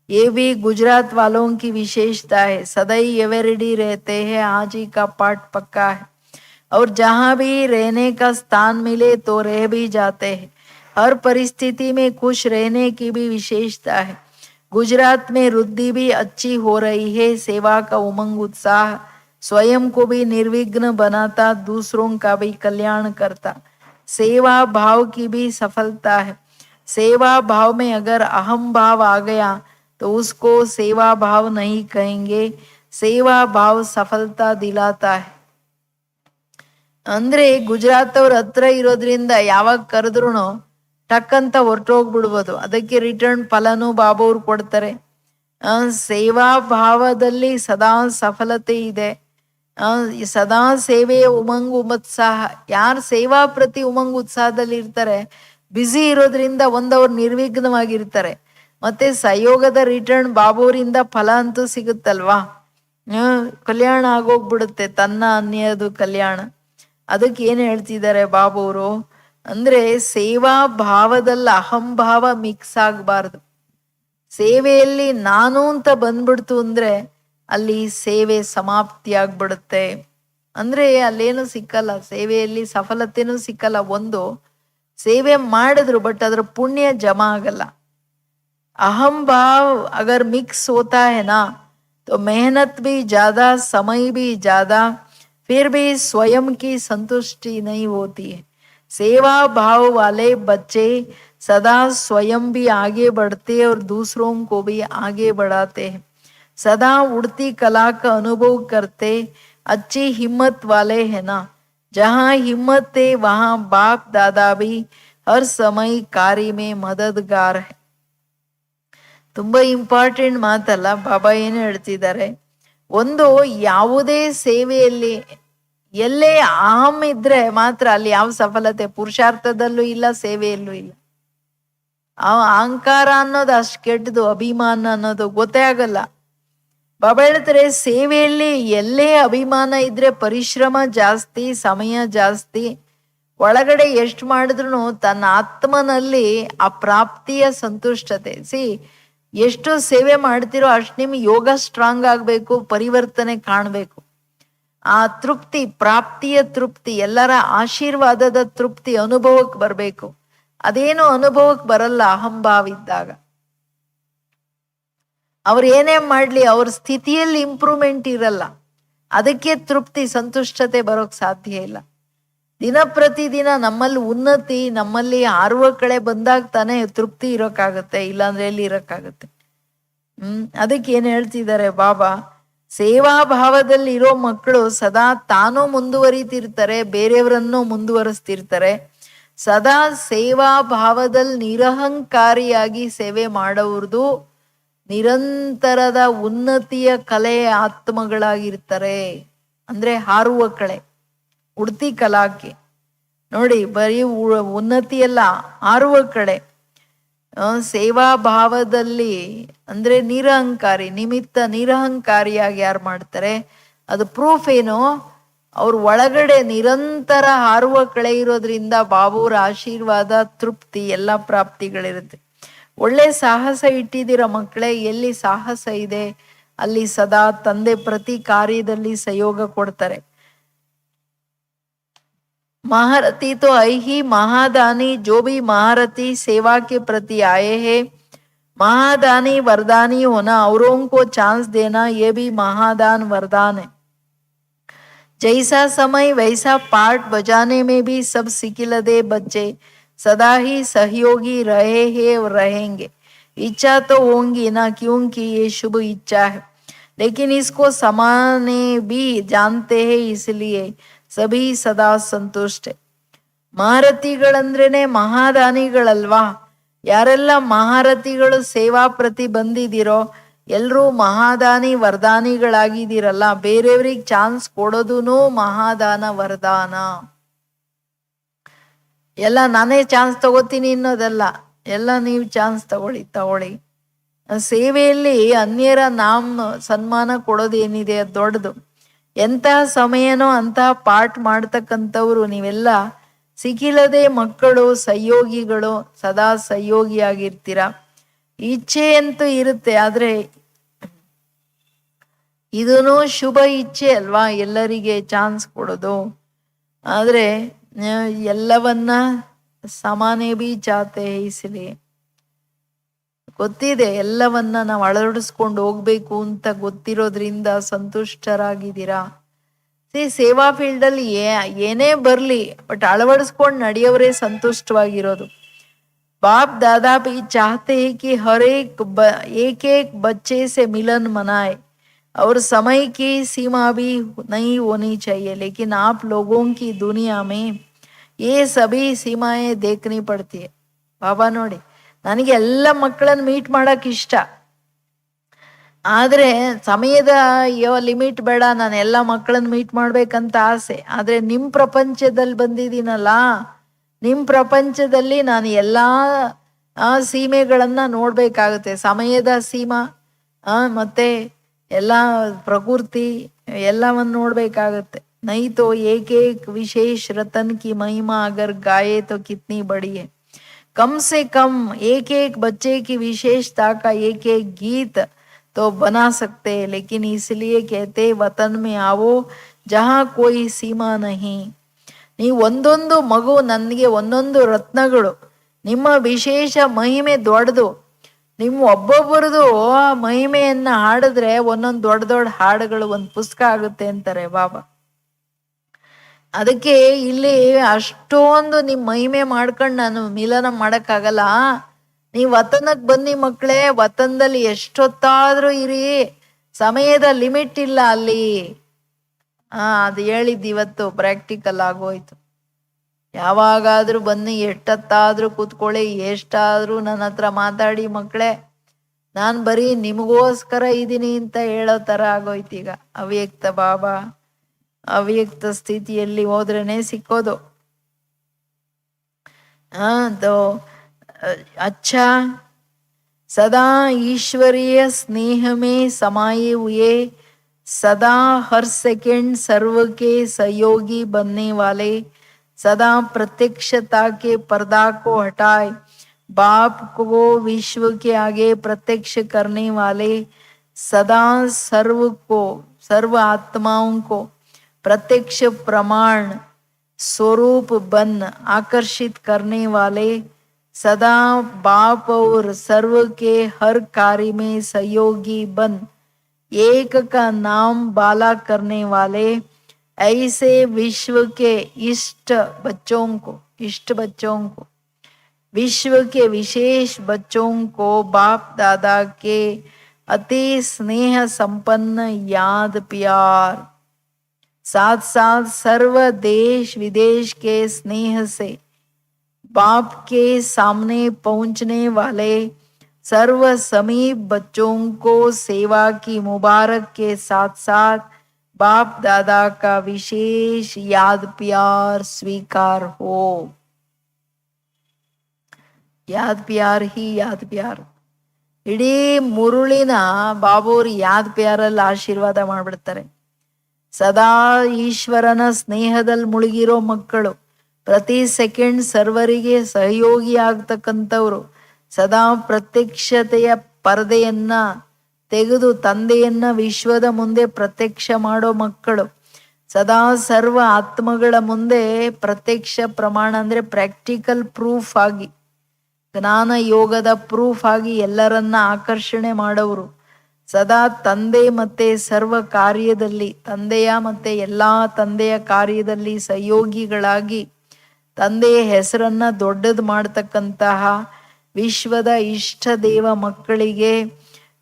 ये भी गुजरात वालों की विशेषता है, सदैव एवरीडी रहते हैं, आज ही का पाठ पक्का है. और जहाँ भी रहने का स्थान मिले तो रह भी जाते हैं. हर परिस्थिति में खुश रहने की भी विशेषता है. गुजरात में वृद्धि भी अच्छी हो रही है. सेवा का उमंग उत्साह स्वयं को भी निर्विघ्न बनाता, दूसरों का भी कल्याण करता. सेवा भाव की भी सफलता है. सेवा भाव में अगर अहम भाव आ गया तो उसको सेवा भाव नहीं कहेंगे. सेवा भाव सफलता दिलाता है. ಅಂದ್ರೆ ಗುಜರಾತ್ ಅವ್ರ ಹತ್ರ ಇರೋದ್ರಿಂದ ಯಾವಾಗ ಕರೆದ್ರು ಟಕ್ ಅಂತ ಹೊರಟೋಗ್ಬಿಡ್ಬೋದು. ಅದಕ್ಕೆ ರಿಟರ್ನ್ ಫಲನೂ ಬಾಬಾವ್ರು ಕೊಡ್ತಾರೆ. ಸೇವಾ ಭಾವದಲ್ಲಿ ಸದಾ ಸಫಲತೆ ಇದೆ. ಸದಾ ಸೇವೆಯ ಉಮಂಗ್ ಉತ್ಸಾಹ. ಯಾರು ಸೇವಾ ಪ್ರತಿ ಉಮಂಗ್ ಉತ್ಸಾಹದಲ್ಲಿ ಇರ್ತಾರೆ, ಬ್ಯುಸಿ ಇರೋದ್ರಿಂದ ಅವ್ರು ನಿರ್ವಿಘ್ನವಾಗಿರ್ತಾರೆ. ಮತ್ತೆ ಸಹಯೋಗದ ರಿಟರ್ನ್ ಬಾಬೂರಿಂದ ಫಲ ಅಂತೂ ಸಿಗುತ್ತಲ್ವಾ, ಕಲ್ಯಾಣ ಆಗೋಗ್ಬಿಡುತ್ತೆ, ತನ್ನ ಅನ್ಯದು ಕಲ್ಯಾಣ. ಅದಕ್ಕೆ ಏನ್ ಹೇಳ್ತಿದ್ದಾರೆ ಬಾಬೂರು ಅಂದ್ರೆ, ಸೇವಾ ಭಾವದಲ್ಲಿ ಅಹಂಭಾವ ಮಿಕ್ಸ್ ಆಗಬಾರ್ದು. ಸೇವೆಯಲ್ಲಿ ನಾನು ಅಂತ ಬಂದ್ಬಿಡ್ತು ಅಂದ್ರೆ ಅಲ್ಲಿ ಸೇವೆ ಸಮಾಪ್ತಿ ಆಗ್ಬಿಡುತ್ತೆ. ಅಂದ್ರೆ ಅಲ್ಲೇನು ಸಿಕ್ಕಲ್ಲ, ಸೇವೆಯಲ್ಲಿ ಸಫಲತೆನೂ ಸಿಕ್ಕಲ್ಲ. ಒಂದು ಸೇವೆ ಮಾಡಿದ್ರು ಬಟ್ ಅದ್ರ ಪುಣ್ಯ ಜಮಾ ಆಗಲ್ಲ. अहम भाव अगर मिक्स होता है ना तो मेहनत भी ज्यादा, समय भी ज्यादा, फिर भी स्वयं की संतुष्टि नहीं होती है. सेवा भाव वाले बच्चे सदा स्वयं भी आगे बढ़ते और दूसरों को भी आगे बढ़ाते हैं. सदा उड़ती कला का अनुभव करते, अच्छी हिम्मत वाले है ना. जहाँ हिम्मत है वहाँ बाप दादा भी हर समय कार्य में मददगार है. ತುಂಬಾ ಇಂಪಾರ್ಟೆಂಟ್ ಮಾತಲ್ಲ. ಬಾಬಾ ಏನು ಹೇಳ್ತಿದ್ದಾರೆ, ಒಂದು ಯಾವುದೇ ಸೇವೆಯಲ್ಲಿ ಎಲ್ಲೇ ಅಹಂ ಇದ್ರೆ ಮಾತ್ರ ಅಲ್ಲಿ ಯಾವ ಸಫಲತೆ ಪುರುಷಾರ್ಥದಲ್ಲೂ ಇಲ್ಲ, ಸೇವೆಯಲ್ಲೂ ಇಲ್ಲ. ಆ ಅಹಂಕಾರ ಅನ್ನೋದು ಅಷ್ಟು ಕೆಟ್ಟದು, ಅಭಿಮಾನ ಅನ್ನೋದು ಗೊತ್ತೇ ಆಗಲ್ಲ. ಬಾಬಾ ಹೇಳ್ತಾರೆ ಸೇವೆಯಲ್ಲಿ ಎಲ್ಲೇ ಅಭಿಮಾನ ಇದ್ರೆ ಪರಿಶ್ರಮ ಜಾಸ್ತಿ, ಸಮಯ ಜಾಸ್ತಿ, ಒಳಗಡೆ ಎಷ್ಟು ಮಾಡಿದ್ರು ತನ್ನ ಆತ್ಮನಲ್ಲಿ ಆ ಪ್ರಾಪ್ತಿಯ ಸಂತುಷ್ಟತೆ. ಎಷ್ಟು ಸೇವೆ ಮಾಡ್ತಿರೋ ಅಷ್ಟು ನಿಮ್ಗೆ ಯೋಗ ಸ್ಟ್ರಾಂಗ್ ಆಗ್ಬೇಕು, ಪರಿವರ್ತನೆ ಕಾಣ್ಬೇಕು. ಆ ತೃಪ್ತಿ, ಪ್ರಾಪ್ತಿಯ ತೃಪ್ತಿ, ಎಲ್ಲರ ಆಶೀರ್ವಾದದ ತೃಪ್ತಿ ಅನುಭವಕ್ಕೆ ಬರಬೇಕು. ಅದೇನು ಅನುಭವಕ್ಕೆ ಬರಲ್ಲ ಅಹಂಭಾವ ಇದ್ದಾಗ. ಅವ್ರು ಏನೇ ಮಾಡ್ಲಿ ಅವ್ರ ಸ್ಥಿತಿಯಲ್ಲಿ ಇಂಪ್ರೂವ್ಮೆಂಟ್ ಇರಲ್ಲ, ಅದಕ್ಕೆ ತೃಪ್ತಿ ಸಂತುಷ್ಟತೆ ಬರೋಕ್ ಸಾಧ್ಯ ಇಲ್ಲ. ದಿನ ಪ್ರತಿದಿನ ನಮ್ಮಲ್ಲಿ ಉನ್ನತಿ, ನಮ್ಮಲ್ಲಿ ಹಾರುವ ಕಡೆ ಬಂದಾಗ ತಾನೇ ತೃಪ್ತಿ ಇರೋಕ್ಕಾಗತ್ತೆ, ಇಲ್ಲಾಂದ್ರೆ ಎಲ್ಲಿ ಇರೋಕ್ಕಾಗತ್ತೆ. ಅದಕ್ಕೆ ಏನ್ ಹೇಳ್ತಿದ್ದಾರೆ ಬಾಬಾ, ಸೇವಾ ಭಾವದಲ್ಲಿ ಇರೋ ಮಕ್ಕಳು ಸದಾ ತಾನೂ ಮುಂದುವರಿತಿರ್ತಾರೆ, ಬೇರೆಯವರನ್ನು ಮುಂದುವರಿಸ್ತಿರ್ತಾರೆ. ಸದಾ ಸೇವಾ ಭಾವದಲ್ಲಿ ನಿರಹಂಕಾರಿಯಾಗಿ ಸೇವೆ ಮಾಡೋರ್ದು ನಿರಂತರದ ಉನ್ನತಿಯ ಕಲೆಯ ಆತ್ಮಗಳಾಗಿರ್ತಾರೆ. ಅಂದ್ರೆ ಹಾರುವ ಕಳೆ, ಉಡ್ತಿ ಕಲಾಕೆ ನೋಡಿ, ಬರೀ ಉನ್ನತಿಯಲ್ಲ, ಹಾರುವ ಕಡೆ. ಸೇವಾ ಭಾವದಲ್ಲಿ ಅಂದ್ರೆ ನಿರಹಂಕಾರಿ, ನಿಮಿತ್ತ ನಿರಹಂಕಾರಿಯಾಗಿ ಯಾರು ಮಾಡ್ತಾರೆ, ಅದು ಪ್ರೂಫ್ ಏನು, ಅವ್ರ ಒಳಗಡೆ ನಿರಂತರ ಹಾರುವ ಕಳೆ ಇರೋದ್ರಿಂದ ಬಾಬೂರ ಆಶೀರ್ವಾದ, ತೃಪ್ತಿ, ಎಲ್ಲ ಪ್ರಾಪ್ತಿಗಳಿರುತ್ತೆ. ಒಳ್ಳೆ ಸಾಹಸ ಇಟ್ಟಿದ್ದೀರ ಮಕ್ಕಳೇ, ಎಲ್ಲಿ ಸಾಹಸ ಇದೆ ಅಲ್ಲಿ ಸದಾ ತಂದೆ ಪ್ರತಿ ಕಾರ್ಯದಲ್ಲಿ ಸಹಯೋಗ ಕೊಡ್ತಾರೆ. महारथी तो है ही महादानी, जो भी महारथी सेवा के प्रति आए हैं, महादानी वरदानी होना, औरों को चांस देना, ये भी महादान वरदान है. जैसा समय वैसा पार्ट बजाने में भी सब सिकिलदे बच्चे सदा ही सहयोगी रहे हैं और रहेंगे. इच्छा तो होंगी ना, क्योंकि ये शुभ इच्छा है, लेकिन इसको समाने भी जानते हैं, इसलिए ಸಭಿ ಸದಾ ಸಂತುಷ್ಟ. ಮಹಾರಥಿಗಳಂದ್ರೇನೆ ಮಹಾದಾನಿಗಳಲ್ವಾ. ಯಾರೆಲ್ಲ ಮಹಾರಥಿಗಳು ಸೇವಾ ಪ್ರತಿ ಬಂದಿದ್ದೀರೋ ಎಲ್ರೂ ಮಹಾದಾನಿ ವರದಾನಿಗಳಾಗಿದ್ದೀರಲ್ಲ. ಬೇರೆಯವ್ರಿಗೆ ಚಾನ್ಸ್ ಕೊಡೋದೂನು ಮಹಾದಾನ ವರದಾನ. ಎಲ್ಲ ನಾನೇ ಚಾನ್ಸ್ ತಗೋತೀನಿ ಅನ್ನೋದಲ್ಲ, ಎಲ್ಲ ನೀವು ಚಾನ್ಸ್ ತಗೊಳ್ಳಿ. ಸೇವೆಯಲ್ಲಿ ಅನ್ಯರ ಸನ್ಮಾನ ಕೊಡೋದೇನಿದೆ ಅದು ದೊಡ್ಡದು. ಎಂತಹ ಸಮಯನೋ ಅಂತಹ ಪಾಠ ಮಾಡ್ತಕ್ಕಂಥವ್ರು ನೀವೆಲ್ಲ ಸಿಕ್ಕಿಲ್ಲದೆ ಮಕ್ಕಳು, ಸಹಯೋಗಿಗಳು, ಸದಾ ಸಹಯೋಗಿಯಾಗಿರ್ತೀರ. ಇಚ್ಛೆ ಅಂತೂ ಇರುತ್ತೆ, ಆದ್ರೆ ಇದೂ ಶುಭ ಇಚ್ಛೆ ಅಲ್ವಾ, ಎಲ್ಲರಿಗೆ ಚಾನ್ಸ್ ಕೊಡೋದು. ಆದ್ರೆ ಎಲ್ಲವನ್ನ ಸಮಾನೇ ಬಿ ಚಾತೆ, ಇಸಲಿ ಗೊತ್ತಿದೆ ಎಲ್ಲವನ್ನ ನಾವು ಅಳವಡಿಸ್ಕೊಂಡು ಹೋಗ್ಬೇಕು ಅಂತ ಗೊತ್ತಿರೋದ್ರಿಂದ ಸಂತುಷ್ಟರಾಗಿದ್ದೀರಾ. ಸೇವಾ ಫೀಲ್ಡ್ ಅಲ್ಲಿ ಏನೇ ಬರ್ಲಿ ಬಟ್ ಅಳವಡಿಸ್ಕೊಂಡು ನಡೆಯೋರೇ ಸಂತುಷ್ಟವಾಗಿರೋದು. बाप दादा भी चाहते हैं कि हर एक बच्चे से मिलन मनाए और समय की सीमा भी नहीं होनी चाहिए, लेकिन आप लोगों की दुनिया में ये सभी सीमाएं देखनी पड़ती है. बाबा ನೋಡಿ, ನನಗೆ ಎಲ್ಲ ಮಕ್ಕಳನ್ನ ಮೀಟ್ ಮಾಡಕ್ ಇಷ್ಟ, ಆದ್ರೆ ಸಮಯದ ಲಿಮಿಟ್ ಬೇಡ, ನಾನು ಎಲ್ಲ ಮಕ್ಕಳನ್ನ ಮೀಟ್ ಮಾಡ್ಬೇಕಂತ ಆಸೆ. ಆದ್ರೆ ನಿಮ್ ಪ್ರಪಂಚದಲ್ಲಿ ಬಂದಿದ್ದೀನಲ್ಲ, ನಿಮ್ ಪ್ರಪಂಚದಲ್ಲಿ ನಾನು ಎಲ್ಲಾ ಸೀಮೆಗಳನ್ನ ನೋಡ್ಬೇಕಾಗುತ್ತೆ. ಸಮಯದ ಸೀಮಾ, ಮತ್ತೆ ಎಲ್ಲ ಪ್ರಕೃತಿ ಎಲ್ಲವನ್ನ ನೋಡ್ಬೇಕಾಗತ್ತೆ. ನೈ ತೋ ಏಕೇಕ್ ವಿಶೇಷ ರತನ್ ಕಿ ಮಹಿಮಾ ಅಗರ್ ಗಾಯೆ ತೋ ಕಿತ್ನಿ ಬಡಿ ಹೈ. कम से कम एक एक बच्चे की विशेषता का एक एक गीत तो बना सकते हैं, लेकिन इसलिए कहते वतन में आओ जहाँ कोई सीमा नहीं. ನೀವು ಒಂದೊಂದು ಮಗು ನನಗೆ ಒಂದೊಂದು ರತ್ನಗಳು, ನಿಮ್ಮ ವಿಶೇಷ ಮಹಿಮೆ ದೊಡ್ಡದು. ನಿಮ್ಮ ಒಬ್ಬೊಬ್ಬರದು ಮಹಿಮೆಯನ್ನ ಹಾಡಿದ್ರೆ ಒಂದೊಂದು ದೊಡ್ಡ ದೊಡ್ಡ ಹಾಡುಗಳು ಒಂದು ಪುಸ್ತಕ ಆಗುತ್ತೆ ಅಂತಾರೆ ಬಾಬಾ. ಅದಕ್ಕೆ ಇಲ್ಲಿ ಅಷ್ಟೊಂದು ನಿಮ್ ಮಹಿಮೆ ಮಾಡ್ಕೊಂಡು ನಾನು ಮಿಲನ ಮಾಡಕ್ಕಾಗಲ್ಲ. ನೀವ್ ವತನಕ್ ಬನ್ನಿ ಮಕ್ಕಳೇ, ವತನದಲ್ಲಿ ಎಷ್ಟೊತ್ತಾದ್ರೂ ಇರಿ, ಸಮಯದ ಲಿಮಿಟ್ ಇಲ್ಲ ಅಲ್ಲಿ. ಅದು ಹೇಳಿದ್ದು ಇವತ್ತು ಪ್ರಾಕ್ಟಿಕಲ್ ಆಗೋಯ್ತು. ಯಾವಾಗಾದ್ರೂ ಬನ್ನಿ, ಎಷ್ಟೊತ್ತಾದ್ರೂ ಕೂತ್ಕೊಳ್ಳಿ, ಎಷ್ಟಾದ್ರೂ ನನ್ನ ಹತ್ರ ಮಾತಾಡಿ ಮಕ್ಕಳೇ. ನಾನು ಬರೀ ನಿಮಗೋಸ್ಕರ ಇದ್ದೀನಿ ಅಂತ ಹೇಳೋ ಥರ ಆಗೋಯ್ತೀಗ. ಅವ್ಯಕ್ತ ಬಾಬಾ ಅವ್ಯಕ್ತ ಸ್ಥಿತಿಯಲ್ಲಿ ಹೋದ್ರೇನೆ ಸಿಕ್ಕೋದು. तो अच्छा सदा ईश्वरीय स्नेह में समाये हुए, सदा हर सेकंड सर्व के सहयोगी बनने वाले, सदा प्रत्यक्षता के पर्दा को हटाए बाप को विश्व के आगे प्रत्यक्ष करने वाले, सदा सर्व आत्माओं को प्रत्यक्ष प्रमाण स्वरूप बन आकर्षित करने वाले, सदा बाप और सर्व के हर कार्य में सहयोगी बन एक का नाम बाला करने वाले, ऐसे विश्व के इष्ट बच्चों को विश्व के विशेष बच्चों को बाप दादा के अति स्नेह संपन्न याद प्यार, साथ साथ सर्व देश विदेश के स्नेह से बाप के सामने पहुंचने वाले सर्व समीप बच्चों को सेवा की मुबारक के साथ साथ बाप दादा का विशेष याद प्यार स्वीकार हो. ಯಾದ್ ಪ್ಯಾರ್ ಹಿ ಯಾದ್ ಪ್ಯಾರ್. ಇಡೀ ಮುರುಳಿನ ಬಾಬೋರು ಯಾದ್ ಪ್ಯಾರಲ್ಲಿ ಆಶೀರ್ವಾದ ಮಾಡ್ಬಿಡ್ತಾರೆ. ಸದಾ ಈಶ್ವರನ ಸ್ನೇಹದಲ್ಲಿ ಮುಳುಗಿರೋ ಮಕ್ಕಳು, ಪ್ರತಿ ಸೆಕೆಂಡ್ ಸರ್ವರಿಗೆ ಸಹಯೋಗಿ ಆಗ್ತಕ್ಕಂಥವ್ರು, ಸದಾ ಪ್ರತ್ಯಕ್ಷತೆಯ ಪರದೆಯನ್ನ ತೆಗೆದು ತಂದೆಯನ್ನ ವಿಶ್ವದ ಮುಂದೆ ಪ್ರತ್ಯಕ್ಷ ಮಾಡೋ ಮಕ್ಕಳು, ಸದಾ ಸರ್ವ ಆತ್ಮಗಳ ಮುಂದೆ ಪ್ರತ್ಯಕ್ಷ ಪ್ರಮಾಣ ಅಂದ್ರೆ ಪ್ರಾಕ್ಟಿಕಲ್ ಪ್ರೂಫ್ ಆಗಿ, ಜ್ಞಾನ ಯೋಗದ ಪ್ರೂಫ್ ಆಗಿ ಎಲ್ಲರನ್ನ ಆಕರ್ಷಣೆ ಮಾಡೋರು, ಸದಾ ತಂದೆ ಮತ್ತೆ ಸರ್ವ ಕಾರ್ಯದಲ್ಲಿ, ತಂದೆಯ ಮತ್ತೆ ಎಲ್ಲಾ ತಂದೆಯ ಕಾರ್ಯದಲ್ಲಿ ಸಹಯೋಗಿಗಳಾಗಿ ತಂದೆಯ ಹೆಸರನ್ನ ದೊಡ್ಡದು ಮಾಡ್ತಕ್ಕಂತಹ ವಿಶ್ವದ ಇಷ್ಟ ದೇವ ಮಕ್ಕಳಿಗೆ,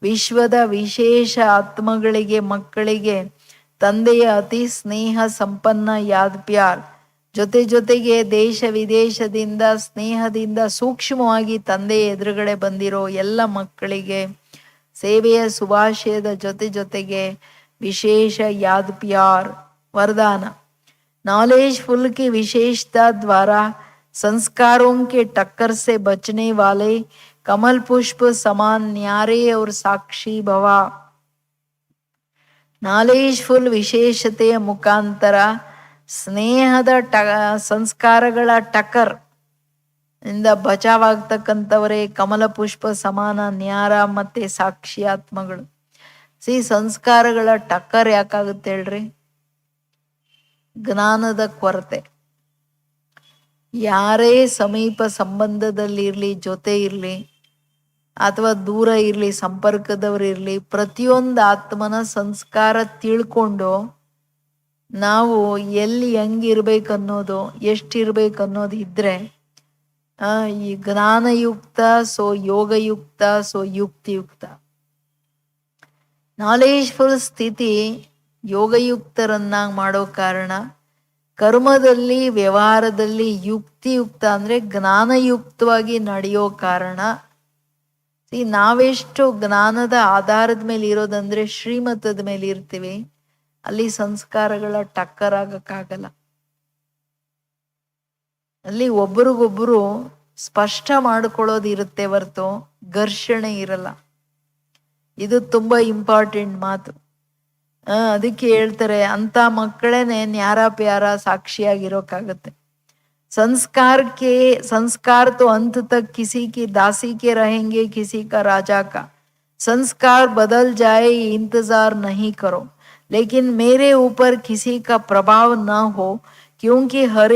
ವಿಶ್ವದ ವಿಶೇಷ ಆತ್ಮಗಳಿಗೆ ಮಕ್ಕಳಿಗೆ ತಂದೆಯ ಅತಿ ಸ್ನೇಹ ಸಂಪನ್ನ ಯಾದ್ ಪ್ಯಾರ್, ಜೊತೆಗೆ ದೇಶ ವಿದೇಶದಿಂದ ಸ್ನೇಹದಿಂದ ಸೂಕ್ಷ್ಮವಾಗಿ ತಂದೆ ಎದುರುಗಡೆ ಬಂದಿರೋ ಎಲ್ಲ ಮಕ್ಕಳಿಗೆ ಸೇವೆಯ ಶುಭಾಶಯದ ಜೊತೆಗೆ ವಿಶೇಷ याद प्यार वरदान. नॉलेजफुल की विशेषता द्वारा संस्कारों के टक्कर से बचने वाले कमल पुष्प समान न्यारे और साक्षी भवा. ನಾಲೇಜ್ಫುಲ್ ವಿಶೇಷತೆಯ ಮುಖಾಂತರ ಸ್ನೇಹದ ಸಂಸ್ಕಾರಗಳ ಟಕ್ಕರ್ ಇಂದ ಬಚಾವಾಗ್ತಕ್ಕಂಥವರೇ ಕಮಲ ಪುಷ್ಪ ಸಮಾನ ನ್ಯಾರ ಮತ್ತೆ ಸಾಕ್ಷಿ ಆತ್ಮಗಳು. ಸಂಸ್ಕಾರಗಳ ಟಕ್ಕರ್ ಯಾಕಾಗುತ್ತೆ ಹೇಳ್ರಿ? ಜ್ಞಾನದ ಕೊರತೆ. ಯಾರೇ ಸಮೀಪ ಸಂಬಂಧದಲ್ಲಿರ್ಲಿ, ಜೊತೆ ಇರ್ಲಿ ಅಥವಾ ದೂರ ಇರ್ಲಿ, ಸಂಪರ್ಕದವ್ರಿರ್ಲಿ, ಪ್ರತಿಯೊಂದು ಆತ್ಮನ ಸಂಸ್ಕಾರ ತಿಳ್ಕೊಂಡು ನಾವು ಎಲ್ಲಿ ಹೆಂಗಿರ್ಬೇಕನ್ನೋದು, ಎಷ್ಟಿರ್ಬೇಕನ್ನೋದು ಇದ್ರೆ ಈ ಜ್ಞಾನಯುಕ್ತ, ಯೋಗಯುಕ್ತ, ಯುಕ್ತಿಯುಕ್ತ. ನಾಲೆಜ್ಫುಲ್ ಸ್ಥಿತಿ ಯೋಗಯುಕ್ತರನ್ನಾಗಿ ಮಾಡೋ ಕಾರಣ, ಕರ್ಮದಲ್ಲಿ ವ್ಯವಹಾರದಲ್ಲಿ ಯುಕ್ತಿಯುಕ್ತ ಅಂದ್ರೆ ಜ್ಞಾನಯುಕ್ತವಾಗಿ ನಡೆಯೋ ಕಾರಣ. ನಾವೆಷ್ಟು ಜ್ಞಾನದ ಆಧಾರದ ಮೇಲೆ ಇರೋದಂದ್ರೆ ಶ್ರೀಮತದ ಮೇಲೆ ಇರ್ತೀವಿ, ಅಲ್ಲಿ ಸಂಸ್ಕಾರಗಳ ಟಕ್ಕರ್ ಆಗಕ್ಕಾಗಲ್ಲ. ಅಲ್ಲಿ ಒಬ್ರಿಗೊಬ್ರು ಸ್ಪಷ್ಟ ಮಾಡ್ಕೊಳ್ಳೋದು ಇರುತ್ತೆ ಹೊರ್ತು ಘರ್ಷಣೆ ಇರಲ್ಲ. ಇದು ತುಂಬಾ ಇಂಪಾರ್ಟೆಂಟ್ ಮಾತು. ಅದಕ್ಕೆ ಹೇಳ್ತಾರೆ, ಅಂತ ಮಕ್ಕಳೇನೆ ನ್ಯಾರ ಪ್ಯಾರ ಸಾಕ್ಷಿಯಾಗಿರೋಕ್ಕಾಗತ್ತೆ. संस्कार तो अंत तक किसी की दासी के रहेंगे, किसी का राजा का. संस्कार बदल जाए इंतजार नहीं करो, लेकिन मेरे ऊपर किसी का प्रभाव ना हो, क्योंकि हर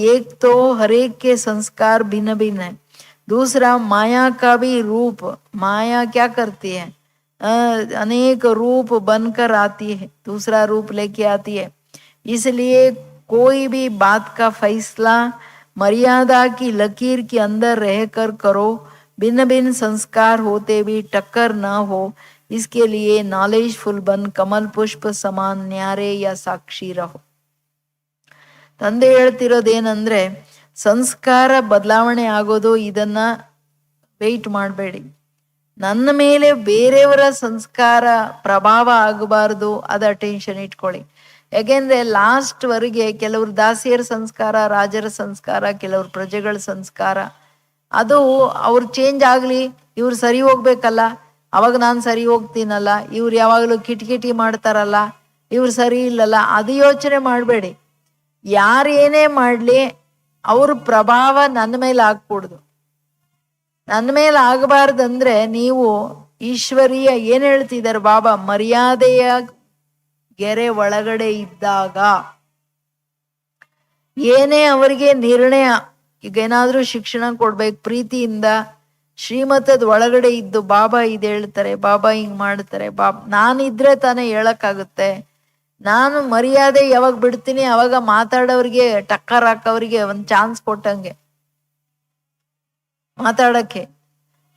एक तो हर एक के संस्कार भिन्न भिन्न है. दूसरा माया का भी रूप, माया क्या करती है? अनेक रूप बनकर आती है, दूसरा रूप लेके आती है. इसलिए कोई भी बात का फैसला मर्यादा की लकीर के अंदर रहकर करो. भिन्न भिन्न संस्कार होते भी टक्कर ना हो, इसके लिए नॉलेजफुल बन कमल पुष्प समान न्यारे या साक्षी रहो. ತಂದೆ ಹೇಳ್ತಿರೋದೇನಂದ್ರೆ, ಸಂಸ್ಕಾರ ಬದಲಾವಣೆ ಆಗೋದು ಇದನ್ನ ವೆಯ್ಟ್ ಮಾಡಬೇಡಿ. ನನ್ನ ಮೇಲೆ ಬೇರೆಯವರ ಸಂಸ್ಕಾರ ಪ್ರಭಾವ ಆಗಬಾರ್ದು, ಅದು ಅಟೆನ್ಷನ್ ಇಟ್ಕೊಳ್ಳಿ. ಯಾಕೆಂದ್ರೆ ಲಾಸ್ಟ್ ವರೆಗೆ ಕೆಲವ್ರು ದಾಸಿಯರ ಸಂಸ್ಕಾರ, ರಾಜರ ಸಂಸ್ಕಾರ, ಕೆಲವ್ರು ಪ್ರಜೆಗಳ ಸಂಸ್ಕಾರ, ಅದು ಅವ್ರು ಚೇಂಜ್ ಆಗ್ಲಿ, ಇವ್ರು ಸರಿ ಹೋಗ್ಬೇಕಲ್ಲ, ಅವಾಗ ನಾನು ಸರಿ ಹೋಗ್ತೀನಲ್ಲ, ಇವ್ರು ಯಾವಾಗಲೂ ಕಿಟಕಿಟಿ ಮಾಡ್ತಾರಲ್ಲ, ಇವ್ರು ಸರಿ ಇಲ್ಲಲ್ಲ, ಅದು ಯೋಚನೆ ಮಾಡಬೇಡಿ. ಯಾರು ಏನೇ ಮಾಡಲಿ ಅವ್ರ ಪ್ರಭಾವ ನನ್ನ ಮೇಲೆ ಆಗ್ಕೂಡ್ದು. ನನ್ನ ಮೇಲೆ ಆಗಬಾರ್ದಂದ್ರೆ ನೀವು ಈಶ್ವರೀಯ ಏನ್ ಹೇಳ್ತಿದ್ದಾರೆ ಬಾಬಾ, ಮರ್ಯಾದೆಯ ಗೆರೆ ಒಳಗಡೆ ಇದ್ದಾಗ ಏನೇ ಅವರಿಗೆ ನಿರ್ಣಯ, ಈಗ ಏನಾದ್ರೂ ಶಿಕ್ಷಣ ಕೊಡ್ಬೇಕು ಪ್ರೀತಿಯಿಂದ ಶ್ರೀಮತದ ಒಳಗಡೆ ಇದ್ದು ಬಾಬಾ ಇದು ಹೇಳ್ತಾರೆ, ಬಾಬಾ ಹಿಂಗ್ ಮಾಡ್ತಾರೆ, ನಾನಿದ್ರೆ ತಾನೇ ಹೇಳಕ್ಕಾಗುತ್ತೆ. ನಾನು ಮರ್ಯಾದೆ ಯಾವಾಗ ಬಿಡ್ತೀನಿ ಅವಾಗ ಮಾತಾಡೋರಿಗೆ, ಟಕ್ಕರ್ ಹಾಕೋರಿಗೆ ಒಂದು ಚಾನ್ಸ್ ಕೊಟ್ಟಂಗೆ ಮಾತಾಡಕ್ಕೆ.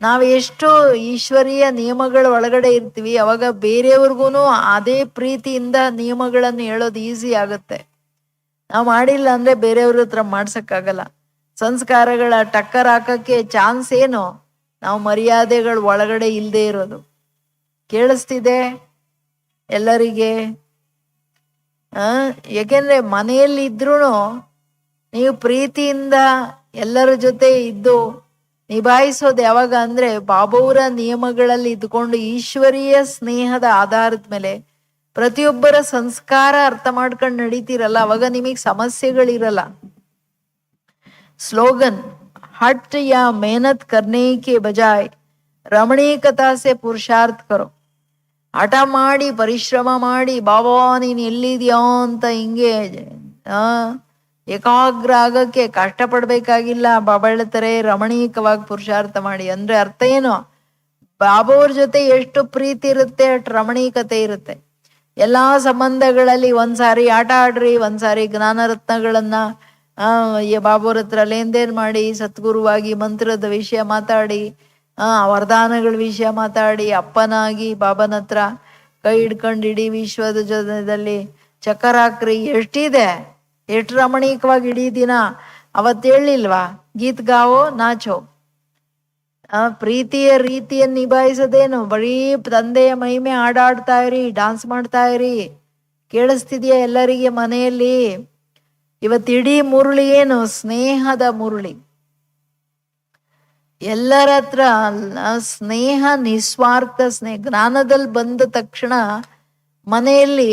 ನಾವು ಎಷ್ಟು ಈಶ್ವರೀಯ ನಿಯಮಗಳ ಒಳಗಡೆ ಇರ್ತೀವಿ ಅವಾಗ ಬೇರೆಯವ್ರಿಗೂ ಅದೇ ಪ್ರೀತಿಯಿಂದ ನಿಯಮಗಳನ್ನು ಹೇಳೋದು ಈಸಿ ಆಗುತ್ತೆ. ನಾವು ಮಾಡಿಲ್ಲ ಅಂದ್ರೆ ಬೇರೆಯವ್ರ ಹತ್ರ ಮಾಡ್ಸಕ್ಕಾಗಲ್ಲ. ಸಂಸ್ಕಾರಗಳ ಟಕ್ಕರ್ ಹಾಕಕ್ಕೆ ಚಾನ್ಸ್ ಏನು, ನಾವು ಮರ್ಯಾದೆಗಳ ಒಳಗಡೆ ಇಲ್ಲದೆ ಇರೋದು. ಕೇಳಿಸ್ತಿದೆ ಎಲ್ಲರಿಗೆ? ಯಾಕೆಂದ್ರೆ ಮನೆಯಲ್ಲಿ ಇದ್ರೂ ನೀವು ಪ್ರೀತಿಯಿಂದ ಎಲ್ಲರ ಜೊತೆ ಇದ್ದು ನಿಭಾಯಿಸೋದು ಯಾವಾಗ ಅಂದ್ರೆ ಬಾಬುವರ ನಿಯಮಗಳಲ್ಲಿ ಇದ್ಕೊಂಡು ಈಶ್ವರೀಯ ಸ್ನೇಹದ ಆಧಾರದ ಮೇಲೆ ಪ್ರತಿಯೊಬ್ಬರ ಸಂಸ್ಕಾರ ಅರ್ಥ ಮಾಡ್ಕೊಂಡು ನಡೀತಿರಲ್ಲ, ಅವಾಗ ನಿಮಗೆ ಸಮಸ್ಯೆಗಳಿರಲ್ಲ. ಸ್ಲೋಗನ್, ಹಟ್ ಯಾ ಮೇಹನತ್ ಕರ್ನೆ ಕೆ ಬಜಾಯ್ ರಮಣೀಕತಾ ಸೆ ಪುರುಷಾರ್ಥ ಕರೋ. ಹಠ ಮಾಡಿ ಪರಿಶ್ರಮ ಮಾಡಿ ಬಾಬಾ ನೀನ್ ಎಲ್ಲಿದ್ಯಾ ಅಂತ ಹಿಂಗೆ ಏಕಾಗ್ರ ಆಗಕ್ಕೆ ಕಷ್ಟಪಡ್ಬೇಕಾಗಿಲ್ಲ. ಬಾಬಾ ಹೇಳ್ತಾರೆ ರಮಣೀಕವಾಗಿ ಪುರುಷಾರ್ಥ ಮಾಡಿ. ಅಂದ್ರೆ ಅರ್ಥ ಏನು, ಬಾಬಾವ್ರ ಜೊತೆ ಎಷ್ಟು ಪ್ರೀತಿ ಇರುತ್ತೆ ಅಷ್ಟು ರಮಣೀಕತೆ ಇರುತ್ತೆ. ಎಲ್ಲಾ ಸಂಬಂಧಗಳಲ್ಲಿ ಒಂದ್ಸಾರಿ ಆಟ ಆಡ್ರಿ, ಒಂದ್ಸಾರಿ ಜ್ಞಾನ ರತ್ನಗಳನ್ನ ಬಾಬಾವ್ರ ಹತ್ರ ಲೇನ್ದೇನ್ ಮಾಡಿ, ಸದ್ಗುರುವಾಗಿ ಮಂತ್ರದ ವಿಷಯ ಮಾತಾಡಿ, ವರದಾನಗಳ ವಿಷಯ ಮಾತಾಡಿ, ಅಪ್ಪನಾಗಿ ಬಾಬನ ಹತ್ರ ಕೈ ಹಿಡ್ಕೊಂಡು ಇಡೀ ವಿಶ್ವದ ಜೊತೆದಲ್ಲಿ ಚಕ್ಕರ್ ಹಾಕ್ರಿ. ಎಷ್ಟಿದೆ, ಎಷ್ಟು ರಮಣೀಕವಾಗಿ ಇಡೀ ದಿನ. ಅವತ್ತು ಹೇಳಿಲ್ವಾ ಗೀತ್ ಗಾವೋ ನಾಚೋ. ಪ್ರೀತಿಯ ರೀತಿಯನ್ನು ನಿಭಾಯಿಸೋದೇನು, ಬರೀ ತಂದೆಯ ಮಹಿಮೆ ಹಾಡಾಡ್ತಾ ಇರಿ, ಡಾನ್ಸ್ ಮಾಡ್ತಾ ಇರಿ. ಕೇಳಿಸ್ತಿದ್ಯಾ ಎಲ್ಲರಿಗೆ ಮನೆಯಲ್ಲಿ? ಇವತ್ತಿಡೀ ಮುರುಳಿ ಏನು, ಸ್ನೇಹದ ಮುರುಳಿ. ಎಲ್ಲರ ಹತ್ರ ಸ್ನೇಹ, ನಿಸ್ವಾರ್ಥ ಸ್ನೇಹ. ಜ್ಞಾನದಲ್ಲಿ ಬಂದ ತಕ್ಷಣ ಮನೆಯಲ್ಲಿ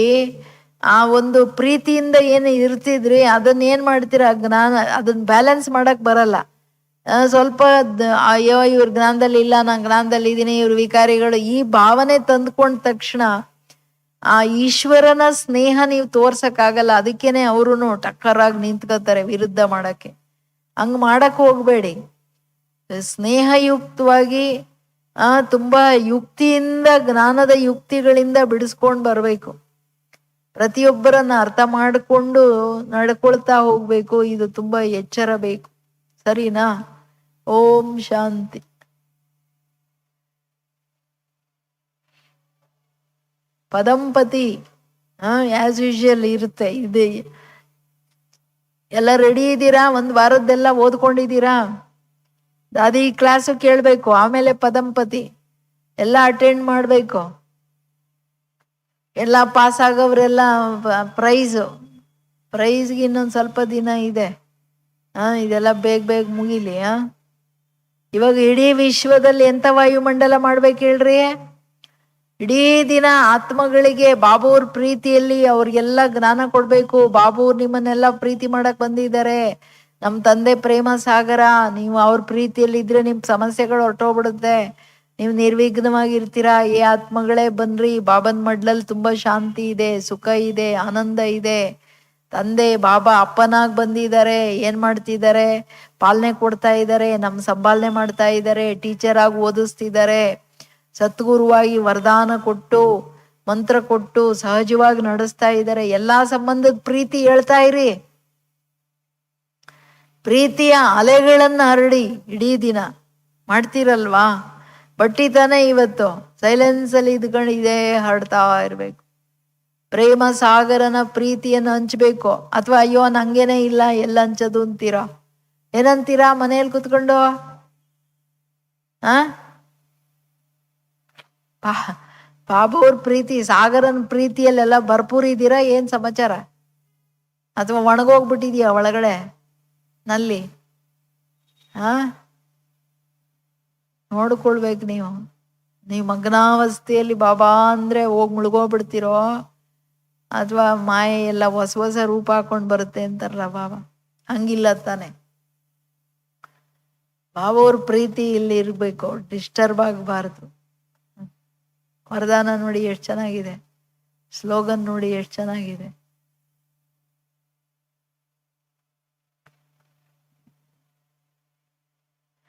ಆ ಒಂದು ಪ್ರೀತಿಯಿಂದ ಏನು ಇರ್ತಿದ್ರಿ ಅದನ್ನ ಏನ್ ಮಾಡ್ತೀರಾ, ಜ್ಞಾನ ಅದನ್ನ ಬ್ಯಾಲೆನ್ಸ್ ಮಾಡಕ್ ಬರಲ್ಲ. ಸ್ವಲ್ಪ ಅಯ್ಯೋ ಇವ್ರ ಜ್ಞಾನದಲ್ಲಿ ಇಲ್ಲ, ನಾನು ಜ್ಞಾನದಲ್ಲಿ ಇದ್ದೀನಿ, ಇವ್ರ ವಿಕಾರಿಗಳು, ಈ ಭಾವನೆ ತಂದ್ಕೊಂಡ ತಕ್ಷಣ ಆ ಈಶ್ವರನ ಸ್ನೇಹ ನೀವು ತೋರ್ಸಕ್ಕಾಗಲ್ಲ. ಅದಕ್ಕೇನೆ ಅವ್ರು ಟಕ್ಕರಾಗಿ ನಿಂತ್ಕೋತಾರೆ ವಿರುದ್ಧ ಮಾಡಕ್ಕೆ. ಹಂಗ್ ಮಾಡಕ್ ಹೋಗ್ಬೇಡಿ. ಸ್ನೇಹಯುಕ್ತವಾಗಿ ತುಂಬಾ ಯುಕ್ತಿಯಿಂದ, ಜ್ಞಾನದ ಯುಕ್ತಿಗಳಿಂದ ಬಿಡಿಸ್ಕೊಂಡು ಬರ್ಬೇಕು. ಪ್ರತಿಯೊಬ್ಬರನ್ನ ಅರ್ಥ ಮಾಡಿಕೊಂಡು ನಡ್ಕೊಳ್ತಾ ಹೋಗ್ಬೇಕು. ಇದು ತುಂಬಾ ಎಚ್ಚರ ಬೇಕು. ಸರಿನಾ? ಓಂ ಶಾಂತಿ. ಪದಂಪತಿ ಆಸ್ ಯೂಶುವಲ್ ಇರುತ್ತೆ. ಇದು ಎಲ್ಲ ರೆಡಿ ಇದ್ದೀರಾ? ಒಂದು ವಾರದ್ದೆಲ್ಲ ಓದ್ಕೊಂಡಿದ್ದೀರಾ? ದಾದಿ ಕ್ಲಾಸು ಕೇಳಬೇಕು, ಆಮೇಲೆ ಪದಂಪತಿ ಎಲ್ಲ ಅಟೆಂಡ್ ಮಾಡಬೇಕು. ಎಲ್ಲ ಪಾಸ್ ಆಗೋವ್ರೆಲ್ಲ ಪ್ರೈಸ್ಗೆ ಇನ್ನೊಂದು ಸ್ವಲ್ಪ ದಿನ ಇದೆ. ಇದೆಲ್ಲ ಬೇಗ ಬೇಗ ಮುಗಿಲಿ. ಇವಾಗ ಇಡೀ ವಿಶ್ವದಲ್ಲಿ ಎಂತ ವಾಯುಮಂಡಲ ಮಾಡ್ಬೇಕು ಹೇಳ್ರಿ? ಇಡೀ ದಿನ ಆತ್ಮಗಳಿಗೆ ಬಾಬುವ್ರ ಪ್ರೀತಿಯಲ್ಲಿ ಅವ್ರಿಗೆಲ್ಲ ಜ್ಞಾನ ಕೊಡ್ಬೇಕು. ಬಾಬುವ್ರು ನಿಮ್ಮನ್ನೆಲ್ಲ ಪ್ರೀತಿ ಮಾಡಕ್ ಬಂದಿದ್ದಾರೆ. ನಮ್ಮ ತಂದೆ ಪ್ರೇಮ ಸಾಗರ, ನೀವು ಅವ್ರ ಪ್ರೀತಿಯಲ್ಲಿ ಇದ್ರೆ ನಿಮ್ ಸಮಸ್ಯೆಗಳು ಹೊರಟೋಗ್ಬಿಡುತ್ತೆ, ನೀವು ನಿರ್ವಿಘ್ನವಾಗಿರ್ತೀರಾ. ಏ ಆತ್ಮಗಳೇ ಬನ್ರಿ, ಬಾಬನ್ ಮಡ್ಲಲ್ಲಿ ತುಂಬಾ ಶಾಂತಿ ಇದೆ, ಸುಖ ಇದೆ, ಆನಂದ ಇದೆ. ತಂದೆ ಬಾಬಾ ಅಪ್ಪನಾಗ್ ಬಂದಿದ್ದಾರೆ. ಏನ್ ಮಾಡ್ತಿದ್ದಾರೆ? ಪಾಲನೆ ಕೊಡ್ತಾ ಇದ್ದಾರೆ, ನಮ್ ಸಂಪಾಲನೆ ಮಾಡ್ತಾ ಇದ್ದಾರೆ, ಟೀಚರ್ ಆಗಿ ಓದಿಸ್ತಿದ್ದಾರೆ, ಸದ್ಗುರುವಾಗಿ ವರದಾನ ಕೊಟ್ಟು ಮಂತ್ರ ಕೊಟ್ಟು ಸಹಜವಾಗಿ ನಡೆಸ್ತಾ ಇದ್ದಾರೆ. ಎಲ್ಲಾ ಸಂಬಂಧದ ಪ್ರೀತಿ ಹೇಳ್ತಾ ಇರಿ. ಪ್ರೀತಿಯ ಅಲೆಗಳನ್ನ ಹರಡಿ ಇಡೀ ದಿನ ಮಾಡ್ತೀರಲ್ವಾ? ಬಟ್ಟಿ ತಾನೇ ಇವತ್ತು ಸೈಲೆನ್ಸ್ ಅಲ್ಲಿ ಇದ್ಕೊಂಡು ಇದೇ ಹರಡ್ತಾ ಇರ್ಬೇಕು. ಪ್ರೇಮ ಸಾಗರನ ಪ್ರೀತಿಯನ್ನು ಹಂಚ್ಬೇಕು. ಅಥವಾ ಅಯ್ಯೋ ನಂಗೇನೆ ಇಲ್ಲ, ಎಲ್ಲ ಹಂಚೋದು ಅಂತೀರಾ? ಏನಂತೀರಾ ಮನೆಯಲ್ಲಿ ಕುತ್ಕೊಂಡು? ಬಾಬಾ ಅವ್ರ ಪ್ರೀತಿ, ಸಾಗರನ್ ಪ್ರೀತಿಯಲ್ಲೆಲ್ಲ ಭರ್ಪೂರ್ ಇದ್ದೀರಾ ಏನ್ ಸಮಾಚಾರ? ಅಥವಾ ಒಣಗೋಗ್ಬಿಟ್ಟಿದ್ಯಾ ಒಳಗಡೆ ನಲ್ಲಿ? ಆ ನೋಡ್ಕೊಳ್ಬೇಕು ನೀವು. ನೀವು ಮಗ್ನಾವಸ್ಥೆಯಲ್ಲಿ ಬಾಬಾ ಅಂದ್ರೆ ಹೋಗಿ ಮುಳುಗೋಗ್ಬಿಡ್ತೀರೋ, ಅಥವಾ ಮಾಯೆ ಎಲ್ಲ ಹೊಸ ಹೊಸ ರೂಪ ಹಾಕೊಂಡು ಬರುತ್ತೆ ಅಂತಾರಲ್ಲ ಬಾಬಾ, ಹಂಗಿಲ್ಲ ತಾನೆ. ಬಾಬಾ ಅವ್ರ ಪ್ರೀತಿ ಇಲ್ಲಿ ಇರ್ಬೇಕು, ಡಿಸ್ಟರ್ಬ್ ಆಗಬಾರ್ದು. ವರದಾನ ನೋಡಿ ಎಷ್ಟು ಚೆನ್ನಾಗಿದೆ, ಸ್ಲೋಗನ್ ನೋಡಿ ಎಷ್ಟು ಚೆನ್ನಾಗಿದೆ.